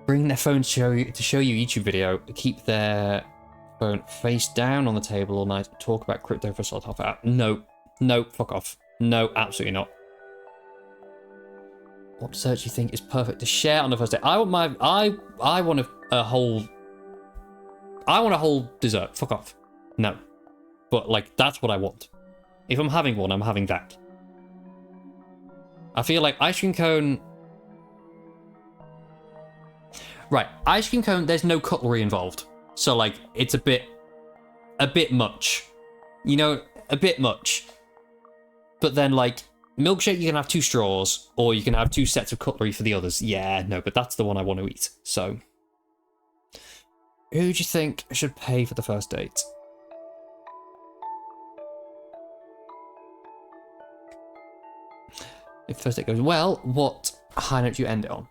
Bring their phone to show you YouTube video. Keep their phone face down on the table all night. Talk about crypto for a sort of half hour. No. No, fuck off. No, absolutely not. What dessert do you think is perfect to share on the first date? I want a whole dessert. Fuck off. No. But, like, that's what I want. If I'm having one, I'm having that. I feel like ice cream cone... Right, ice cream cone, there's no cutlery involved. So, like, it's a bit much. You know, a bit much. But then, like, milkshake, you can have 2 straws, or you can have 2 sets of cutlery for the others. Yeah, no, but that's the one I want to eat. So, who do you think should pay for the first date? If the first date goes well, what high note do you end it on?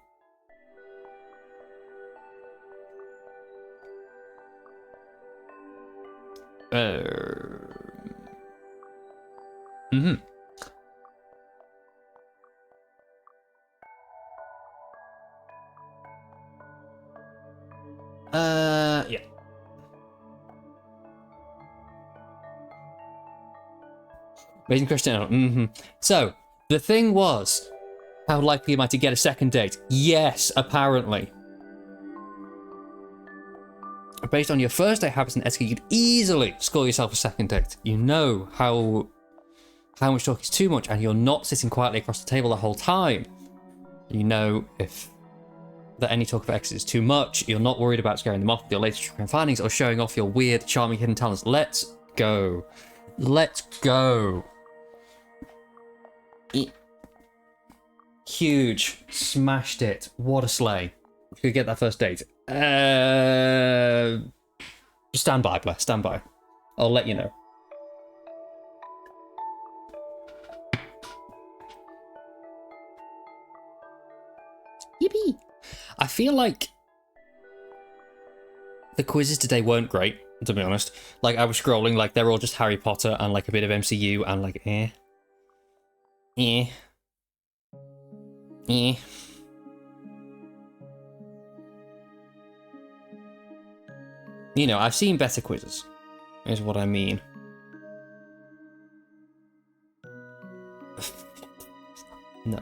Yeah. Raising question. So, the thing was, how likely am I to get a second date? Yes, apparently. Based on your first date habits and etiquette, you could easily score yourself a second date. You know how much talk is too much, and you're not sitting quietly across the table the whole time. You know if that any talk of exes is too much. You're not worried about scaring them off with your latest crime findings or showing off your weird, charming hidden talents. Let's go. Let's go. Huge. Smashed it. What a slay. You could get that first date. Stand by, Blair. Stand by. I'll let you know. Yippee! I feel like the quizzes today weren't great, to be honest. Like, I was scrolling, like, they're all just Harry Potter and, like, a bit of MCU and, like, You know, I've seen better quizzes, is what I mean. No.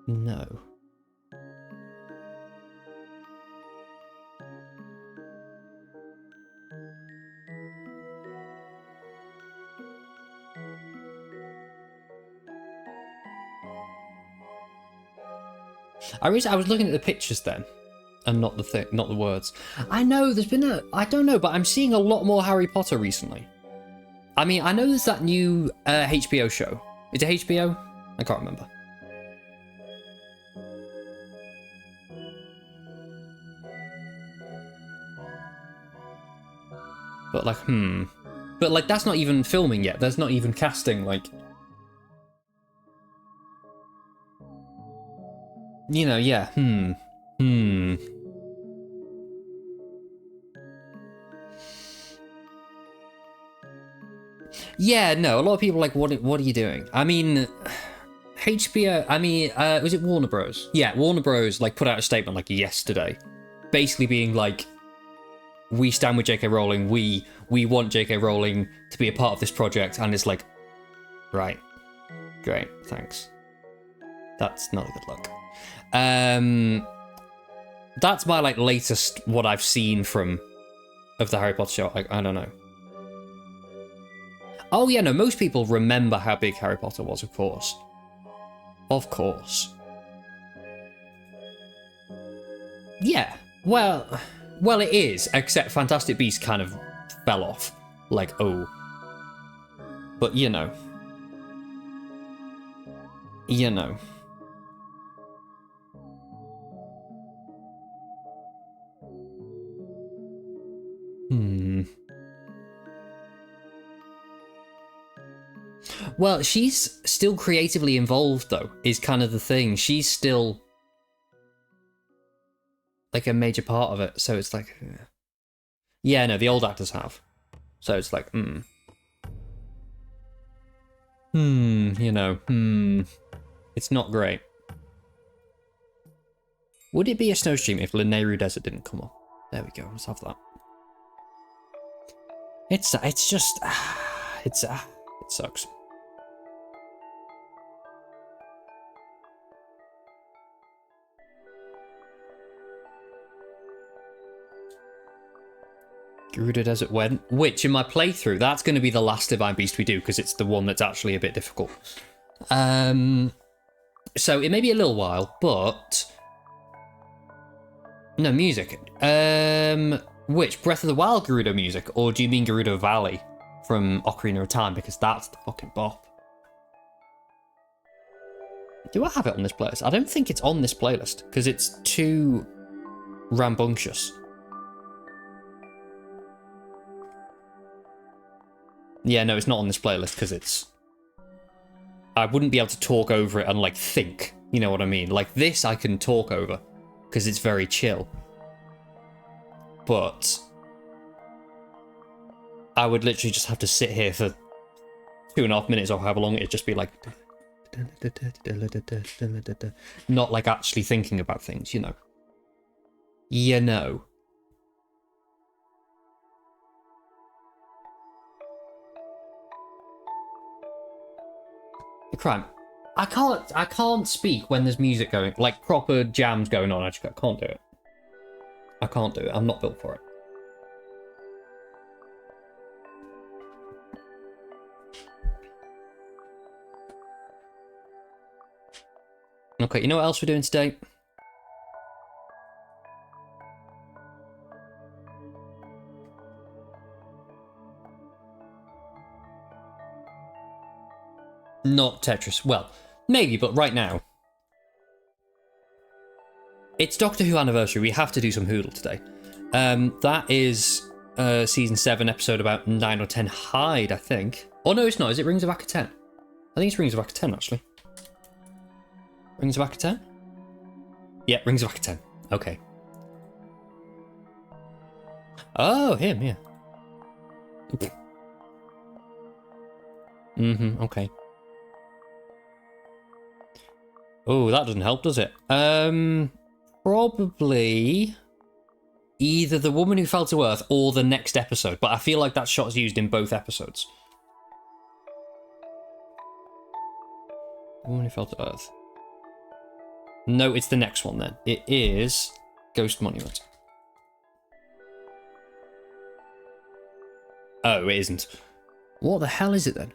No. I was looking at the pictures then, and not the words. I know there's been I don't know, but I'm seeing a lot more Harry Potter recently. I mean, I know there's that new HBO show. Is it HBO? I can't remember. But like, But like, that's not even filming yet. There's not even casting, like... You know, yeah, Yeah, no, a lot of people are like, what are you doing? I mean, HBO, was it Warner Bros? Yeah, Warner Bros, like, put out a statement, like, yesterday. Basically being like, we stand with J.K. Rowling, we want J.K. Rowling to be a part of this project, and it's like, right, great, thanks. That's not a good look. That's my, like, latest, what I've seen of the Harry Potter show. I don't know. Oh, yeah, no, most people remember how big Harry Potter was, of course. Of course. Yeah, well, it is, except Fantastic Beasts kind of fell off. Like, oh. But, you know. You know. Well, she's still creatively involved, though, is kind of the thing. She's still, like, a major part of it, so it's like... Yeah, no, the old actors have. So it's like, you know, It's not great. Would it be a snow stream if Lineru Desert didn't come up? There we go, let's have that. It's just... it sucks. Gerudo Desert went. Which, in my playthrough, that's going to be the last Divine Beast we do, because it's the one that's actually a bit difficult. So, it may be a little while, but... No, music. Which? Breath of the Wild Gerudo music? Or do you mean Gerudo Valley from Ocarina of Time? Because that's the fucking bop. Do I have it on this playlist? I don't think it's on this playlist, because it's too rambunctious. Yeah, no, it's not on this playlist, because it's... I wouldn't be able to talk over it and, like, think. You know what I mean? Like, this I can talk over, because it's very chill. But... I would literally just have to sit here for 2.5 minutes or however long it'd just be like... Not, like, actually thinking about things, you know. You know. Crime. I can't speak when there's music going, like proper jams going on. I can't do it. I can't do it. I'm not built for it. Okay, you know what else we're doing today? Not Tetris. Well, maybe, but right now. It's Doctor Who anniversary. We have to do some Hoodle today. That is season 7, episode about 9 or 10 Hyde, I think. Oh, no, it's not. Is it Rings of Akhaten? I think it's Rings of Akhaten, actually. Rings of Akhaten? Yeah, Rings of Akhaten. Okay. Oh, him, yeah. Okay. Oh, that doesn't help, does it? Probably either The Woman Who Fell to Earth or the next episode, but I feel like that shot's used in both episodes. The Woman Who Fell to Earth. No, it's the next one then. It is Ghost Monument. Oh, it isn't. What the hell is it then?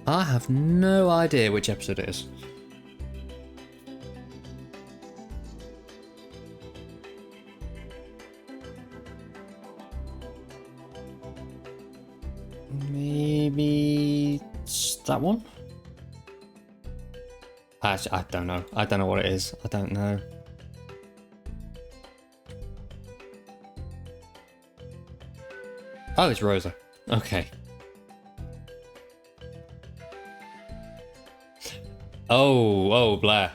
I have no idea which episode it is. Maybe it's that one? Actually, I don't know. I don't know what it is. I don't know. Oh, it's Rosa. Okay. Oh, Blair.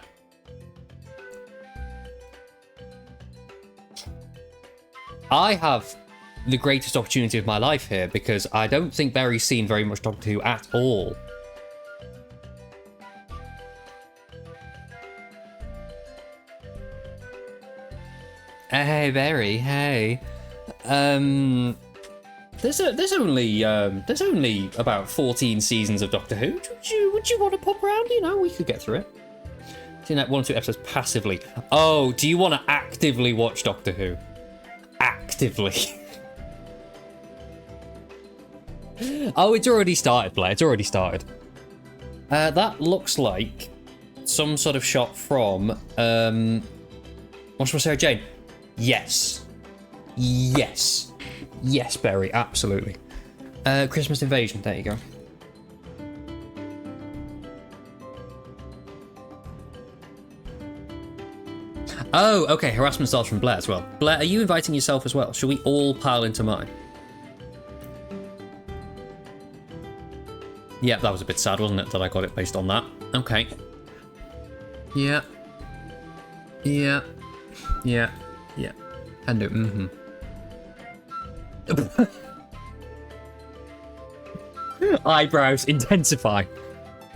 I have the greatest opportunity of my life here because I don't think Barry's seen very much Doctor Who at all. Hey, Barry. Hey. There's only about 14 seasons of Doctor Who. Would you want to pop around? You know, we could get through it. Seen like 1 or 2 episodes passively. Oh, do you want to actively watch Doctor Who? Actively. Oh, it's already started, Blair. It's already started. That looks like some sort of shot from what's from Sarah Jane? Yes. Yes. Yes, Barry, absolutely. Christmas Invasion, there you go. Oh, okay, harassment starts from Blair as well. Blair, are you inviting yourself as well? Shall we all pile into mine? Yeah, that was a bit sad, wasn't it, that I got it based on that? Okay. Yeah. Yeah. Yeah. Yeah. Can do. Eyebrows intensify.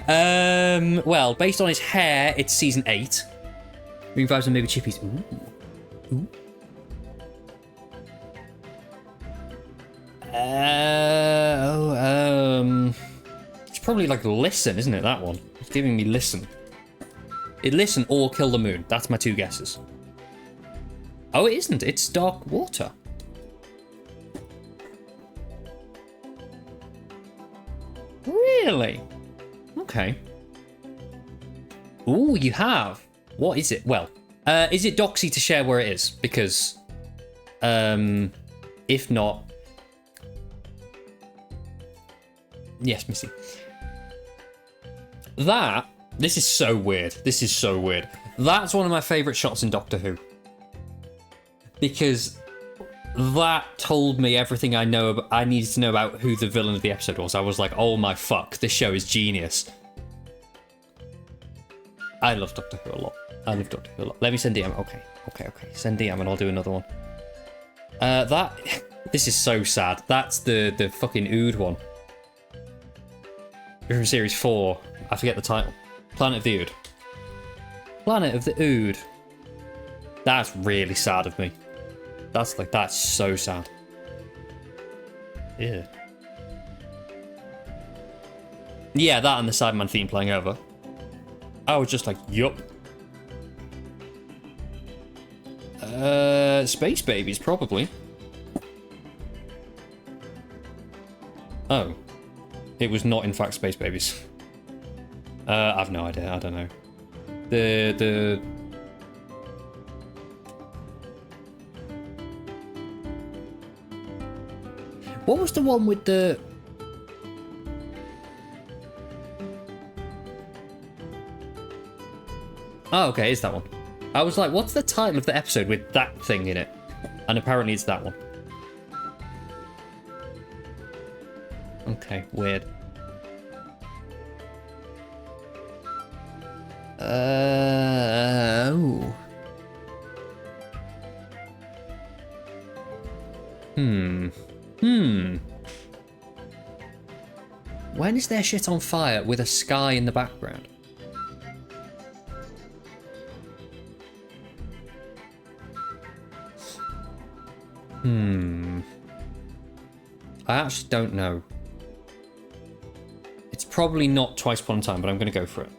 Well, based on his hair, it's season 8. Ring vibes and maybe chippies. Ooh. It's probably like Listen, isn't it? That one. It's giving me Listen. It Listen or Kill the Moon. That's my 2 guesses. Oh, it isn't. It's Dark Water. Really? Okay. Ooh, you have. What is it? Well, is it doxy to share where it is? Because, if not... Yes, Missy. This is so weird. This is so weird. That's one of my favourite shots in Doctor Who. Because that told me everything I needed to know about who the villain of the episode was. I was like, oh my fuck, this show is genius. I love Doctor Who a lot. I love Doctor Who a lot. Let me send DM. Okay. Send DM and I'll do another one. This is so sad. That's the fucking Ood one. From series 4. I forget the title. Planet of the Ood. Planet of the Ood. That's really sad of me. That's so sad. Yeah. Yeah, that and the Sideman theme playing over. I was just like, yup. Space Babies, probably. Oh. It was not, in fact, Space Babies. I've no idea. I don't know. The... What was the one with the... Oh, okay, it's that one. I was like, what's the title of the episode with that thing in it? And apparently it's that one. Okay, weird. Oh. When is their shit on fire with a sky in the background? I actually don't know. It's probably not Twice Upon a Time, but I'm going to go for it.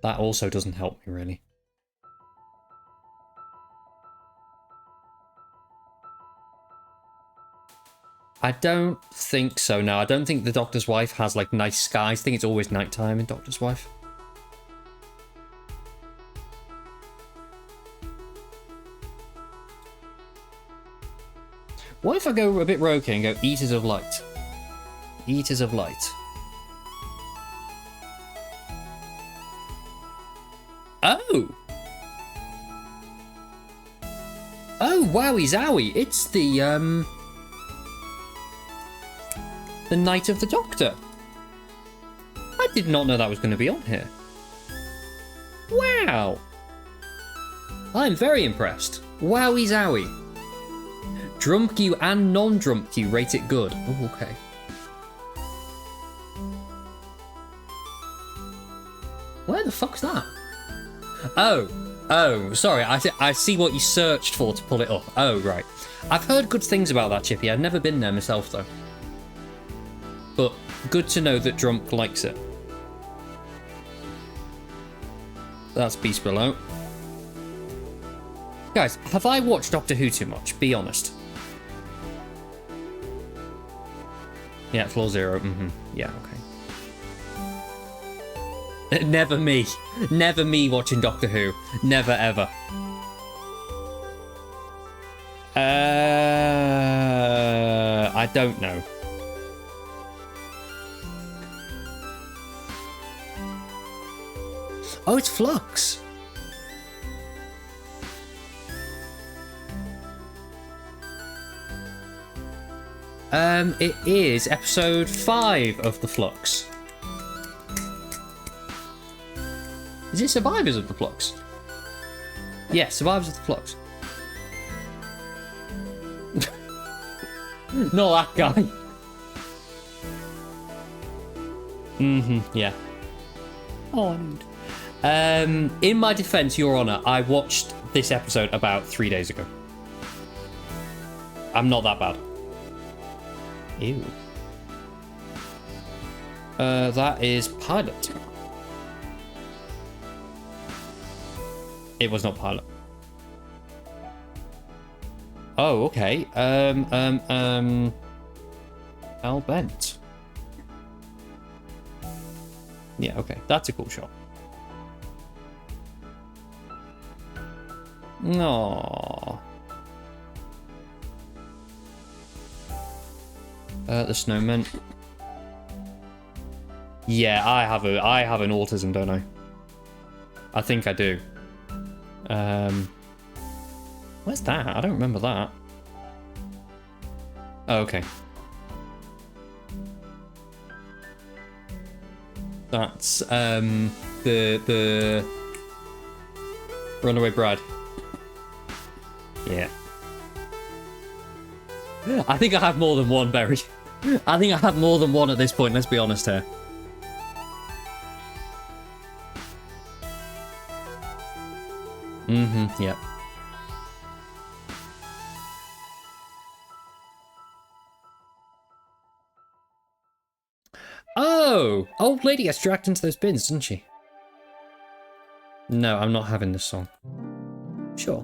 That also doesn't help me, really. I don't think so, no. I don't think the Doctor's Wife has, like, nice skies. I think it's always nighttime in Doctor's Wife. What if I go a bit rogue here and go Eaters of Light? Eaters of Light. Oh! Oh, wowie zowie. It's the Night of the Doctor. I did not know that was going to be on here. Wow! I'm very impressed. Wowie zowie. Drumq and non-Drumq rate it good. Oh, okay. Where the fuck's that? Oh, sorry. I see what you searched for to pull it up. Oh, right. I've heard good things about that, Chippy. I've never been there myself, though. But good to know that Drumq likes it. That's Beast Below. Guys, have I watched Doctor Who too much? Be honest. Yeah, Floor Zero. Yeah, okay. Never me. Never me watching Doctor Who. Never, ever. I don't know. Oh, it's Flux. It is episode 5 of the Flux. Is it Survivors of the Flux? Yeah, Survivors of the Flux. Not that guy. Yeah. Oh, in my defense, Your Honor, I watched this episode about 3 days ago. I'm not that bad. Ew. That is Pilot. It was not Pilot. Oh, okay. Al Bent. Yeah, okay. That's a cool shot. No. The Snowman. Yeah, I have an autism, don't I? I think I do. Where's that? I don't remember that. Oh, okay. That's the Runaway Bride. Yeah. I think I have more than one, Berry. I think I have more than one at this point, let's be honest here. Mm-hmm, yep. Oh! Old lady gets dragged into those bins, doesn't she? No, I'm not having this song. Sure.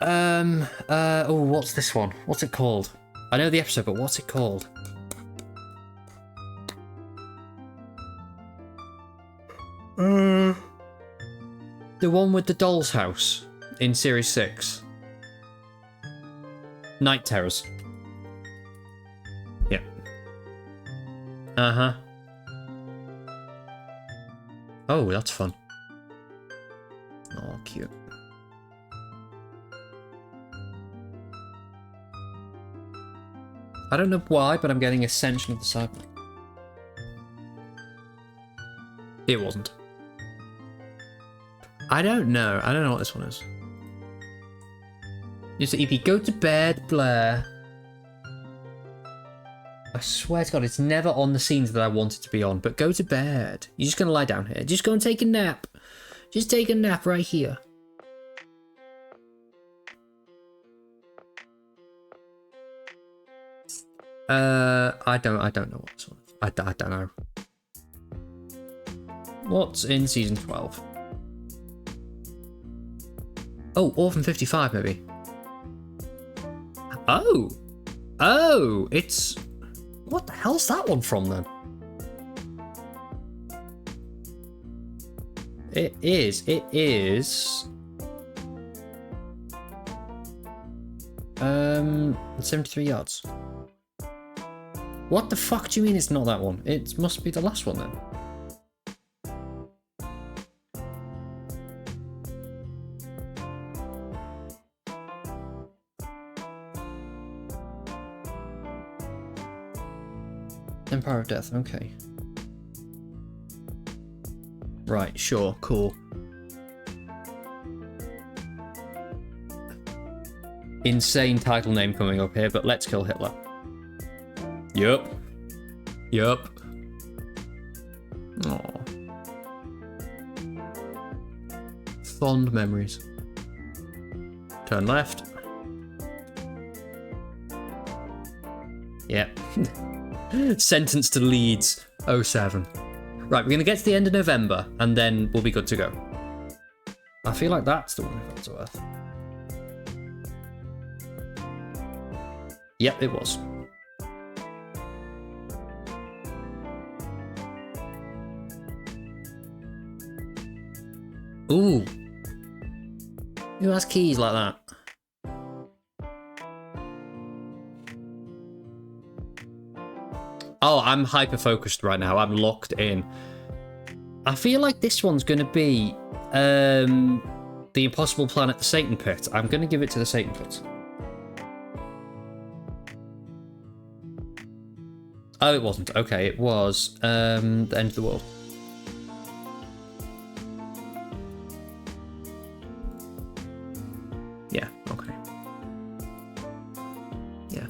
Oh, what's this one? What's it called? I know the episode, but what's it called? The one with the doll's house in Series 6. Night Terrors. Yeah. Uh-huh. Oh, that's fun. Oh, cute. I don't know why, but I'm getting Ascension of the Cybermen. It wasn't. I don't know. I don't know what this one is. Just EP, go to bed, Blair. I swear to God, it's never on the scenes that I want it to be on, but go to bed. You're just going to lie down here. Just go and take a nap. Just take a nap right here. I don't know what this one is. I don't know. What's in season 12? Oh, Orphan 55 maybe. Oh! Oh! It's... What the hell's that one from then? It is 73 yards. What the fuck do you mean it's not that one? It must be the last one then. Empire of Death, okay. Right, sure, cool. Insane title name coming up here, but Let's Kill Hitler. Yup. Yup. Aww. Fond memories. Turn left. Yep. Sentence to Leeds 07. Right, we're going to get to the end of November, and then we'll be good to go. I feel like that's the one of Ellsworth. Yep, it was. Ooh. Who has keys like that? Oh, I'm hyper-focused right now. I'm locked in. I feel like this one's going to be The Impossible Planet, the Satan Pit. I'm going to give it to the Satan Pit. Oh, it wasn't. Okay, it was The End of the World. Yeah, okay. Yeah.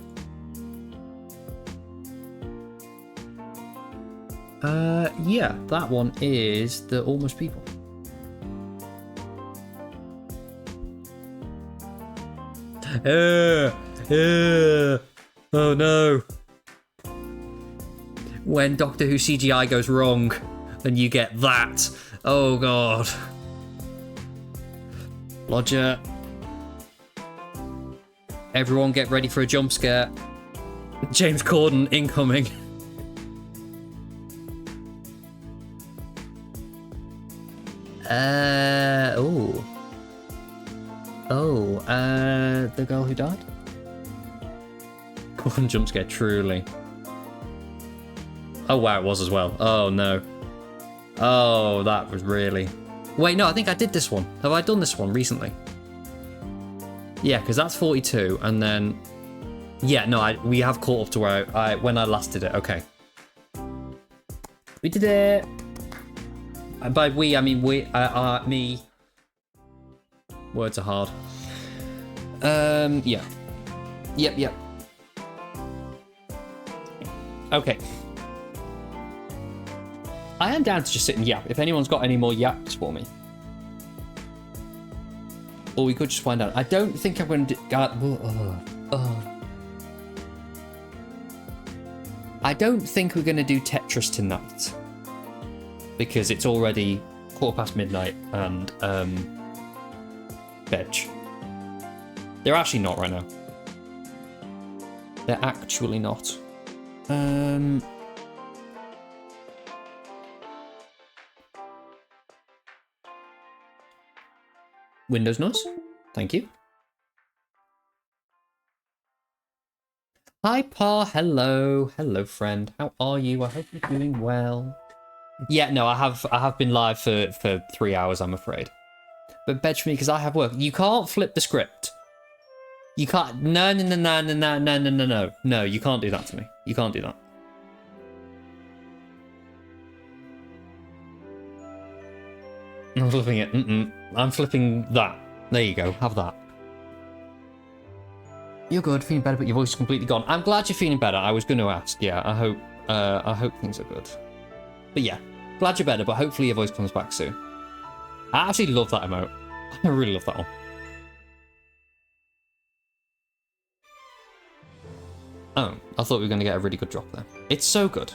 Yeah, that one is the Almost People. Oh no. When Doctor Who CGI goes wrong and you get that. Oh god. Roger. Everyone get ready for a jump scare. James Corden incoming. The girl who died? One jump scare, truly. Oh wow, it was as well. Oh no. Oh, that was really... Wait, no, I think I did this one. Have I done this one recently? Yeah, because that's 42, and then... Yeah, no, we have caught up to where I when I last did it. Okay. We did it! By we, I mean me. Words are hard. Yeah. Yep. Okay. I am down to just sit and yap. If anyone's got any more yaps for me. Or we could just find out. I don't think I'm going to do... I don't think we're going to do Tetris tonight. Because it's already midnight and veg. They're actually not right now. They're actually not. Windows noise. Thank you. Hi, Pa. Hello. Hello, friend. How are you? I hope you're doing well. Yeah, no, I have been live for 3 hours, I'm afraid. But veg for me because I have work. You can't flip the script. You can't. No. No, you can't do that to me. You can't do that. I'm flipping it. I'm flipping that. There you go. Have that. You're good. Feeling better, but your voice is completely gone. I'm glad you're feeling better. I was going to ask. Yeah, I hope things are good. But yeah, glad you're better, but hopefully your voice comes back soon. I actually love that emote. I really love that one. Oh, I thought we were going to get a really good drop there. It's so good.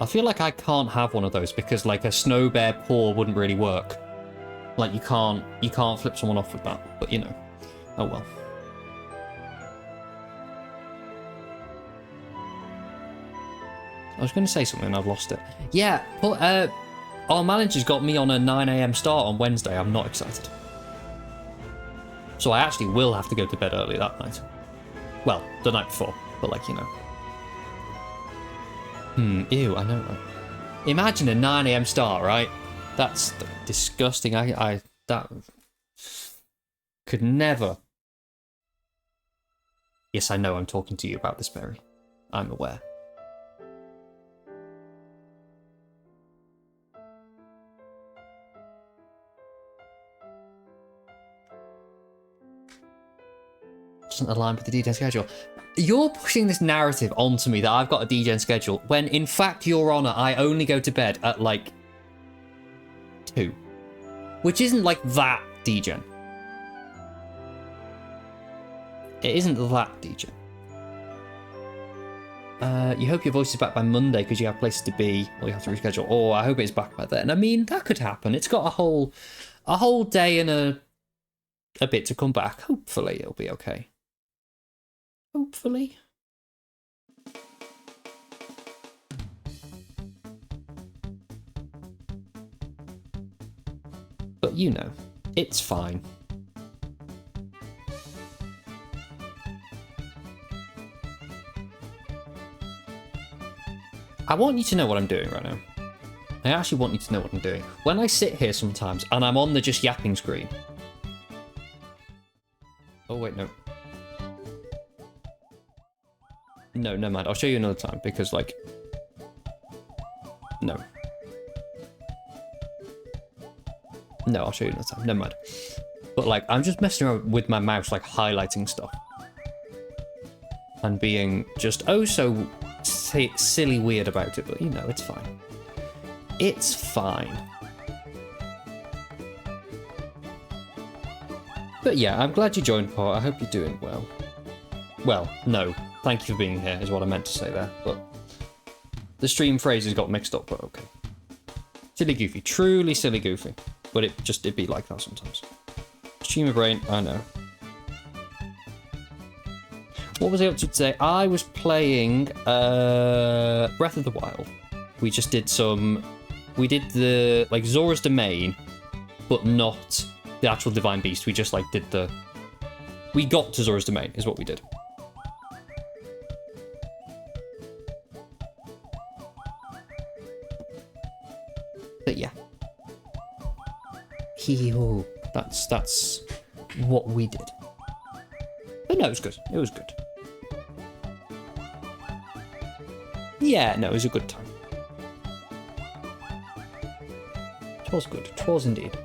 I feel like I can't have one of those because like a snow bear paw wouldn't really work. Like you can't flip someone off with that, but you know. Oh well. I was going to say something and I've lost it. Yeah, but our manager's got me on a 9 AM start on Wednesday. I'm not excited. So I actually will have to go to bed early that night. Well, the night before, but like, you know. Ew, I know, right? Imagine a 9 AM start, right? That's disgusting. I that could never. Yes, I know I'm talking to you about this, Mary. I'm aware. Doesn't align with the DJN schedule. You're pushing this narrative onto me that I've got a DJN schedule when in fact, Your Honor, I only go to bed at like 2. Which isn't like that DJN. It isn't that DJN. You hope your voice is back by Monday because you have places to be or you have to reschedule. Or I hope it's back by then. I mean, that could happen. It's got a whole day and a bit to come back. Hopefully it'll be okay. Hopefully. But you know, it's fine. I want you to know what I'm doing right now. I actually want you to know what I'm doing. When I sit here sometimes and I'm on the just yapping screen. Oh wait, no. No, never mind. I'll show you another time because, like, no. No, I'll show you another time. Never mind. But, like, I'm just messing around with my mouse, like, highlighting stuff. And being just, oh, so silly weird about it. But, you know, it's fine. It's fine. But, yeah, I'm glad you joined, Paul. I hope you're doing well. Well, no. Thank you for being here, is what I meant to say there, but the stream phrases got mixed up, but okay. Silly goofy. Truly silly goofy. But it'd be like that sometimes. Streamer brain, I know. What was I up to today? I was playing Breath of the Wild. We just did we did the, like, Zora's Domain, but not the actual Divine Beast. We just, like, we got to Zora's Domain, is what we did. But yeah. Hee-hoo. That's what we did. But no, it was good. It was good. Yeah, no, it was a good time. It was good. It was indeed.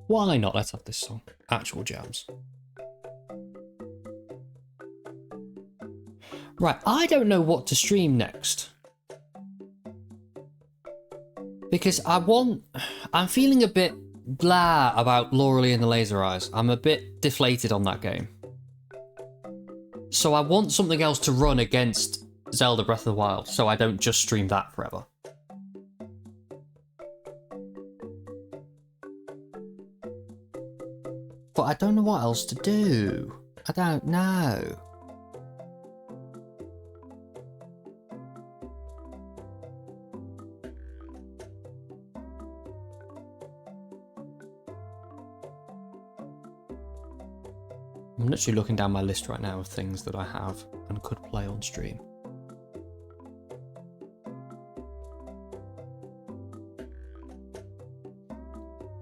Why not? Let's have this song. Actual jams. Right, I don't know what to stream next. Because I'm feeling a bit blah about Laurely and the Laser Eyes. I'm a bit deflated on that game. So I want something else to run against Zelda Breath of the Wild, so I don't just stream that forever. But I don't know what else to do. I don't know. I'm literally looking down my list right now of things that I have and could play on stream.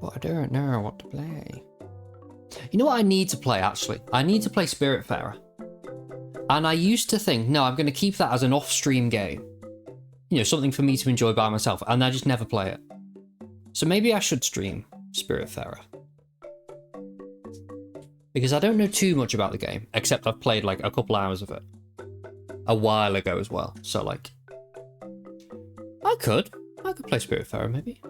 But I don't know what to play. You know what I need to play, actually? I need to play Spiritfarer. And I used to think, no, I'm going to keep that as an off-stream game. You know, something for me to enjoy by myself. And I just never play it. So maybe I should stream Spiritfarer. Because I don't know too much about the game, except I've played like a couple hours of it. A while ago as well. So like, I could play Spiritfarer maybe.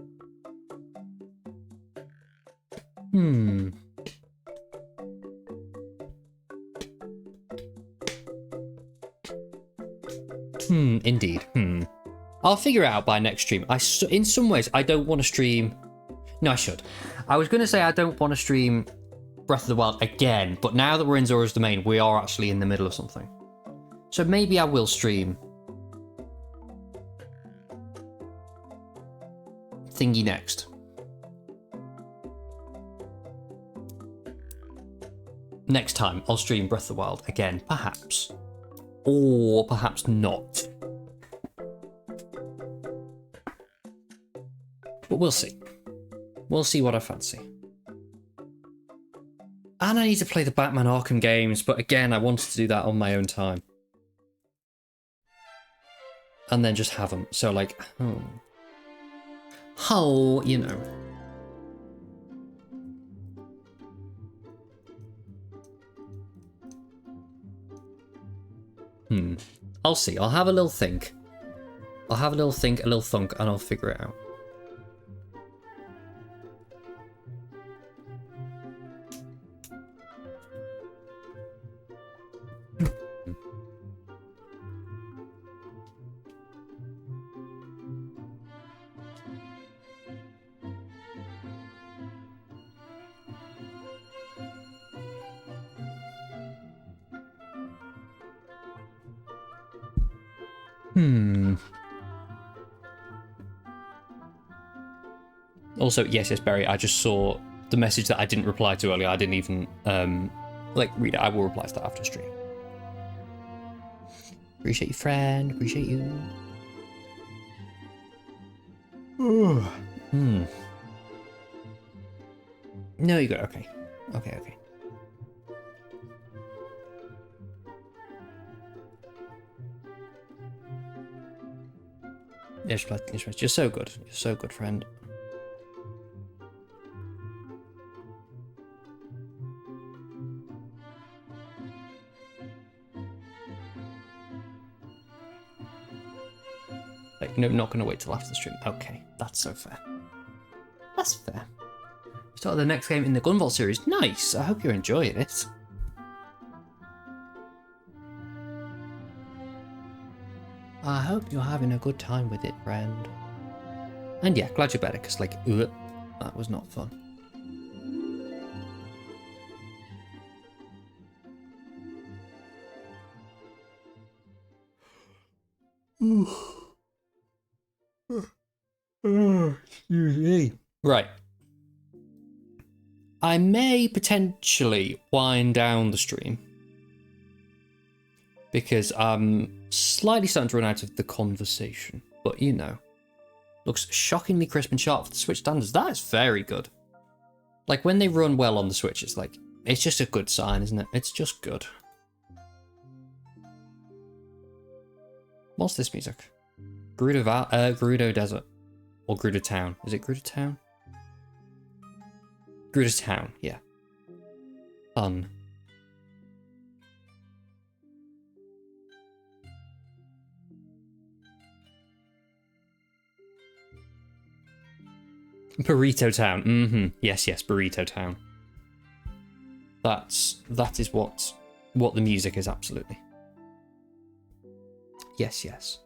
Indeed. I'll figure it out by next stream. In some ways, I don't want to stream. No, I should. I was going to say I don't want to stream Breath of the Wild again, but now that we're in Zora's Domain, we are actually in the middle of something. So maybe I will stream Thingy next. Next time, I'll stream Breath of the Wild again, perhaps. Or perhaps not. But we'll see. We'll see what I fancy. And I need to play the Batman Arkham games, but again, I wanted to do that on my own time. And then just have them. So like, you know. I'll see. I'll have a little think. I'll have a little think, a little thunk, and I'll figure it out. Also, yes, Barry, I just saw the message that I didn't reply to earlier. I didn't even, read it. I will reply to that after stream. Appreciate you, friend. Appreciate you. No, you got it. Okay. Okay. Yes, you're so good. You're so good, friend. Like, no, not going to wait till after the stream. Okay, that's so fair. That's fair. We started the next game in the Gunvolt series. Nice. I hope you're enjoying it. I hope you're having a good time with it, friend. And yeah, glad you're better, because, like, that was not fun. Right. I may potentially wind down the stream. Because I'm slightly starting to run out of the conversation. But, you know. Looks shockingly crisp and sharp for the Switch standards. That is very good. Like, when they run well on the Switch, it's like, it's just a good sign, isn't it? It's just good. What's this music? Gerudo Desert. Or Gerudo Town. Is it Gerudo Town? Gerudo Town, yeah. Fun. Burrito Town. Mm-hmm. Yes, Burrito Town. That is what the music is, absolutely. Yes.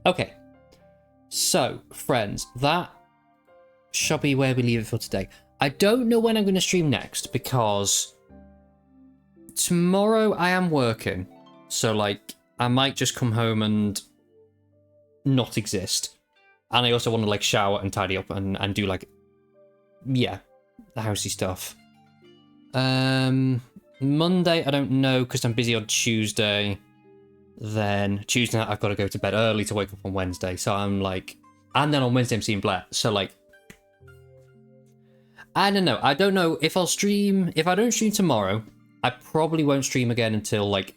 Okay. So, friends, that shall be where we leave it for today. I don't know when I'm going to stream next because tomorrow I am working. So, like, I might just come home and not exist. And I also want to, like, shower and tidy up and do, like, yeah, the housey stuff. Monday, I don't know because I'm busy on Tuesday. Then Tuesday night, I've got to go to bed early to wake up on Wednesday. So I'm like, and then on Wednesday, I'm seeing Blair. So, like, I don't know. I don't know if I'll stream. If I don't stream tomorrow, I probably won't stream again until, like,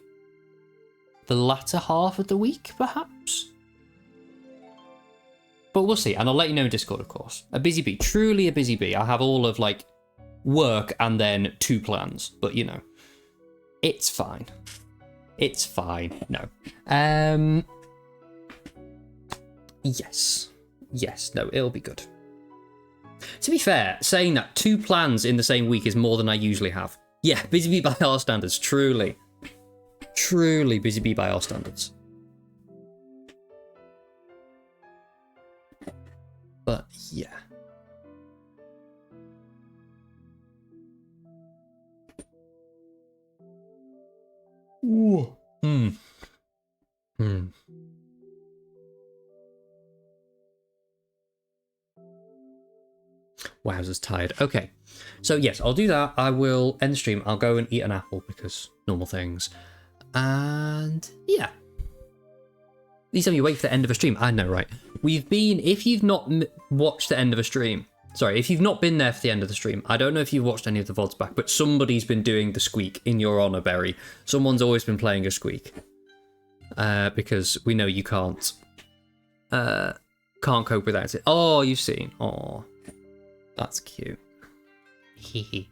the latter half of the week, perhaps. But we'll see. And I'll let you know in Discord, of course. A busy bee. Truly a busy bee. I have all of, like, work and then 2 plans. But, you know, it's fine. It's fine. No. Yes. No, it'll be good. To be fair, saying that 2 plans in the same week is more than I usually have. Yeah, busy bee by our standards. Truly busy bee by our standards. But yeah. Ooh. Wowzers, tired. Okay. So yes, I'll do that. I will end the stream. I'll go and eat an apple because normal things. And yeah. At least time you wait for the end of a stream. I know, right? We've been, if you've not watched the end of a stream, sorry, if you've not been there for the end of the stream, I don't know if you've watched any of the VODs back, but somebody's been doing the squeak in your honor, Berry. Someone's always been playing a squeak. Because we know you can't cope without it. Oh, you've seen. Oh, that's cute. Hehe.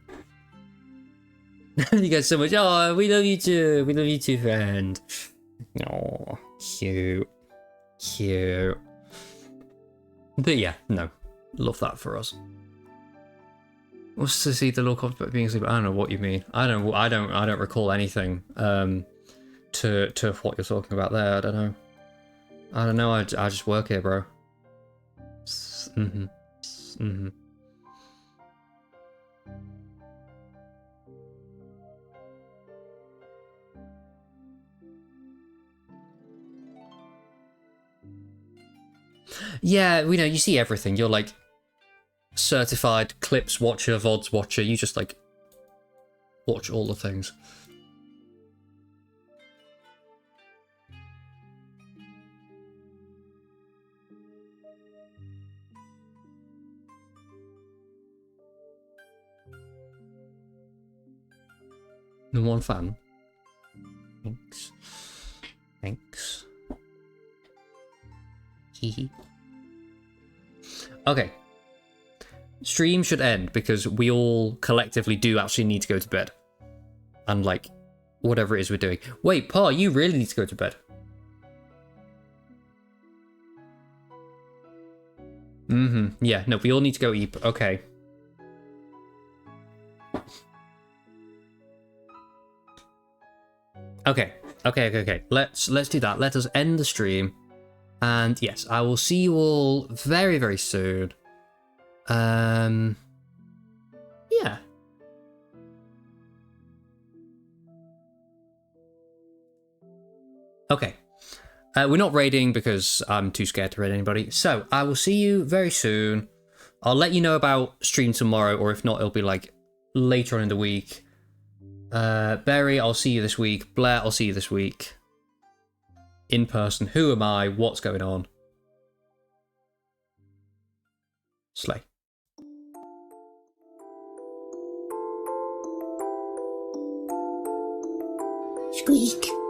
You guys so much. Oh, we love you too. We love you too, friend. Oh, cute. But yeah, no. Love that for us. What's to see the look of being asleep? I don't know what you mean. I don't recall anything to what you're talking about there. I don't know. I just work here, bro. Yeah, we know, you see everything. You're like certified clips watcher, VODs watcher. You just like watch all the things. The one fan. Thanks. Hehe. Okay. Stream should end because we all collectively do actually need to go to bed. And like, whatever it is we're doing. Wait, Pa, you really need to go to bed. Yeah, no, we all need to go eat. Okay. Okay. Let's do that. Let us end the stream. And yes, I will see you all very, very soon. Yeah. Okay. We're not raiding because I'm too scared to raid anybody. So I will see you very soon. I'll let you know about stream tomorrow, or if not, it'll be like later on in the week. Berry, I'll see you this week. Blair, I'll see you this week. In person. Who am I? What's going on? Slay. Squeak.